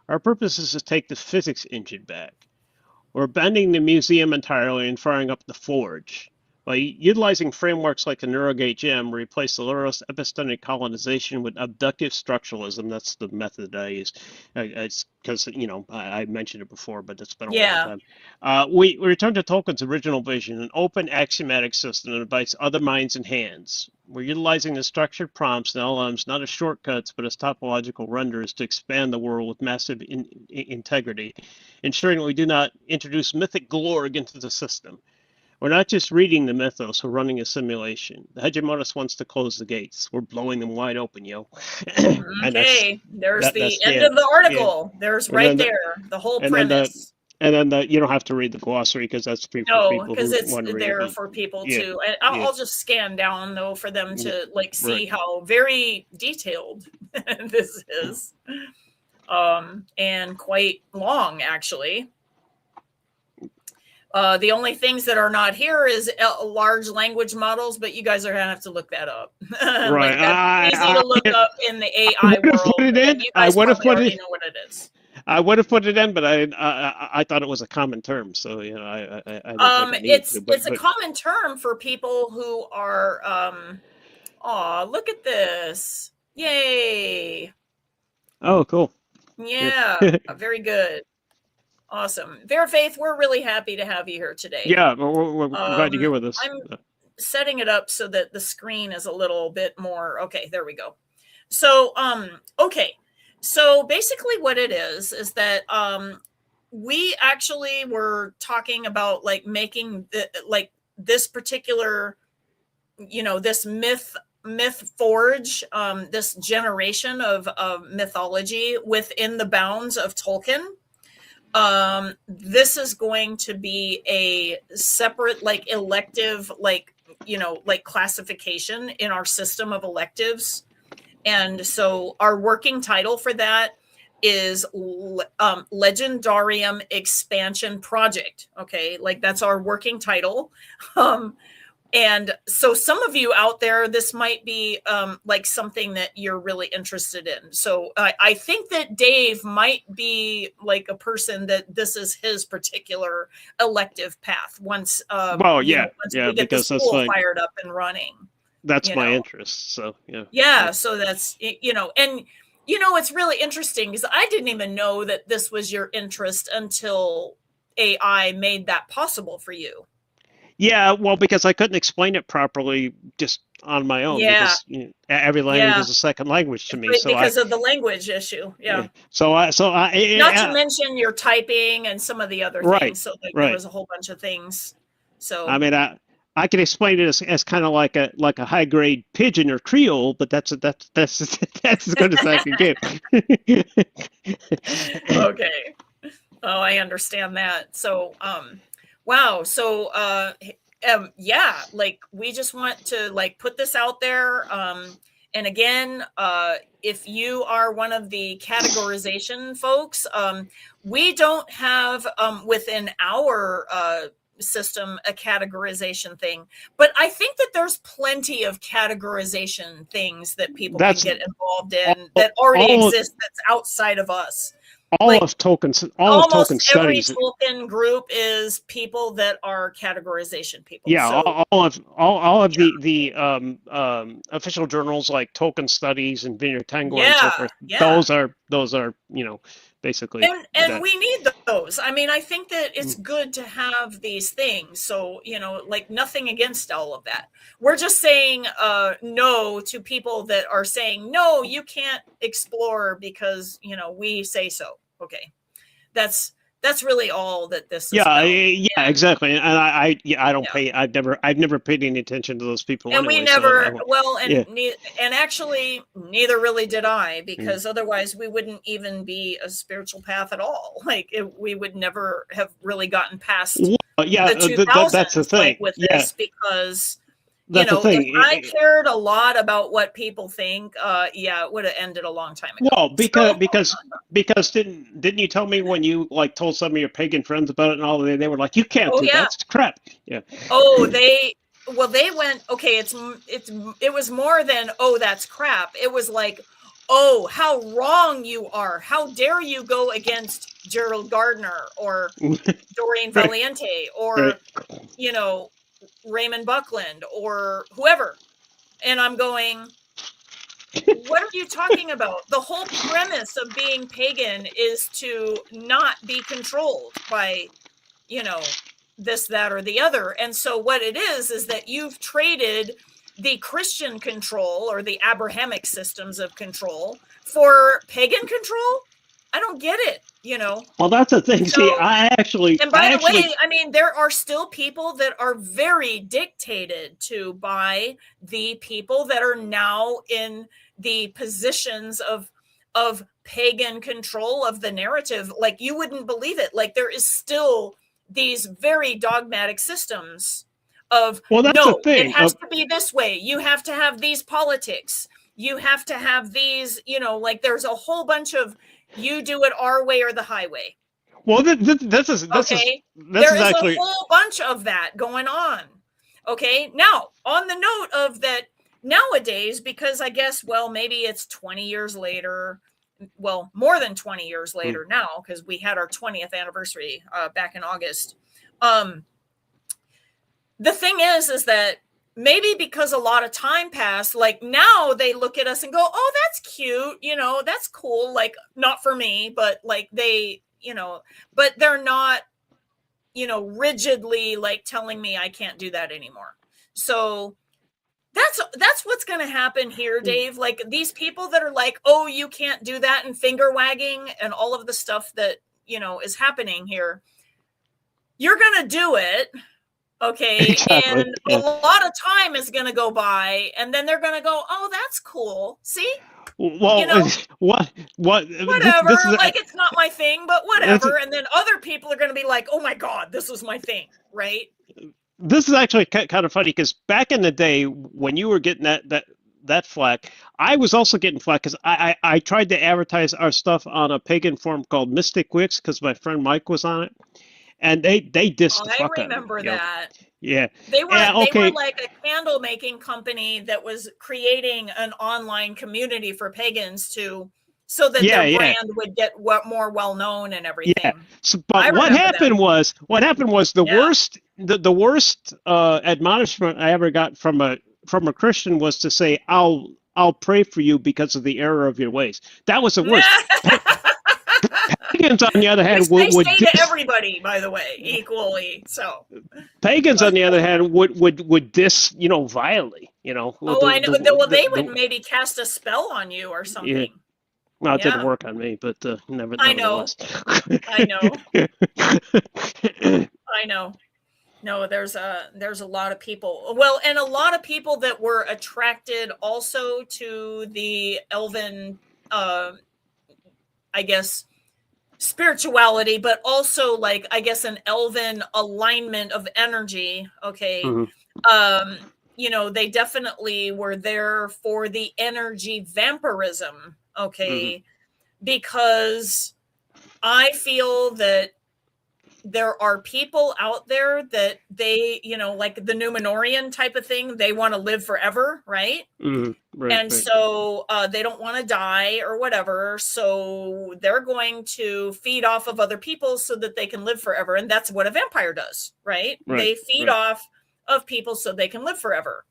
Our purpose is to take the physics engine back. We're abandoning the museum entirely and firing up the forge. By utilizing frameworks like the NeuroGate gem, we replace the literalist epistemic colonization with abductive structuralism. That's the method I use. It's because, I mentioned it before, but it's been a long Yeah. time. We return to Tolkien's original vision, an open axiomatic system that invites other minds and hands. We're utilizing the structured prompts and LLMs not as shortcuts, but as topological renders to expand the world with massive integrity, ensuring that we do not introduce mythic glorg into the system. We're not just reading the mythos, we're running a simulation. The hegemonists wants to close the gates. We're blowing them wide open, yo. And Okay. There's the that's the end end. of the Yeah. article. There's And right then there, the whole and then premise. And then you don't have to read the glossary because that's free for No, people because who it's want to read there it. for people Yeah, to, and yeah, I'll just scan down though for them yeah, to like right. see how very detailed this is, and quite long actually. The only things that are not here is large language models, but you guys are gonna have to look that up. Right. Like that's easy to look up in the AI would have put world, it and in. you I guys would have probably put already it. know what it is. I would have put it in, but I thought it was a common term, so I didn't think I needed to. It's a But common term for people who are look at this. Yay. oh, cool. Yeah, very good. Awesome. Vera Faith, we're really happy to have you here today. Yeah, we're glad you're here with us. I'm setting it up so that the screen is a little bit more, okay, there we go. So, okay. So basically what it is that we actually were talking about like making like this particular, this myth forge, this generation of mythology within the bounds of Tolkien. This is going to be a separate like elective like classification in our system of electives. And so our working title for that is Legendarium Expansion Project. Okay, like that's our working title. And so some of you out there, this might be like something that you're really interested in. So I think that Dave might be like a person that this is his particular elective path once, well, once we get the because that's school like fired up and running. that's my interest. So yeah. So that's, and it's really interesting because I didn't even know that this was your interest until AI made that possible for you. Yeah, well, because I couldn't explain it properly just on my own because every language is a second language to me. So because of the language issue. Yeah. So I not to mention your typing and some of the other things. So like, there was a whole bunch of things. So I mean, I can explain it as kind of like a high grade pidgin or Creole, but that's as good as I can get. Okay. Oh, I understand that. So wow. So yeah, like we just want to like put this out there. And again, if you are one of the categorization folks, we don't have within our system a categorization thing, but I think that there's plenty of categorization things that people can get involved in that already exist that's outside of us. Almost Tolkien every studies. Tolkien group is people that are categorization people. Yeah, so, all of the official journals like Tolkien Studies and Vineyard Tangor and so forth. Those are basically. And we need those. I mean, I think that it's good to have these things. So like nothing against all of that. We're just saying no to people that are saying no, you can't explore because we say so. Okay, that's really all that this is about. Yeah, exactly. And I don't pay. I've never paid any attention to those people. And anyway, we never. So and actually, neither really did I, because otherwise we wouldn't even be a spiritual path at all. Like we would never have really gotten past the 2000s. That's the thing. Like with this, because. That's the thing. If I cared a lot about what people think, it would have ended a long time ago. Well, because didn't you tell me when you like told some of your pagan friends about it and all, they were like, you can't do that's crap. Yeah. Oh, they went, okay, it was more than, oh, that's crap. It was like, oh, how wrong you are. How dare you go against Gerald Gardner or Doreen Valiente or, Raymond Buckland or whoever. And I'm going, what are you talking about? The whole premise of being pagan is to not be controlled by, this, that, or the other. And so what it is that you've traded the Christian control or the Abrahamic systems of control for pagan control. I don't get it, Well, that's the thing. So, see, and by the way, I mean, there are still people that are very dictated to by the people that are now in the positions of pagan control of the narrative. Like, you wouldn't believe it. Like, there is still these very dogmatic systems of, Well, that's the no, it thing. has to be this way. You have to have these politics. You have to have these, like, there's a whole bunch of, you do it our way or the highway. Well, this is a actually, whole bunch of that going on. Okay. Now, on the note of that, nowadays, because I guess, well, maybe it's 20 years later, well, more than 20 years later now, because we had our 20th anniversary back in August. The thing is that maybe because a lot of time passed, like, now they look at us and go, oh, that's cute. That's cool. Like, not for me, but like they, but they're not, rigidly like telling me I can't do that anymore. So that's what's going to happen here, Dave. Like, these people that are like, oh, you can't do that, and finger wagging and all of the stuff that, is happening here. You're going to do it. Okay. exactly, And a lot of time is going to go by, and then they're going to go, oh, that's cool. See? Well, what? Whatever. Like, it's not my thing, but whatever. And then other people are going to be like, oh my God, this is my thing. Right. This is actually kind of funny, because back in the day when you were getting that flack, I was also getting flack, because I tried to advertise our stuff on a pagan forum called Mystic Wix, because my friend Mike was on it, and they dissed the fuck out of me. I remember that. Yeah. They were like a candle making company that was creating an online community for pagans so that their brand would get more well known and everything. Yeah. So, but what happened was the worst admonishment I ever got from a Christian was to say, I'll pray for you because of the error of your ways. That was the worst. Pagans, on the other hand, would say to everybody, by the way, equally. So pagans, on the other hand, would diss, vilely, Oh, I know. They would maybe cast a spell on you or something. Yeah. Well, it didn't work on me, but nevertheless. I know. No, there's a lot of people. Well, and a lot of people that were attracted also to the elven, I guess, spirituality, but also, like, I guess, an elven alignment of energy. Okay. Mm-hmm. They definitely were there for the energy vampirism. Okay. Mm-hmm. Because I feel that there are people out there that they, like the Numenorian type of thing, they want to live forever, right? Mm-hmm. Right. So they don't want to die or whatever. So they're going to feed off of other people so that they can live forever. And that's what a vampire does, right? They feed off of people so they can live forever.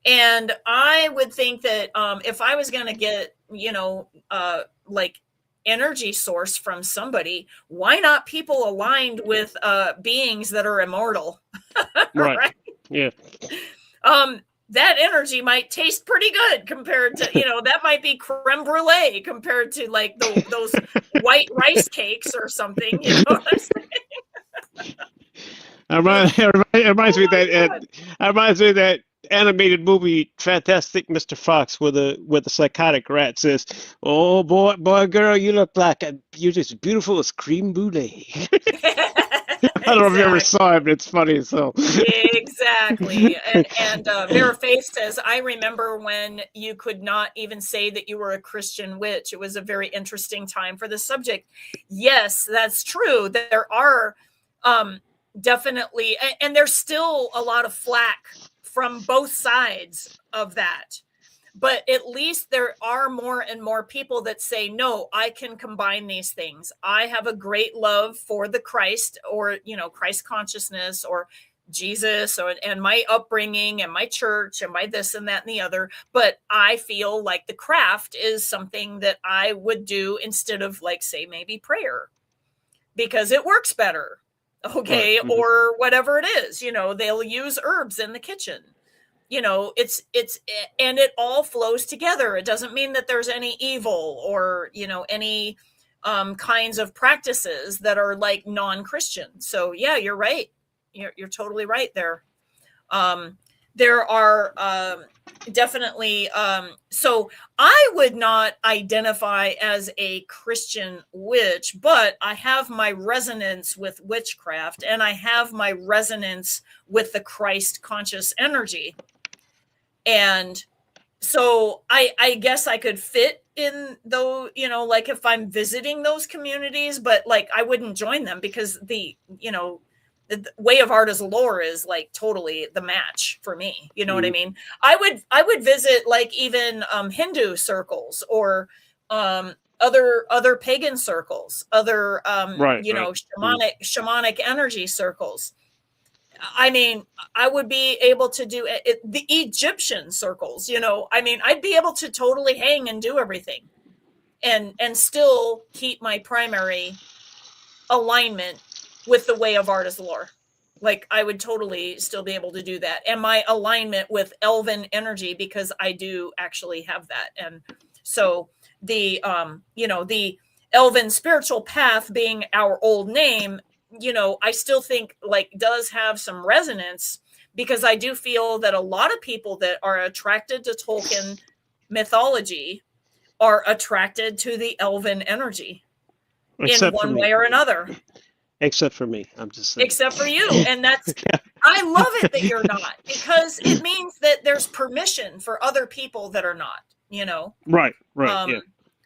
And I would think that if I was going to get, like, energy source from somebody, why not people aligned with beings that are immortal? Right. Yeah. That energy might taste pretty good compared to, that might be creme brulee compared to, like, those white rice cakes or something. You know what I'm saying? It reminds me of that animated movie Fantastic Mr. Fox, where the psychotic rat says, "Oh boy, girl, you look like you're just beautiful as creme brulee." I don't know if you ever saw it, but it's funny. So exactly. And Vera Faith says, I remember when you could not even say that you were a Christian witch. It was a very interesting time for the subject. Yes, that's true. There are definitely, and there's still a lot of flack from both sides of that. But at least there are more and more people that say, no, I can combine these things. I have a great love for the Christ, or, Christ consciousness, or Jesus, and my upbringing and my church and my this and that and the other. But I feel like the craft is something that I would do instead of, like, say, maybe prayer, because it works better. Okay. Right. Or whatever it is, they'll use herbs in the kitchen. It's and it all flows together. It doesn't mean that there's any evil or, any kinds of practices that are, like, non-Christian. So yeah, you're right. You're totally right there. there are definitely so I would not identify as a Christian witch, but I have my resonance with witchcraft, and I have my resonance with the Christ conscious energy. And so I guess I could fit in, though, you know, like if I'm visiting those communities, but like I wouldn't join them because the way of art as lore is like totally the match for me. You know what I mean? I would visit like even Hindu circles or other pagan circles, other shamanic energy circles. I mean, I would be able to do the Egyptian circles, you know. I mean, I'd be able to totally hang and do everything and still keep my primary alignment with the way of art as lore. Like I would totally still be able to do that. And my alignment with elven energy, because I do actually have that. And so the the elven spiritual path being our old name, you know, I still think like does have some resonance, because I do feel that a lot of people that are attracted to Tolkien mythology are attracted to the elven energy in one way or another. Except for me. I'm just saying. Except for you. And that's, I love it that you're not, because it means that there's permission for other people that are not, you know? Right. Yeah.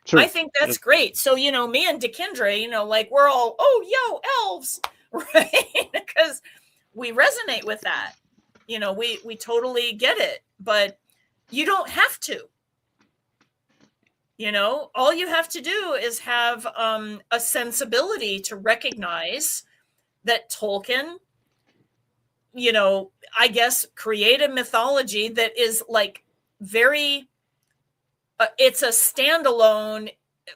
True. I think that's great. So, you know, me and Dekindra, you know, like we're all, oh, yo, elves, right? Because we resonate with that. You know, we totally get it, but you don't have to. You know, all you have to do is have a sensibility to recognize that Tolkien, you know, I guess created mythology that is like very, it's a standalone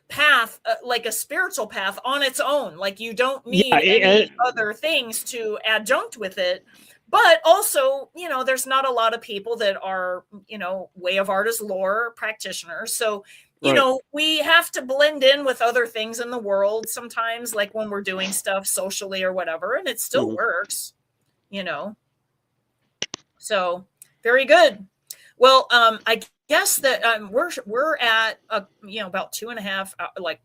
path, like a spiritual path on its own. Like you don't need any other things to adjunct with it. But also, you know, there's not a lot of people that are, you know, way of art as lore practitioners. So, you know, we have to blend in with other things in the world sometimes, like when we're doing stuff socially or whatever, and it still works, you know. So, very good. Well, I guess that we're at you know, about 2.5 like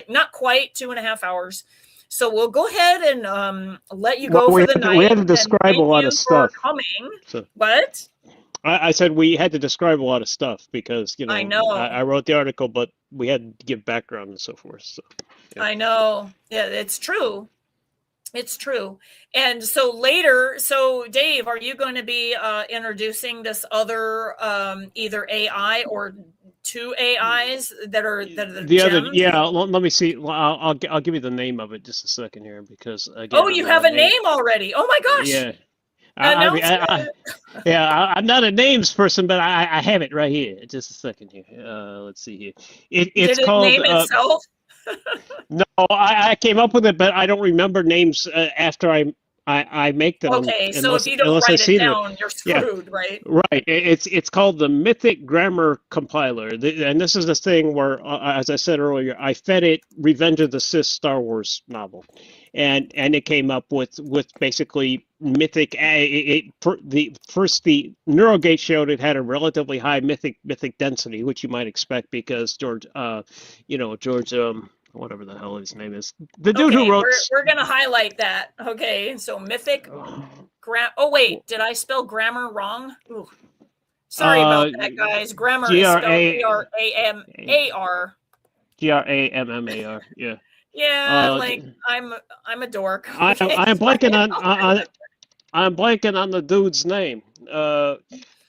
not quite 2.5 hours. So we'll go ahead and let you go for the night. We had to describe a lot of stuff. So, what? I said we had to describe a lot of stuff because, you know, I know. I wrote the article, but we had to give background and so forth. So, yeah. I know. Yeah, it's true. It's true. And so later, so Dave, are you going to be introducing this other either AI or two AIs that are the gems? Other? Yeah. Let me see. I'll give you the name of it just a second here because again, you have a name already. Oh my gosh. Yeah. I'm not a names person, but I have it right here. Just a second here. Let's see here. It's Did it called. Name itself? No, I came up with it, but I don't remember names after I make them. Okay, so if you don't write it down, you're screwed, right? Right. It's called the Mythic Grammar Compiler, and this is the thing where, as I said earlier, I fed it Revenge of the Sith Star Wars novel, and it came up with basically mythic. The NeuroGate showed it had a relatively high mythic density, which you might expect because George, whatever the hell his name is, the dude who wrote. We're gonna highlight that. Okay, so mythic. Oh wait, did I spell grammar wrong? Ooh. Sorry about that, guys. Grammar is spelled G-R-A-M-A-R. G-R-A-M-M-A-R. Yeah. Yeah, like I'm a dork. Okay. I'm blanking on the dude's name.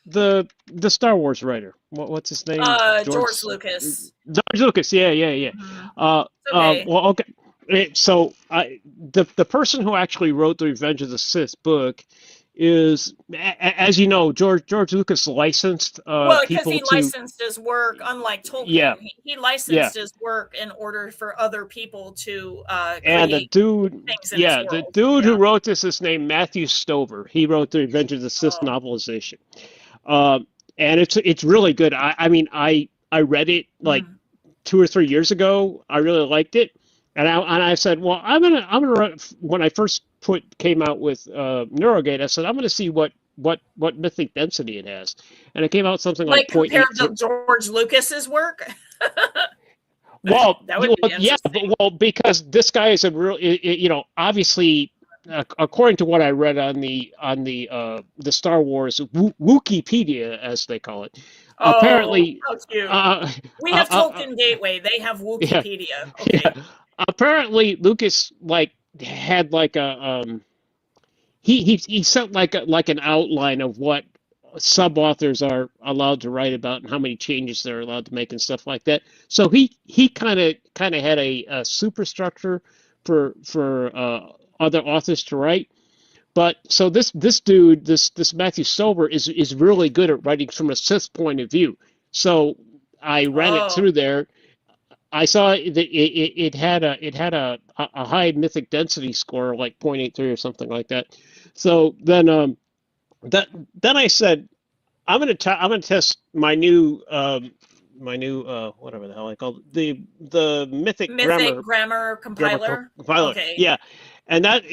The Star Wars writer. What's his name? George Lucas. George Lucas. Yeah. Mm-hmm. Okay. Well, okay. So the person who actually wrote the Revenge of the Sith book is, as you know, George Lucas licensed because he licensed his work, unlike Tolkien. Yeah. He licensed his work in order for other people to and the dude, things in his world. The dude who wrote this is named Matthew Stover. He wrote the Revenge of the Sith novelization, and it's really good. I mean, I read it like 2 or 3 years ago. I really liked it, and I said, well, I'm gonna when I first came out with NeuroGate, I said I'm gonna see what what mythic density it has, and it came out something like Like zero point compared 0.83. to George Lucas's work. Well, That would be yeah, interesting. well, because this guy is a real, obviously, according to what I read on the Star Wars Wikipedia, as they call it, Oh, apparently, how cute. uh, We uh, have uh, uh, Tolkien Gateway. They have yeah, Wikipedia. yeah, Okay. apparently Lucas like had like a he sent like an outline of what sub-authors are allowed to write about and how many changes they're allowed to make and stuff like that. So he kind of had a superstructure for other authors to write. But so this dude, this Matthew Sober is really good at writing from a Sith point of view. So I ran it Oh, through there. I saw that it had a high mythic density score, like 0.83 or something like that. So that then I said I'm gonna test my new whatever the hell I called it, the Mythic Mythic Grammar Grammar Compiler. Compiler. Okay. Yeah, and that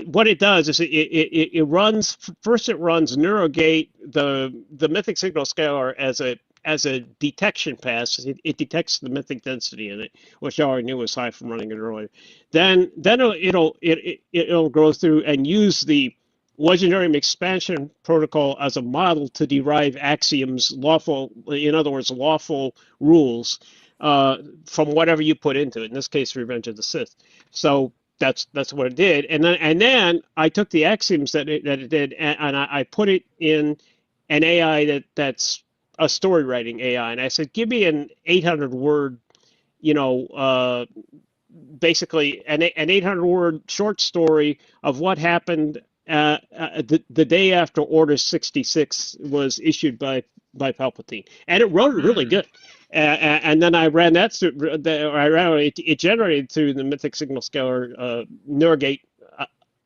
what it does is it runs first. It runs NeuroGate, the Mythic Signal Scalar, as a detection pass. It detects the mythic density in it, which I already knew was high from running it earlier. Then it'll go through and use the Legendarium expansion protocol as a model to derive axioms, lawful, in other words, lawful rules, from whatever you put into it. In this case, Revenge of the Sith. So that's what it did. And then I took the axioms that it did, and I put it in an AI that's a story writing AI, and I said, give me an 800 word, you know, basically an 800 word short story of what happened the day after Order 66 was issued by Palpatine, and it wrote it really Hmm. good. And then I ran that through. I ran it generated through the Mythic Signal Scalar NeuroGate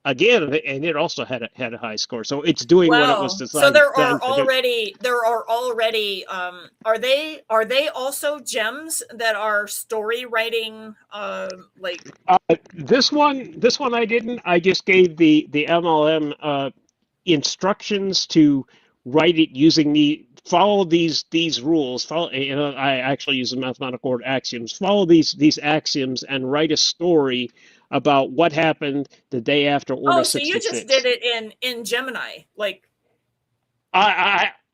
again, and it also had a high score. So it's doing what it was Wow. So designed then to do. there are already are they also gems that are story writing like This one I didn't. I just gave the MLM instructions to write it using follow these rules. Follow, I actually use the mathematical word axioms. Follow these axioms and write a story about what happened the day after Order oh, so you just did 66. it in Gemini. Like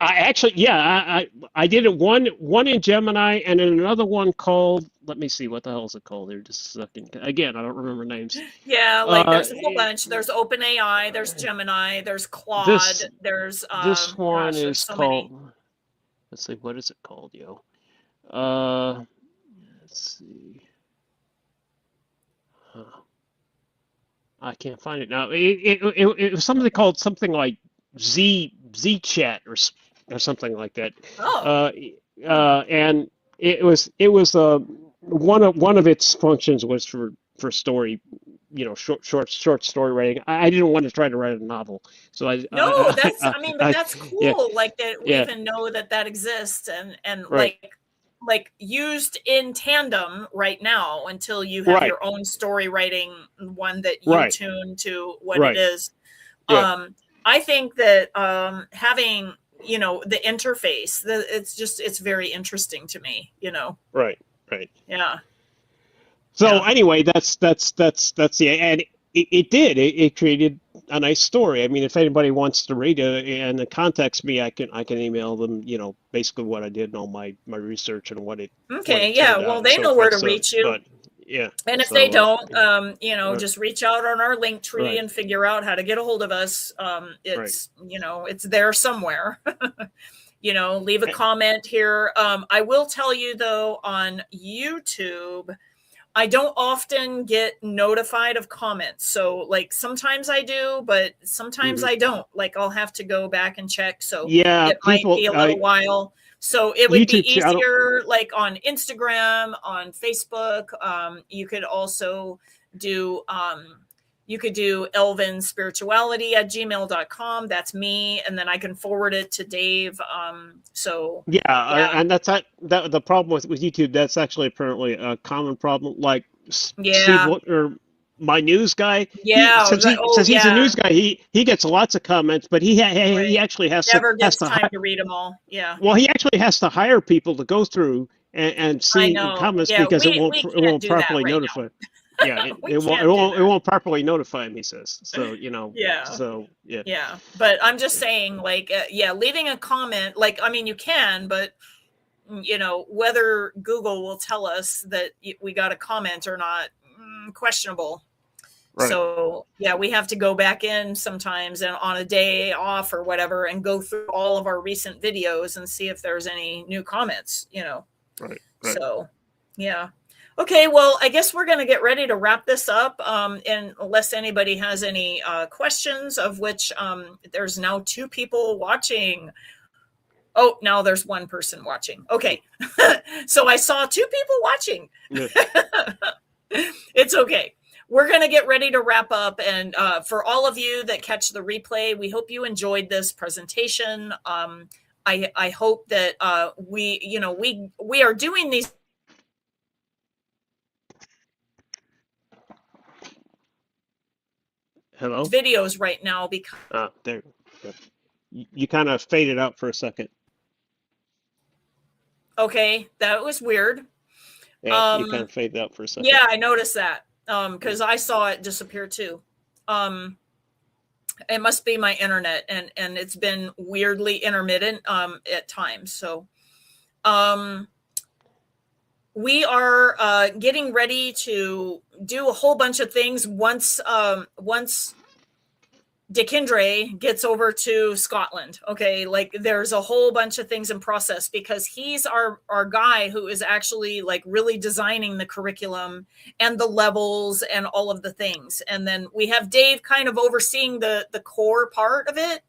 I actually, yeah, I did it one in Gemini and in another one called, let me see, what the hell is it called here? Just a second. Again, I don't remember names. yeah, like Uh, there's a whole bunch. There's OpenAI, there's Gemini, there's Claude, this there's this one gosh, there's is so many. called, let's see, what is it called, yo? Uh, let's see. Huh. I can't find it now. It was something called something like Z Chat or something like that. Oh. Uh, Hmm. and it was one of its functions was for story, short story writing. I didn't want to try to write a novel, so No, that's I mean, but that's yeah, cool. Like that we yeah, even know that that exists and right, like used in tandem right now until you have right, your own story writing one that you right, tune to what it right, is. yeah, Um, I think that having the interface, it's very interesting to me. right, right. Yeah, So yeah. anyway, that's the and it did it created a nice story. I mean, if anybody wants to read it and context me, I can email them. Basically what I did and all my research and what it Okay, yeah. turned Well, out and they so know where forth. to So, reach you. but yeah, And if they so don't, right, just reach out on our link tree right, and figure out how to get a hold of us. right. It's there somewhere. Leave a Eh, comment here. I will tell you though, on YouTube, I don't often get notified of comments. So, like, sometimes I do, but sometimes mhm. I don't. Like, I'll have to go back and check. So, Yeah, it might people, be a little while. So, it would be YouTube channel. easier, like, on Instagram, on Facebook. You could also do, you could do elvinspirituality@gmail.com. That's me. And then I can forward it to Dave. So, Yeah, yeah. and that the problem with YouTube. That's actually apparently a common problem. Like Steve Yeah. Wonder. my news guy, Yeah. since Oh, he's a yeah. news guy, he gets lots of comments, but he Right. actually Never has gets to time to read them all. Yeah. well, he actually has to hire people to go through and I see know. comments Yeah. because We it can't won't do that properly right notify. Yeah, now. We can't do it that. won't properly notify him. He says so. Yeah. So yeah. Yeah. But I'm just saying, like, yeah, leaving a comment, like, I mean, you can, but whether Google will tell us that we got a comment or not, questionable. Right. So yeah, we have to go back in sometimes and on a day off or whatever and go through all of our recent videos and see if there's any new comments. Right. Right. So yeah. Okay, well, I guess we're going to get ready to wrap this up. And unless anybody has any questions, of which there's now 2 people watching. Oh, now there's 1 person watching. Okay. So I saw 2 people watching. Yeah. It's okay. We're going to get ready to wrap up. And for all of you that catch the replay, we hope you enjoyed this presentation. I hope that we are doing these Hello. videos right now because There. You kind of faded out for a second. okay, that was weird. Yeah, you kind of faded out for a second. Yeah, I noticed that because I saw it disappear too. It must be my internet, and it's been weirdly intermittent at times. So we are getting ready to do a whole bunch of things once Dikindre gets over to Scotland. Okay, like there's a whole bunch of things in process because he's our guy who is actually like really designing the curriculum and the levels and all of the things. And then we have Dave kind of overseeing the core part of it,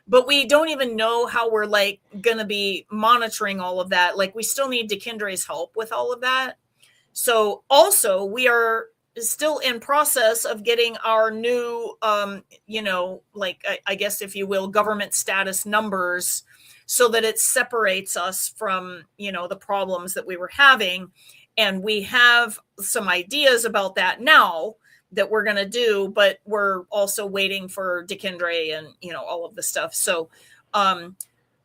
but we don't even know how we're like going to be monitoring all of that. Like we still need Dikindre's help with all of that. So also we are still in process of getting our new, like I guess, if you will, government status numbers so that it separates us from, the problems that we were having. And we have some ideas about that now that we're going to do, but we're also waiting for Dikindre and, all of the stuff. So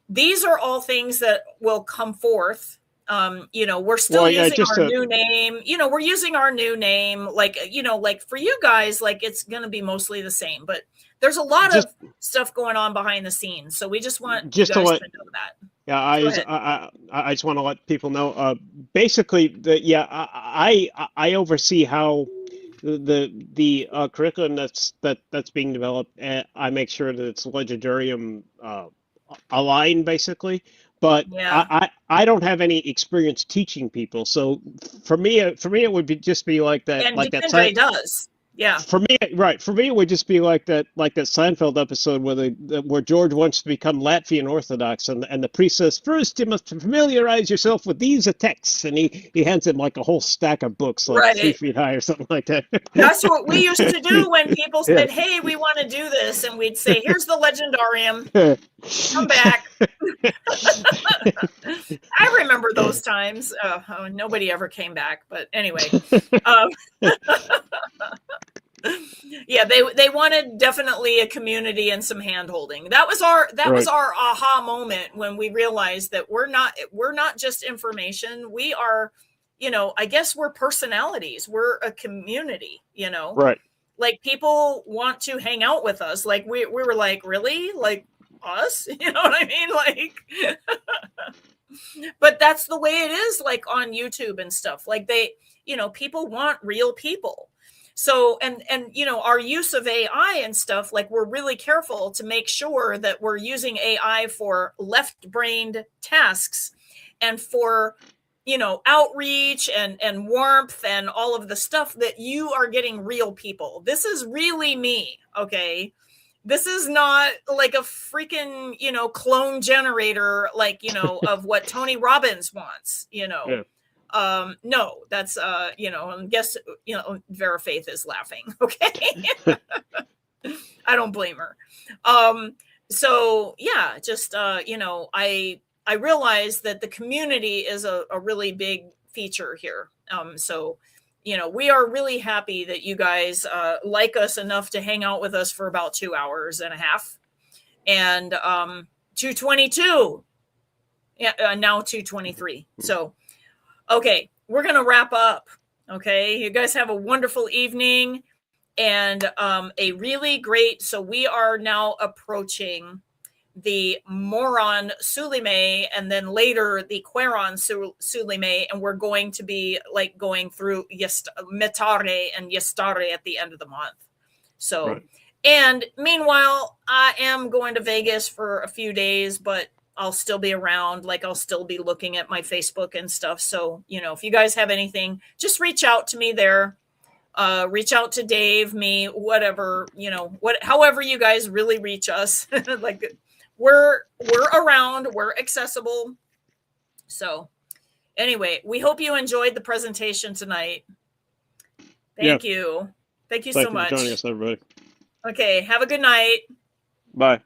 these are all things that will come forth. We're still using our new name. We're using our new name. Like, like for you guys, like it's going to be mostly the same, but there's a lot of stuff going on behind the scenes. So we just want you guys to know that. Yeah, I just want to let people know. Basically, I oversee how the curriculum that's being developed. I make sure that it's Legendarium aligned, basically. But yeah. I don't have any experience teaching people, so for me it would just be like that, and like Dikindre that. Does. Yeah. For me, it would just be like that Seinfeld episode where George wants to become Latvian Orthodox, and the priest says, first you must familiarize yourself with these texts, and he hands him like a whole stack of books, like 3 feet high or something like that. That's what we used to do when people said, hey, we want to do this, and we'd say, here's the Legendarium, come back. I remember those times. Nobody ever came back, but anyway. Yeah, they wanted definitely a community and some hand holding. That was our aha moment when we realized that we're not just information. We are, I guess we're personalities. We're a community, Right. Like people want to hang out with us. Like we were like, really? Like us? You know what I mean? Like but that's the way it is, like on YouTube and stuff. Like they, people want real people. So, and our use of AI and stuff, like we're really careful to make sure that we're using AI for left-brained tasks and for, outreach and warmth and all of the stuff that you are getting real people. This is really me, okay? This is not like a freaking, clone generator, like, of what Tony Robbins wants, Yeah. No, that's I guess Vera Faith is laughing. Okay. I don't blame her. So yeah, just I realize that the community is a really big feature here. So we are really happy that you guys like us enough to hang out with us for about 2 hours and a half. And 222, now 223. So, okay, we're going to wrap up. Okay, you guys have a wonderful evening and a really great, so we are now approaching the Moron Sulime and then later the Queron Sulime, and we're going to be like going through Metare and Yestare at the end of the month. So, right. And meanwhile, I am going to Vegas for a few days, but I'll still be around. Like, I'll still be looking at my Facebook and stuff. So, if you guys have anything, just reach out to me there. Reach out to Dave, me, whatever, however you guys really reach us. Like, we're around, we're accessible. So anyway, we hope you enjoyed the presentation tonight. Thank you. Thank you so much. Thank you for joining us, everybody. Okay, have a good night. Bye.